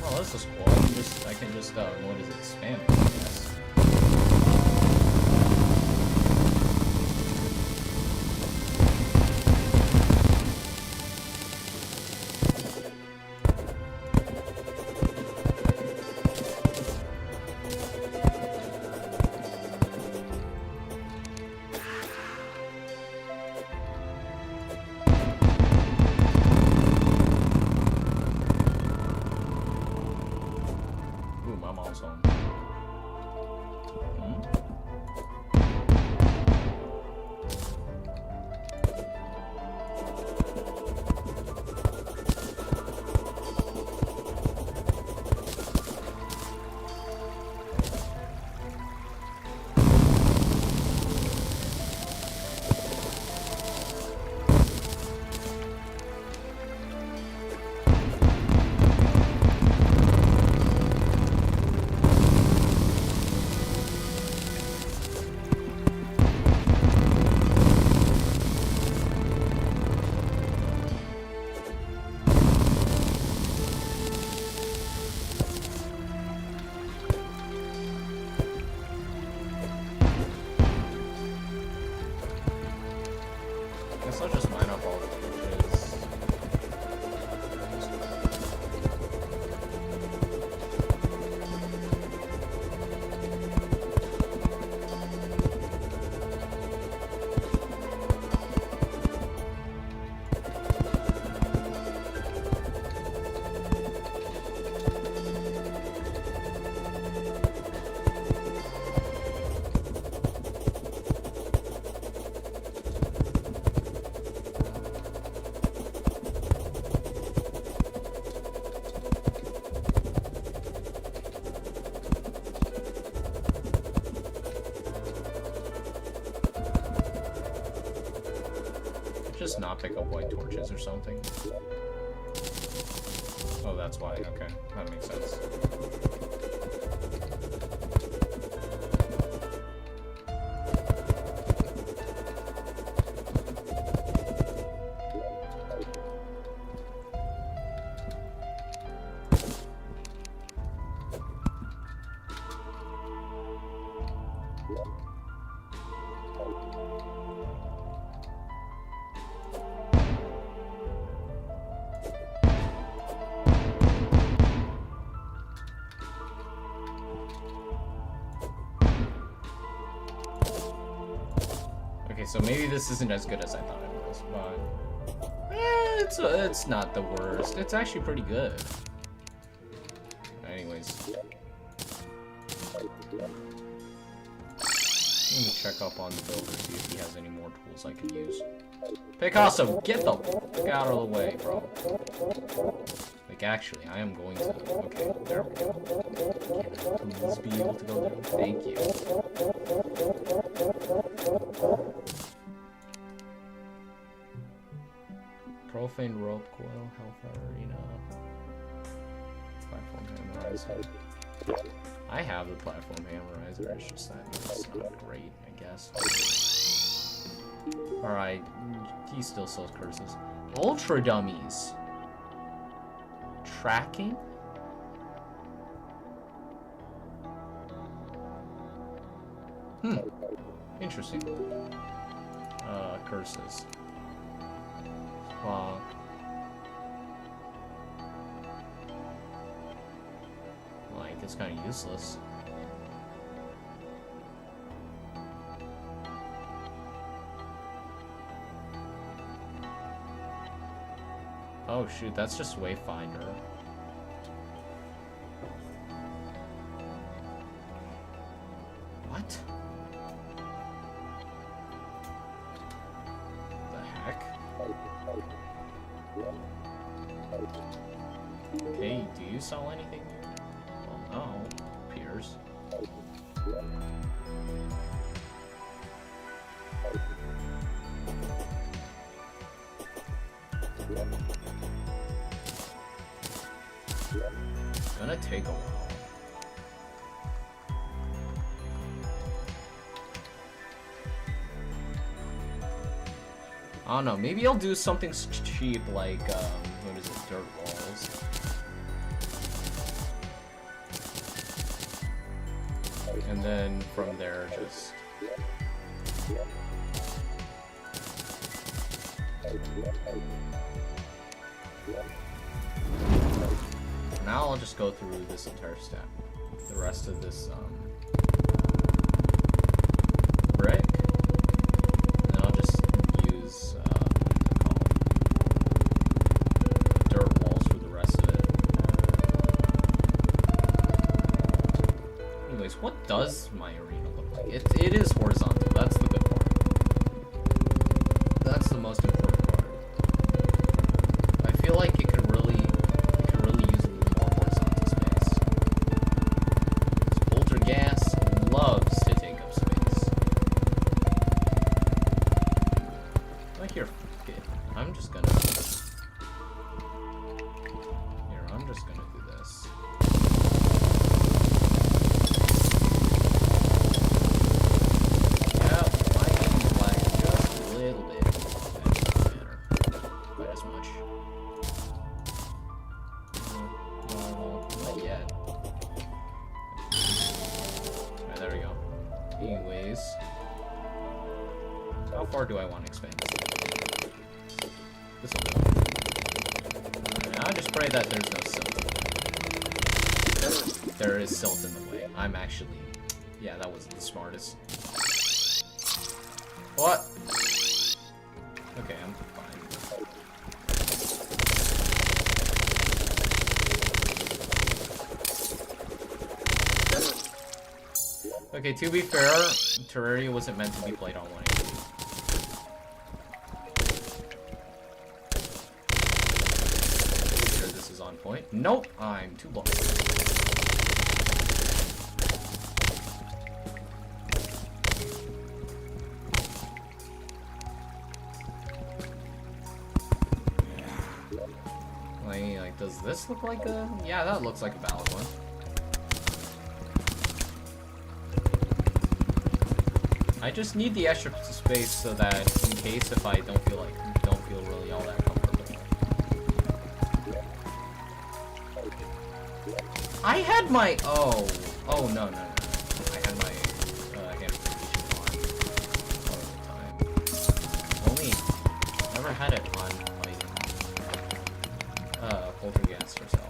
[SPEAKER 2] Well, this is cool. I can just what is it, spam it, I guess. Ooh, my mom's home. Guess I'll just mine up all the torches. just not pick up white torches or something? Oh, that's why. Okay, that makes sense. So maybe this isn't as good as I thought it was, but it's not the worst. It's actually pretty good. Anyways, let me check up on the builder, see if he has any more tools I can use. Picasso, get the fuck out of the way, bro. Like, actually, I am going to. Okay, there we go. Please be able to go there. Thank you. Profane rope coil, hellfire arena, platform hammerizer. I have the platform hammerizer. It's just that it's not great, I guess. All right, he still sells curses. Ultra dummies. Tracking. Interesting. Curses. Fuck. Like, it's kind of useless. Oh shoot, that's just Wayfinder. What? The heck? Hey, do you sell anything here? Well, no. Appears. It's gonna take a while. I don't know, maybe I'll do something cheap like, what is it, dirt walls. And then from there, just... Now I'll just go through this entire step. The rest of this, brick. And then I'll just use, dirt walls for the rest of it. Anyways, what does my arena look like? It is horizontal, that's the good part. That's the most important part. I feel like it could really use a little more horizontal space. Polterghast loves to take up space. Like here, I'm just gonna... Here, I'm just gonna do this. Yeah, my game's lagging just a little bit. That doesn't matter. Quite as much. No, not yet. Alright, there we go. Anyways, how far do I want to expand this? This'll do. Alright, I just pray that there's no silt. There is silt in the way. I'm actually... Yeah, that wasn't the smartest. What? Okay, I'm fine. Okay, to be fair, Terraria wasn't meant to be played on 180. Sure this is on point. Nope, I'm too low. Like, does this look like a... Yeah, that looks like a valid one. I just need the extra space so that in case if I don't feel really all that comfortable. I had my... Oh, no. I had my amplification on all the time. Only... Never had it on my Polterghast herself.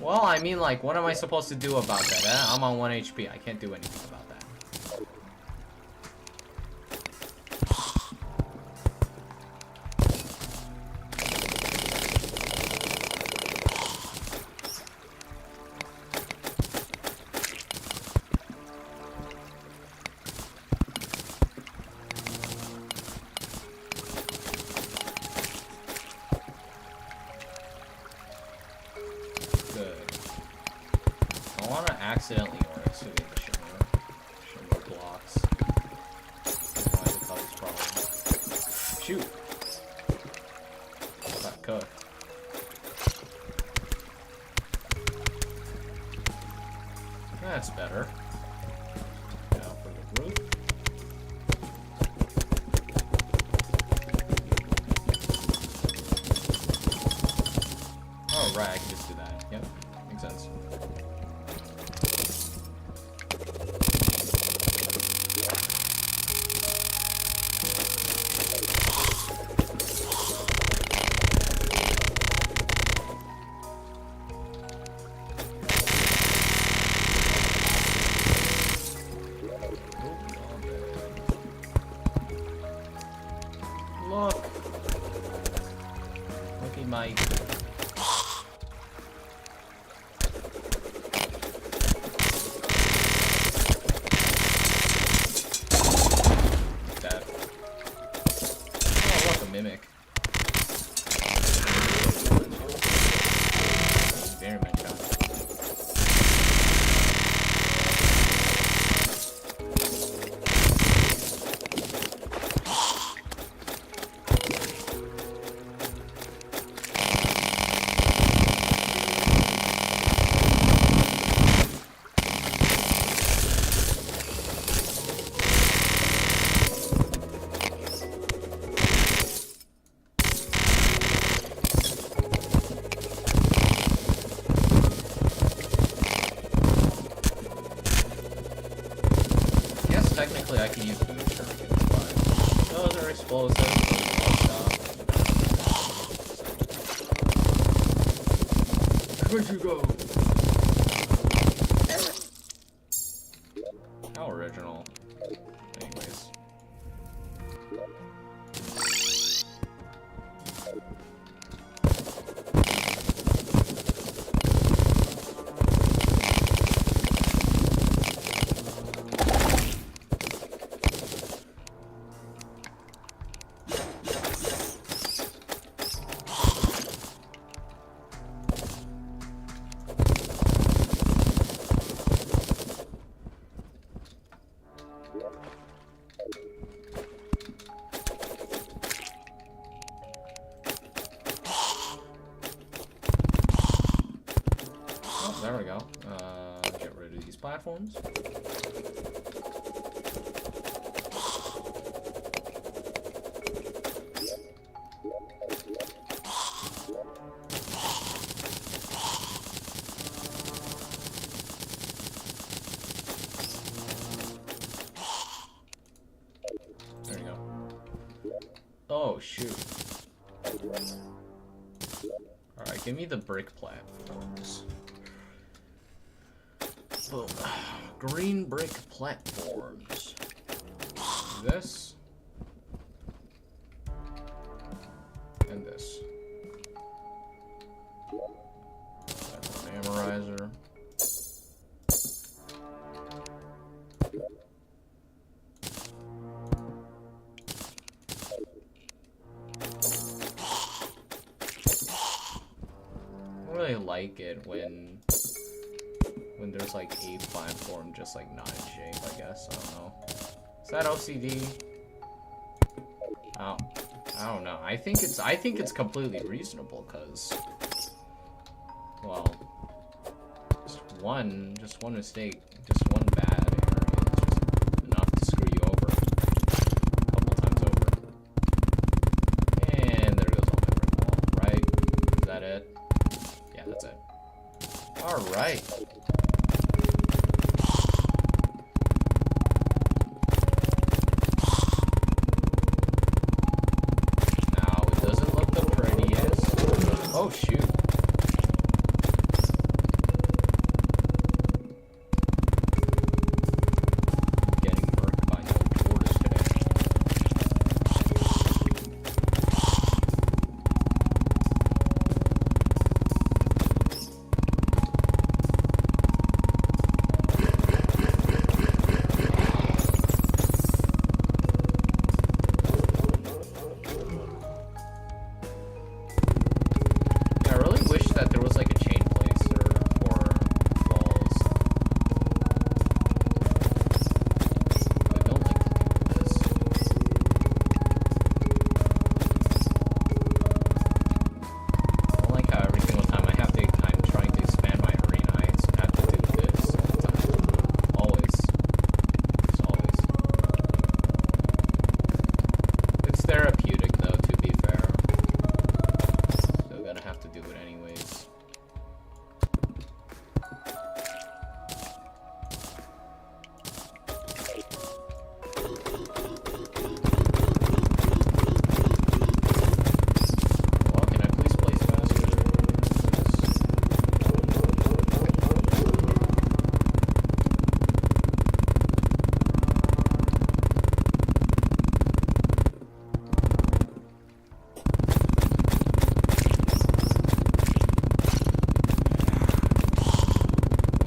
[SPEAKER 2] Well, I mean, like, what am I supposed to do about that? I'm on 1 HP. I can't do anything about that. Accidentally excavate the shimmer blocks. Otherwise it causes problems. Shoot! Got cooked. That's better. Now for the roof. Oh right, I can just do that. Yep, makes sense. Technically, I can use boom shurikens, but those are explosive. Where'd you go? How original. Anyways. There we go. Get rid of these platforms. There you go. Oh, shoot. Alright, give me the brick platforms. Boom. Green brick platforms. This. And this. Amorizer. I really like it when when there's like a platform just like not in shape, I guess. I don't know. Is that OCD? Oh, I don't know. I think it's completely reasonable because, well, just one mistake, just one bad error is just enough to screw you over a couple times over. And there goes all my brick wall, right? Is that it? Yeah, that's it. All right. Now, it doesn't look the prettiest. Oh, shoot. Getting murked by no tortoise today. I really wish that there was like a chain placer for walls. I don't like to do this. I don't like how every single time I'm trying to expand my arena, I have to do this all the time. Always. Just always. It's therapeutic though, to be fair. Still gonna have to do it anyways. Well, can I please place faster?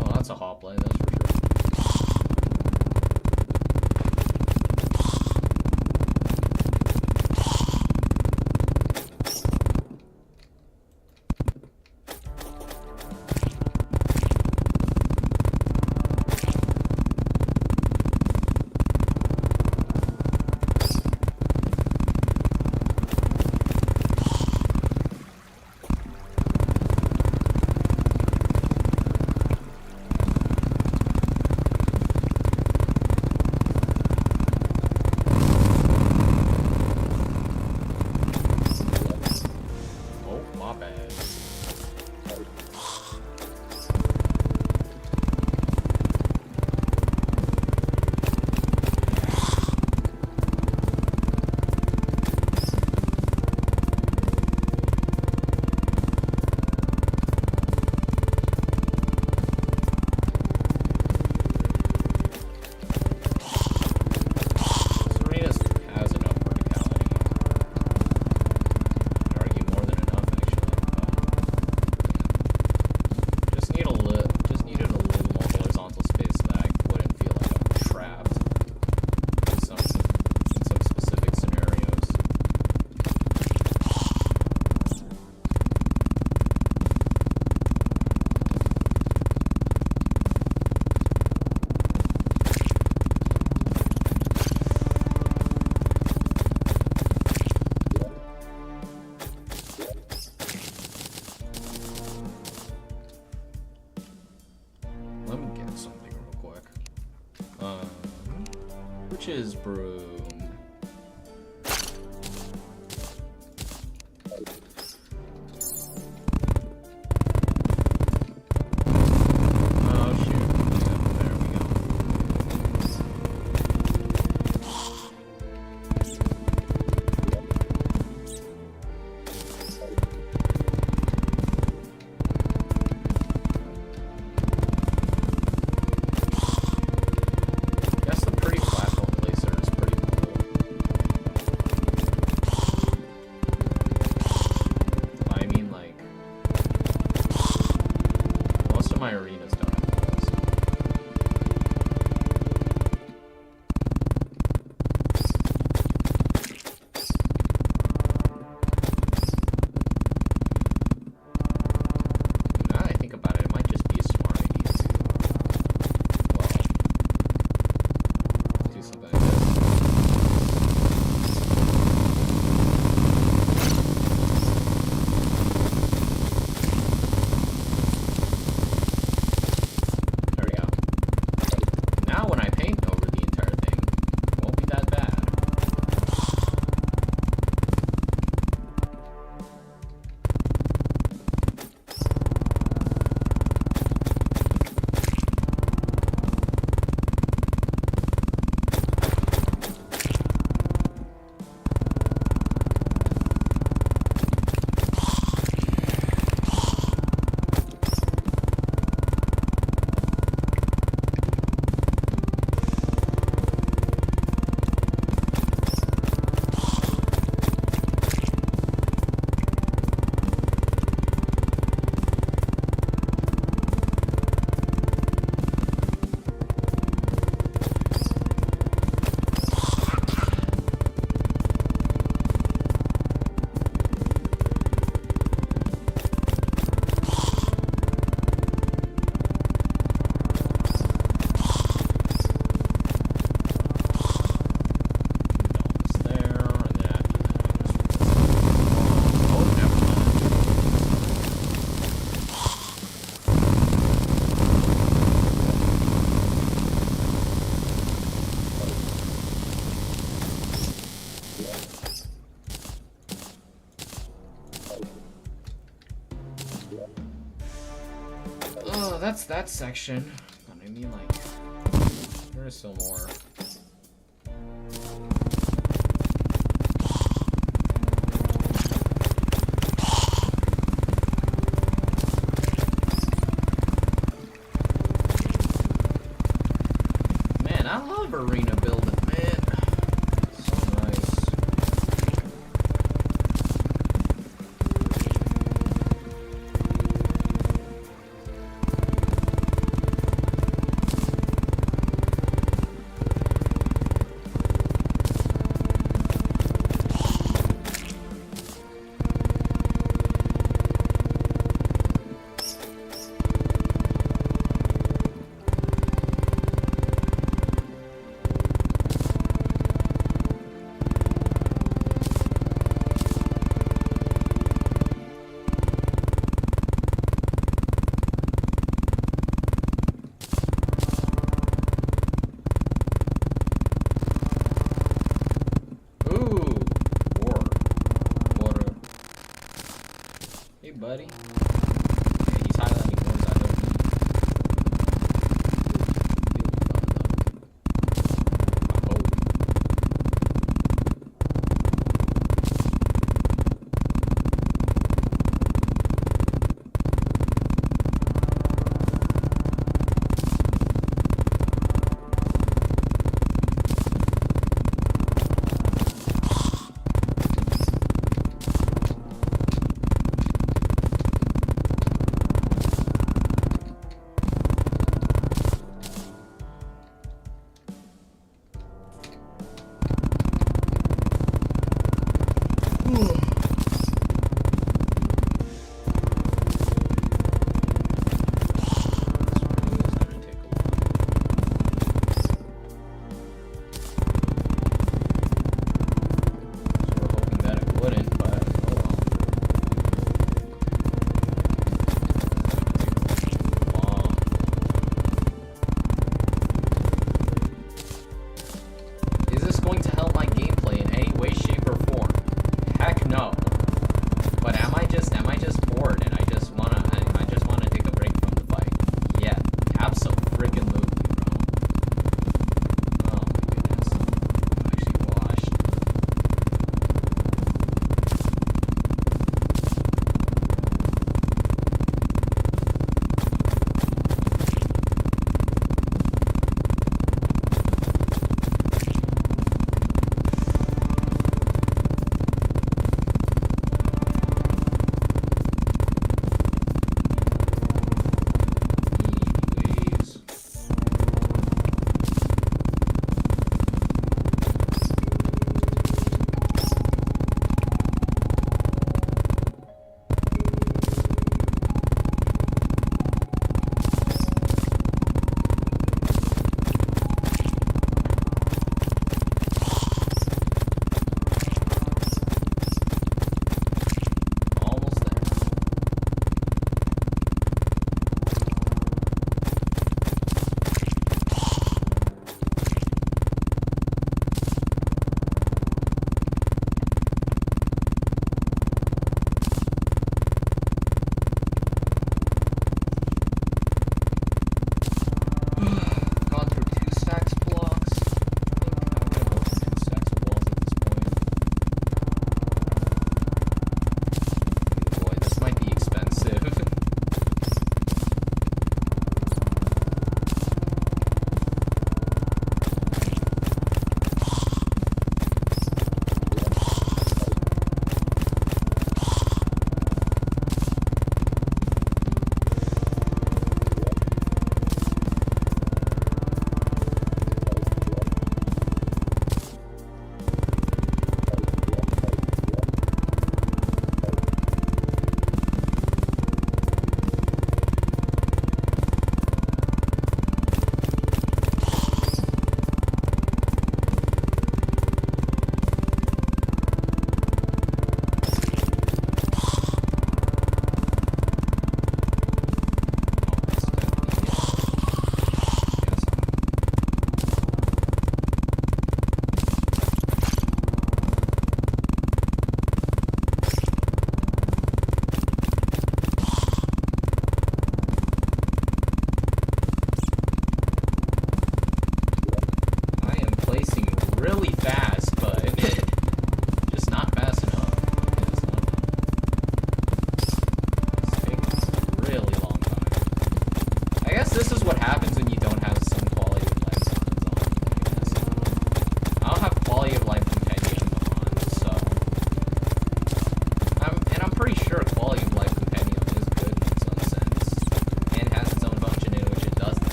[SPEAKER 2] Oh, that's a hot play, that's for sure. Oh, my bad. This arena has enough verticality. I'd argue more than enough, actually. Just needed a little more horizontal space so that I wouldn't feel like I'm trapped in some specific scenarios. Let me get something real quick. Witch's broom. Oh shoot. Yeah, there we go. Guess the pretty platform placer is pretty cool. I mean, like, most of my arenas don't have walls. Now that I think about it, it might just be a smart idea too. So that's that section. But I mean, like, there is still more. Man, I love arena building, man. So nice. Buddy. Yeah, he's highlighting words I don't need.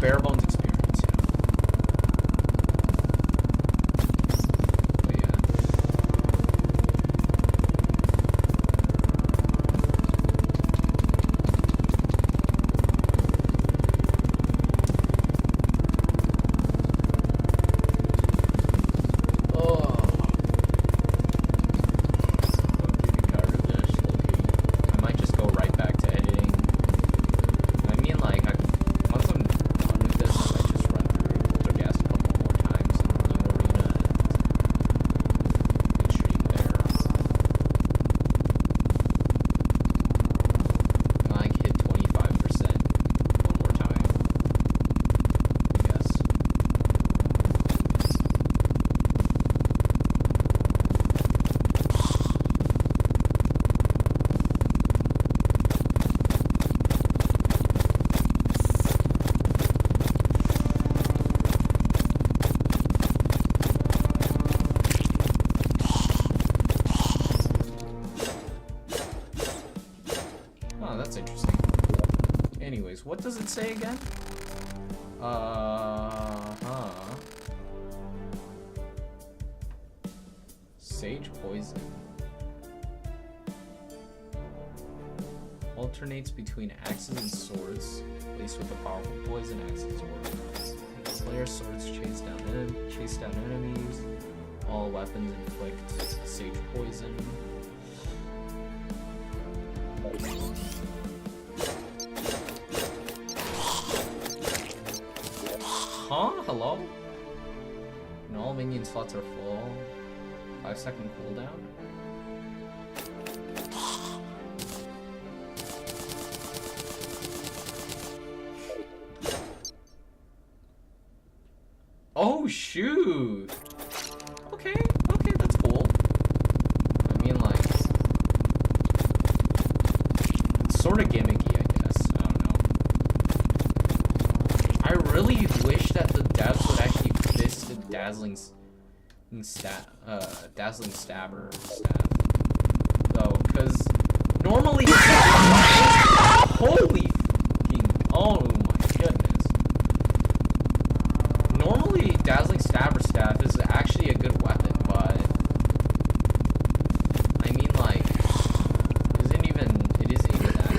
[SPEAKER 2] bare bones experience, yeah. But yeah. What does it say again? Sage poison. Alternates between axes and swords. Laced with a powerful poison, axes work. Player swords chase down enemies. All weapons inflict sage poison. Huh? Hello? And all minion slots are full. 5-second cooldown. Oh shoot! Okay, that's cool. I mean, like, it's sort of gimmicky, I guess. I don't know. I really wish that the devs would actually fix the dazzling stabber staff, though, because normally holy fucking, oh my goodness, normally dazzling stabber staff is actually a good weapon, but I mean, like, it isn't even that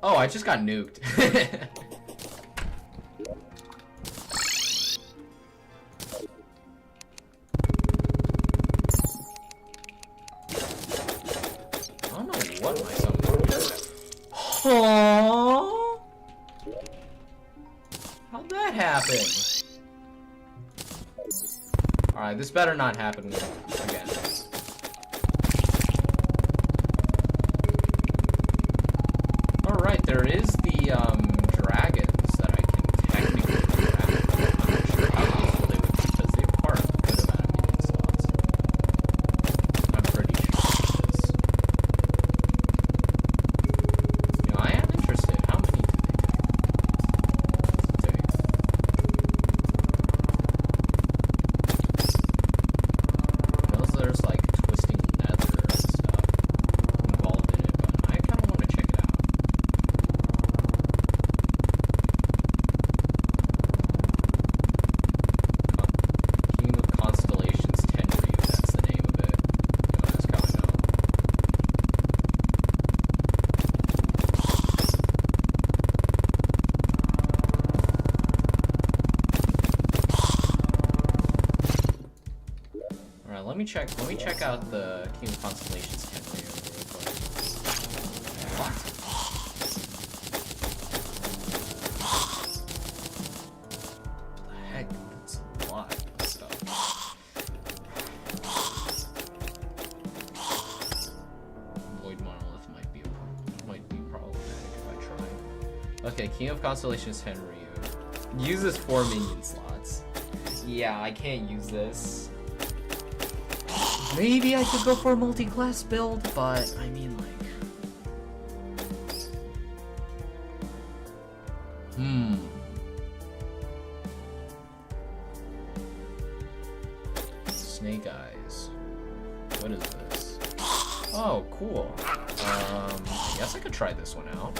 [SPEAKER 2] Oh, I just got nuked. I don't know what my summoner did. Aww. How'd that happen? Alright, this better not happen again. Alright, there is the, dragons that I can technically grab. I'm not sure how useful they would be, because they require a good amount of meeting slots. I'm pretty sure it is. You know, I am interested. How many do they take? There's like twisting nether and stuff involved in it, but I kind of want to check it out. King of Constellations Tenryu, that's the name of it. You know, that's coming out. Alright, let me check out the King of Constellations Tenryu real quick. What? The heck? That's a lot of stuff. Void Monolith might be problematic if I try. Okay, King of Constellations Tenryu. Uses 4 minion slots. Yeah, I can't use this. Maybe I could go for a multi-class build, but I mean, like... Snake Eyes. What is this? Oh, cool. I guess I could try this one out.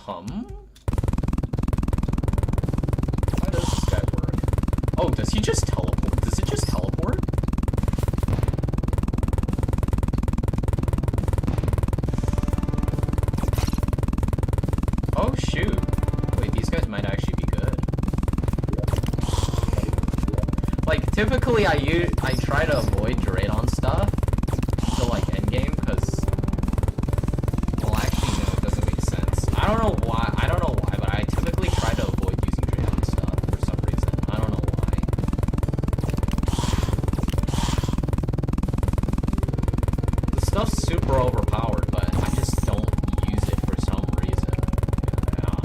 [SPEAKER 2] How does this guy work? Oh, does he just teleport? Does it just teleport? Oh, shoot. Wait, these guys might actually be good. Like, typically I try to avoid Duradon stuff until, like, endgame, because... Well, actually, no, it doesn't make sense. I don't know why, but I typically try to avoid using Duradon stuff for some reason. I don't know why. The stuff's super overpowered, but I just don't use it for some reason.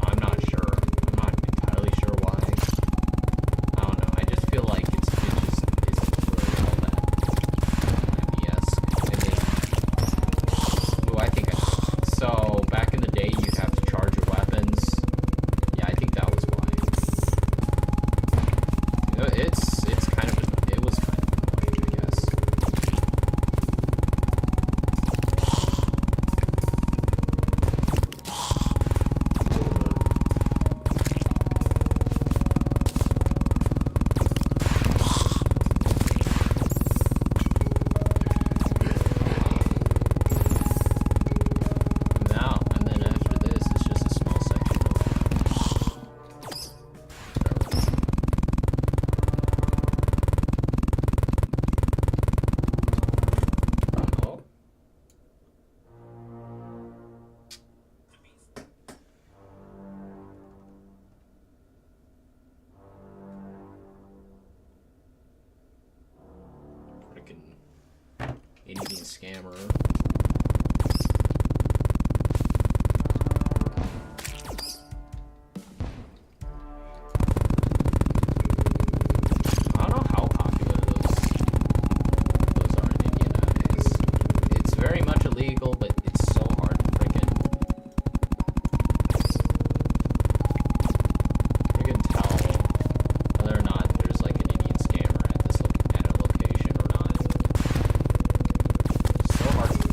[SPEAKER 2] I'm not sure. I'm not entirely sure why. I don't know. I just feel like it just isn't really all that MBS. Ooh, I think I know. So, back in the day, you'd have to charge your weapons. Yeah, I think that was why. You know, it was kind of annoying, I guess. Now, and then after this, it's just a small section of oh. Frickin' Indian scammer. I don't know how popular those are in India nowadays. It's very much illegal, but it's so hard to freaking tell whether or not there's like an Indian scammer at a location or not. So hard to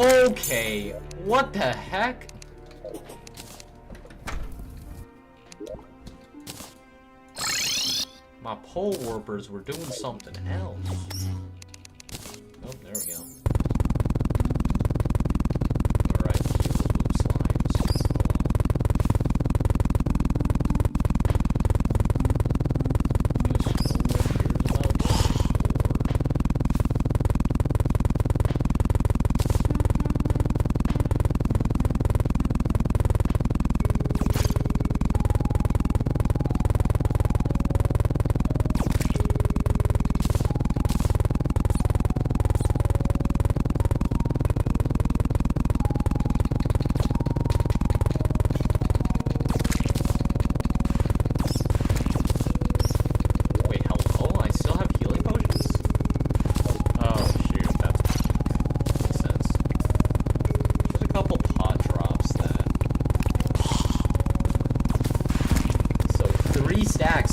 [SPEAKER 2] Okay, what the heck? My pole warpers were doing something else. Oh, there we go. Alright, those little slimes.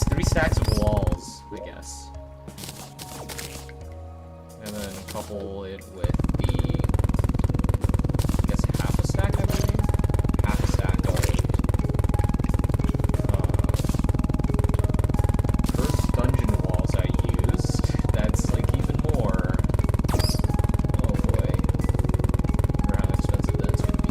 [SPEAKER 2] Three stacks of walls, I guess. And then couple it with the, I guess, half a stack, I believe? Half a stack of first dungeon walls I used. That's like even more. Oh boy. I wonder how expensive that's gonna be.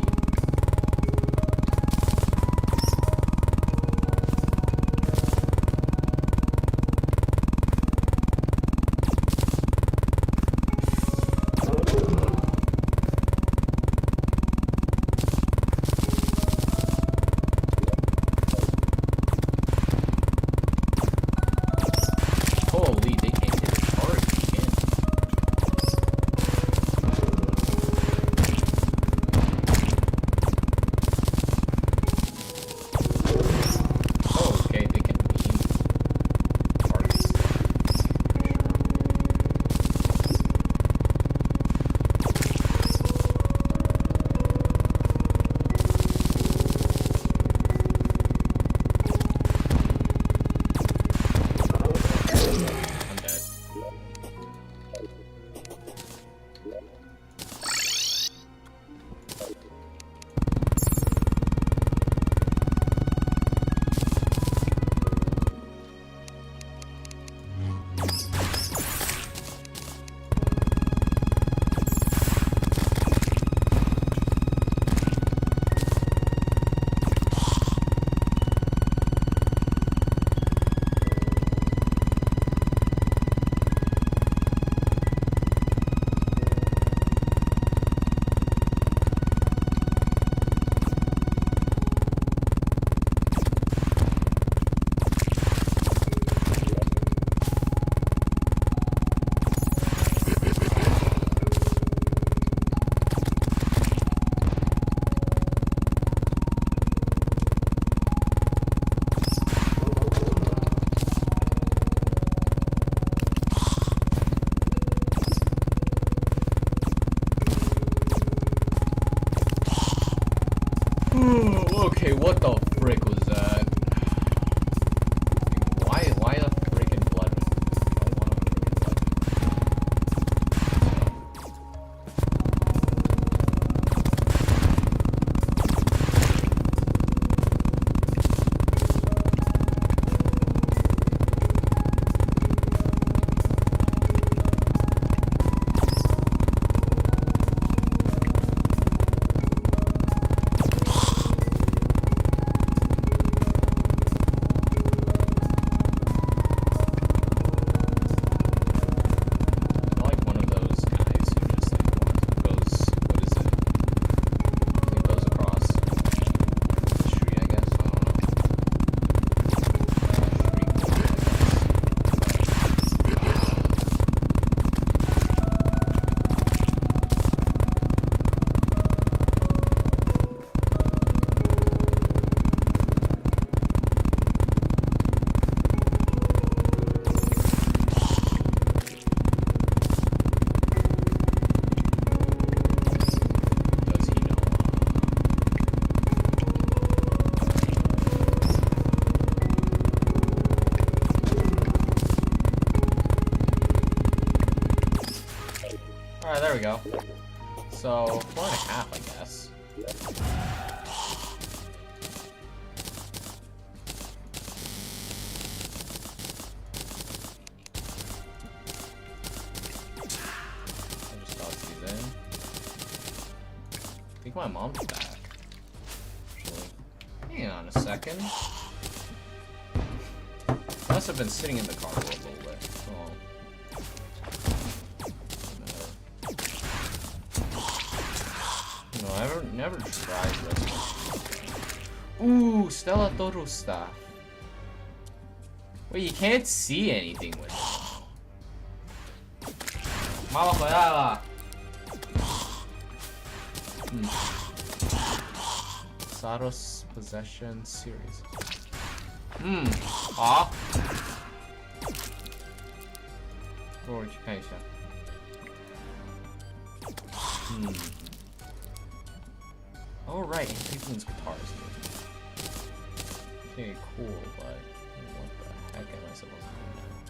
[SPEAKER 2] Okay, what the frick was that? Why a freaking blood? I don't want a Alright, there we go. So, 4.5, I guess. I'll just toss these in. I think my mom's back. Actually, hang on a second. Must have been sitting in the car for a little bit. Oh. No, I've never tried this one. Ooh, Stella Toru stuff. Wait, you can't see anything with it. Mama Koyala! Saros Possession Series. Ah. Oh right, Infernum's guitars. Okay, cool, but what the heck am I supposed to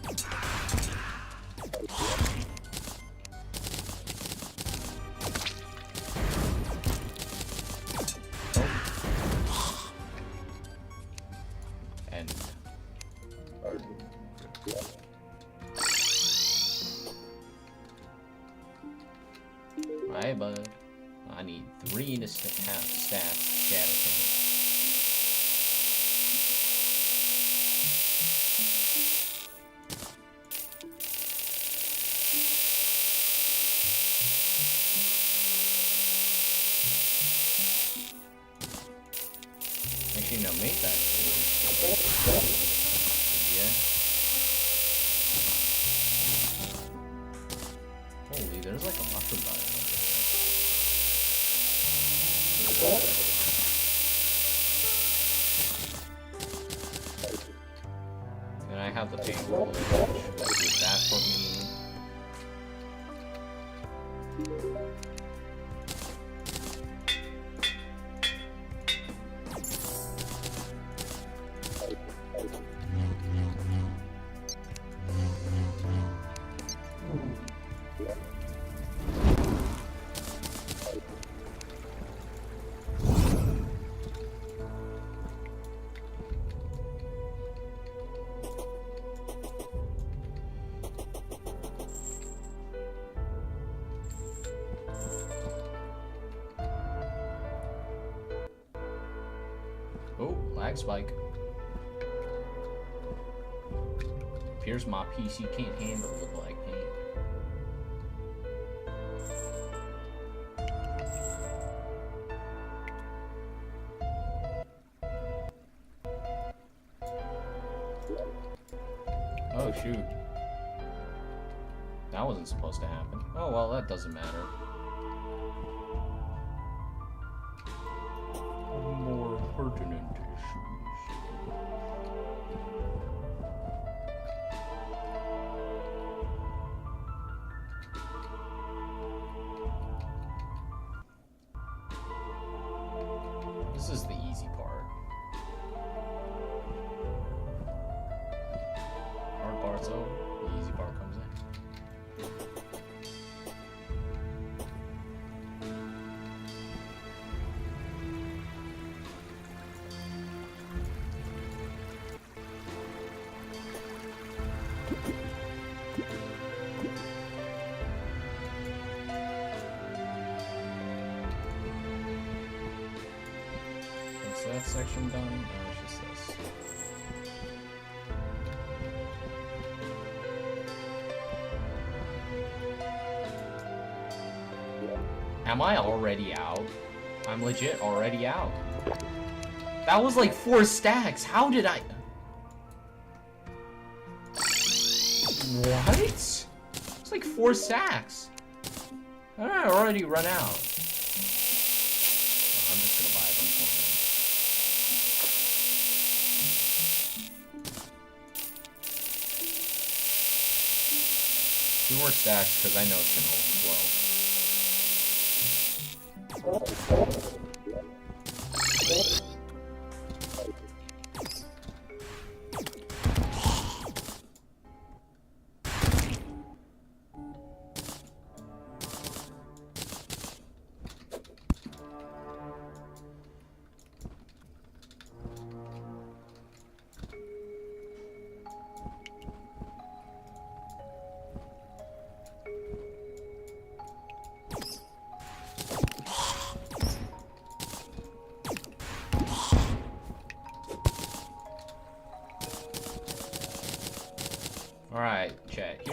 [SPEAKER 2] do now? And right, bud. I need 3 to have stats shatter. Actually, no, make that. Yeah. Holy, there's like a mushroom biome. And I have the paint roller, which will do that for me. Oh, lag spike. Appears my PC can't handle the lag paint. Oh shoot. That wasn't supposed to happen. Oh well, that doesn't matter. More pertinent issues. This is the easy part. Hard part's over, the easy part comes in. Is that section done? No, it's just this. Am I already out? I'm legit already out. That was like 4 stacks. How did I... What? It's like 4 stacks. How did I already run out? I'm just gonna buy a bunch more now. 2 more stacks, because I know it's gonna overflow.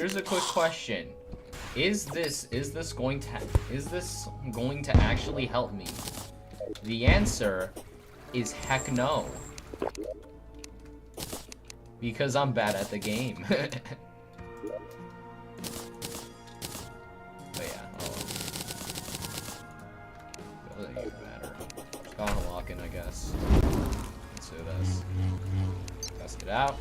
[SPEAKER 1] Here's a quick question. Is this going to actually help me? The answer is heck no. Because I'm bad at the game. But yeah, doesn't even matter. Just gotta lock in, I guess. Let's do this. Test it out.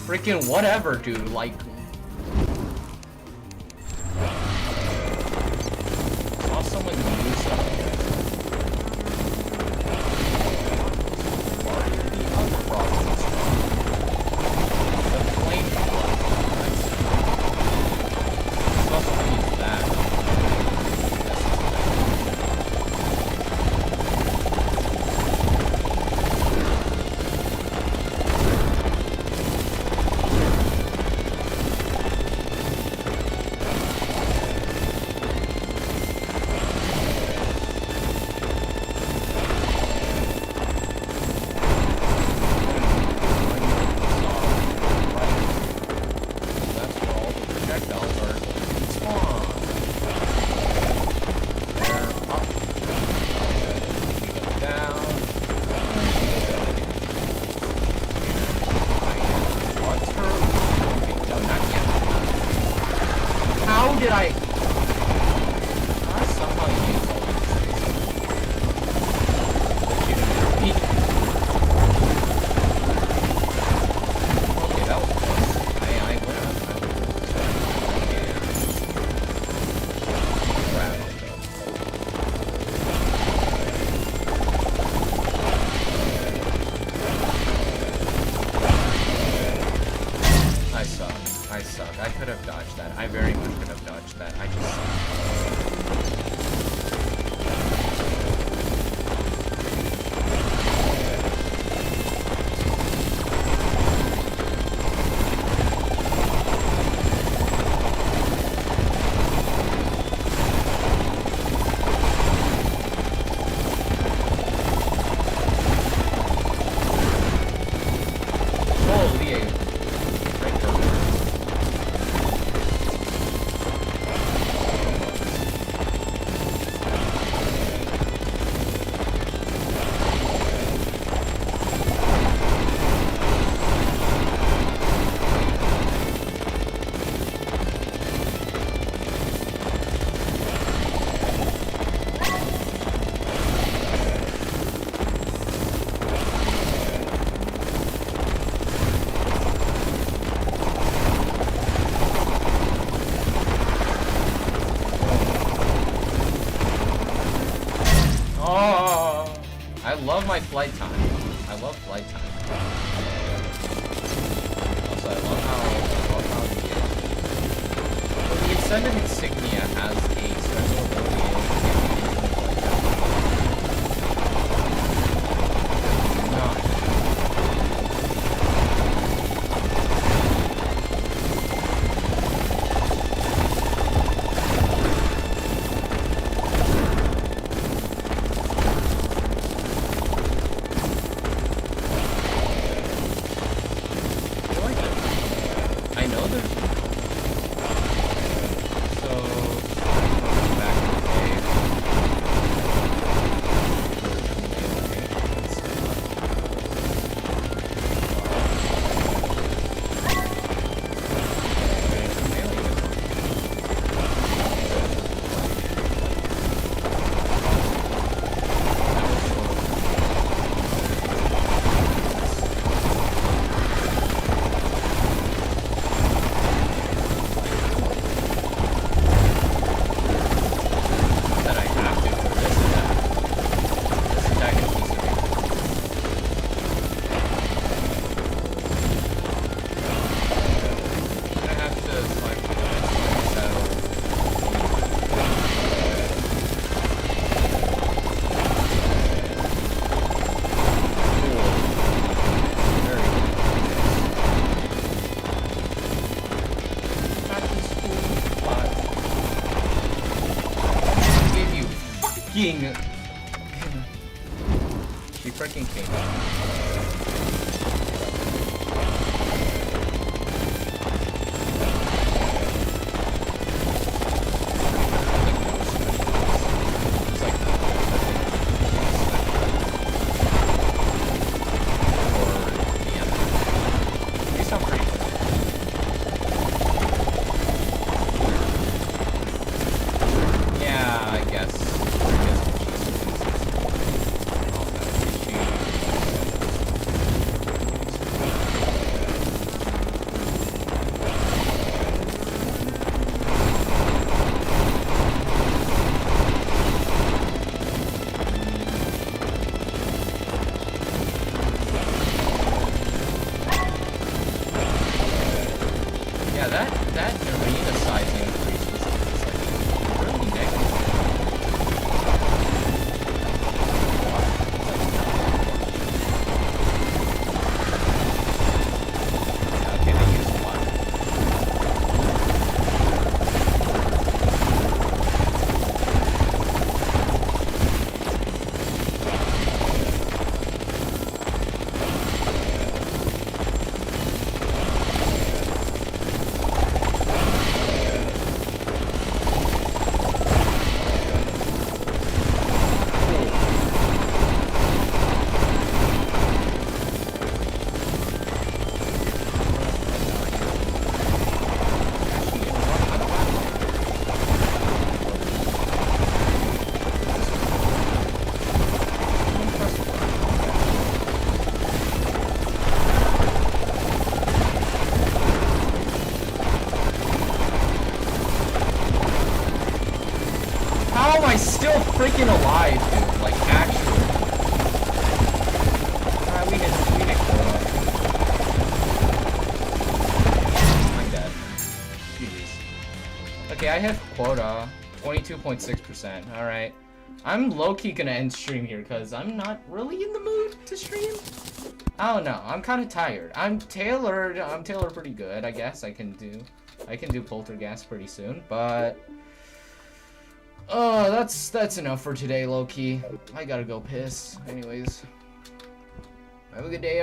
[SPEAKER 1] Freaking whatever, dude, like... Saw someone use something. The other problem. The flame saw someone use that. I love my flight time. I love flight time. Also, I love how the Ascendant Insignia has a special ability.
[SPEAKER 2] She freaking came out. That arena size increase was like really negative. Okay, they used a lot. How am I still freaking alive, dude? Like, actually. Alright, we hit quota. I'm dead. GG's. Okay, I hit quota. 22.6%. Alright. I'm low-key gonna end stream here, because I'm not really in the mood to stream. I don't know. I'm kind of tired. I'm tailored pretty good, I guess. I can do Polterghast pretty soon, but... Oh, that's enough for today, low-key. I gotta go piss. Anyways, have a good day, everyone.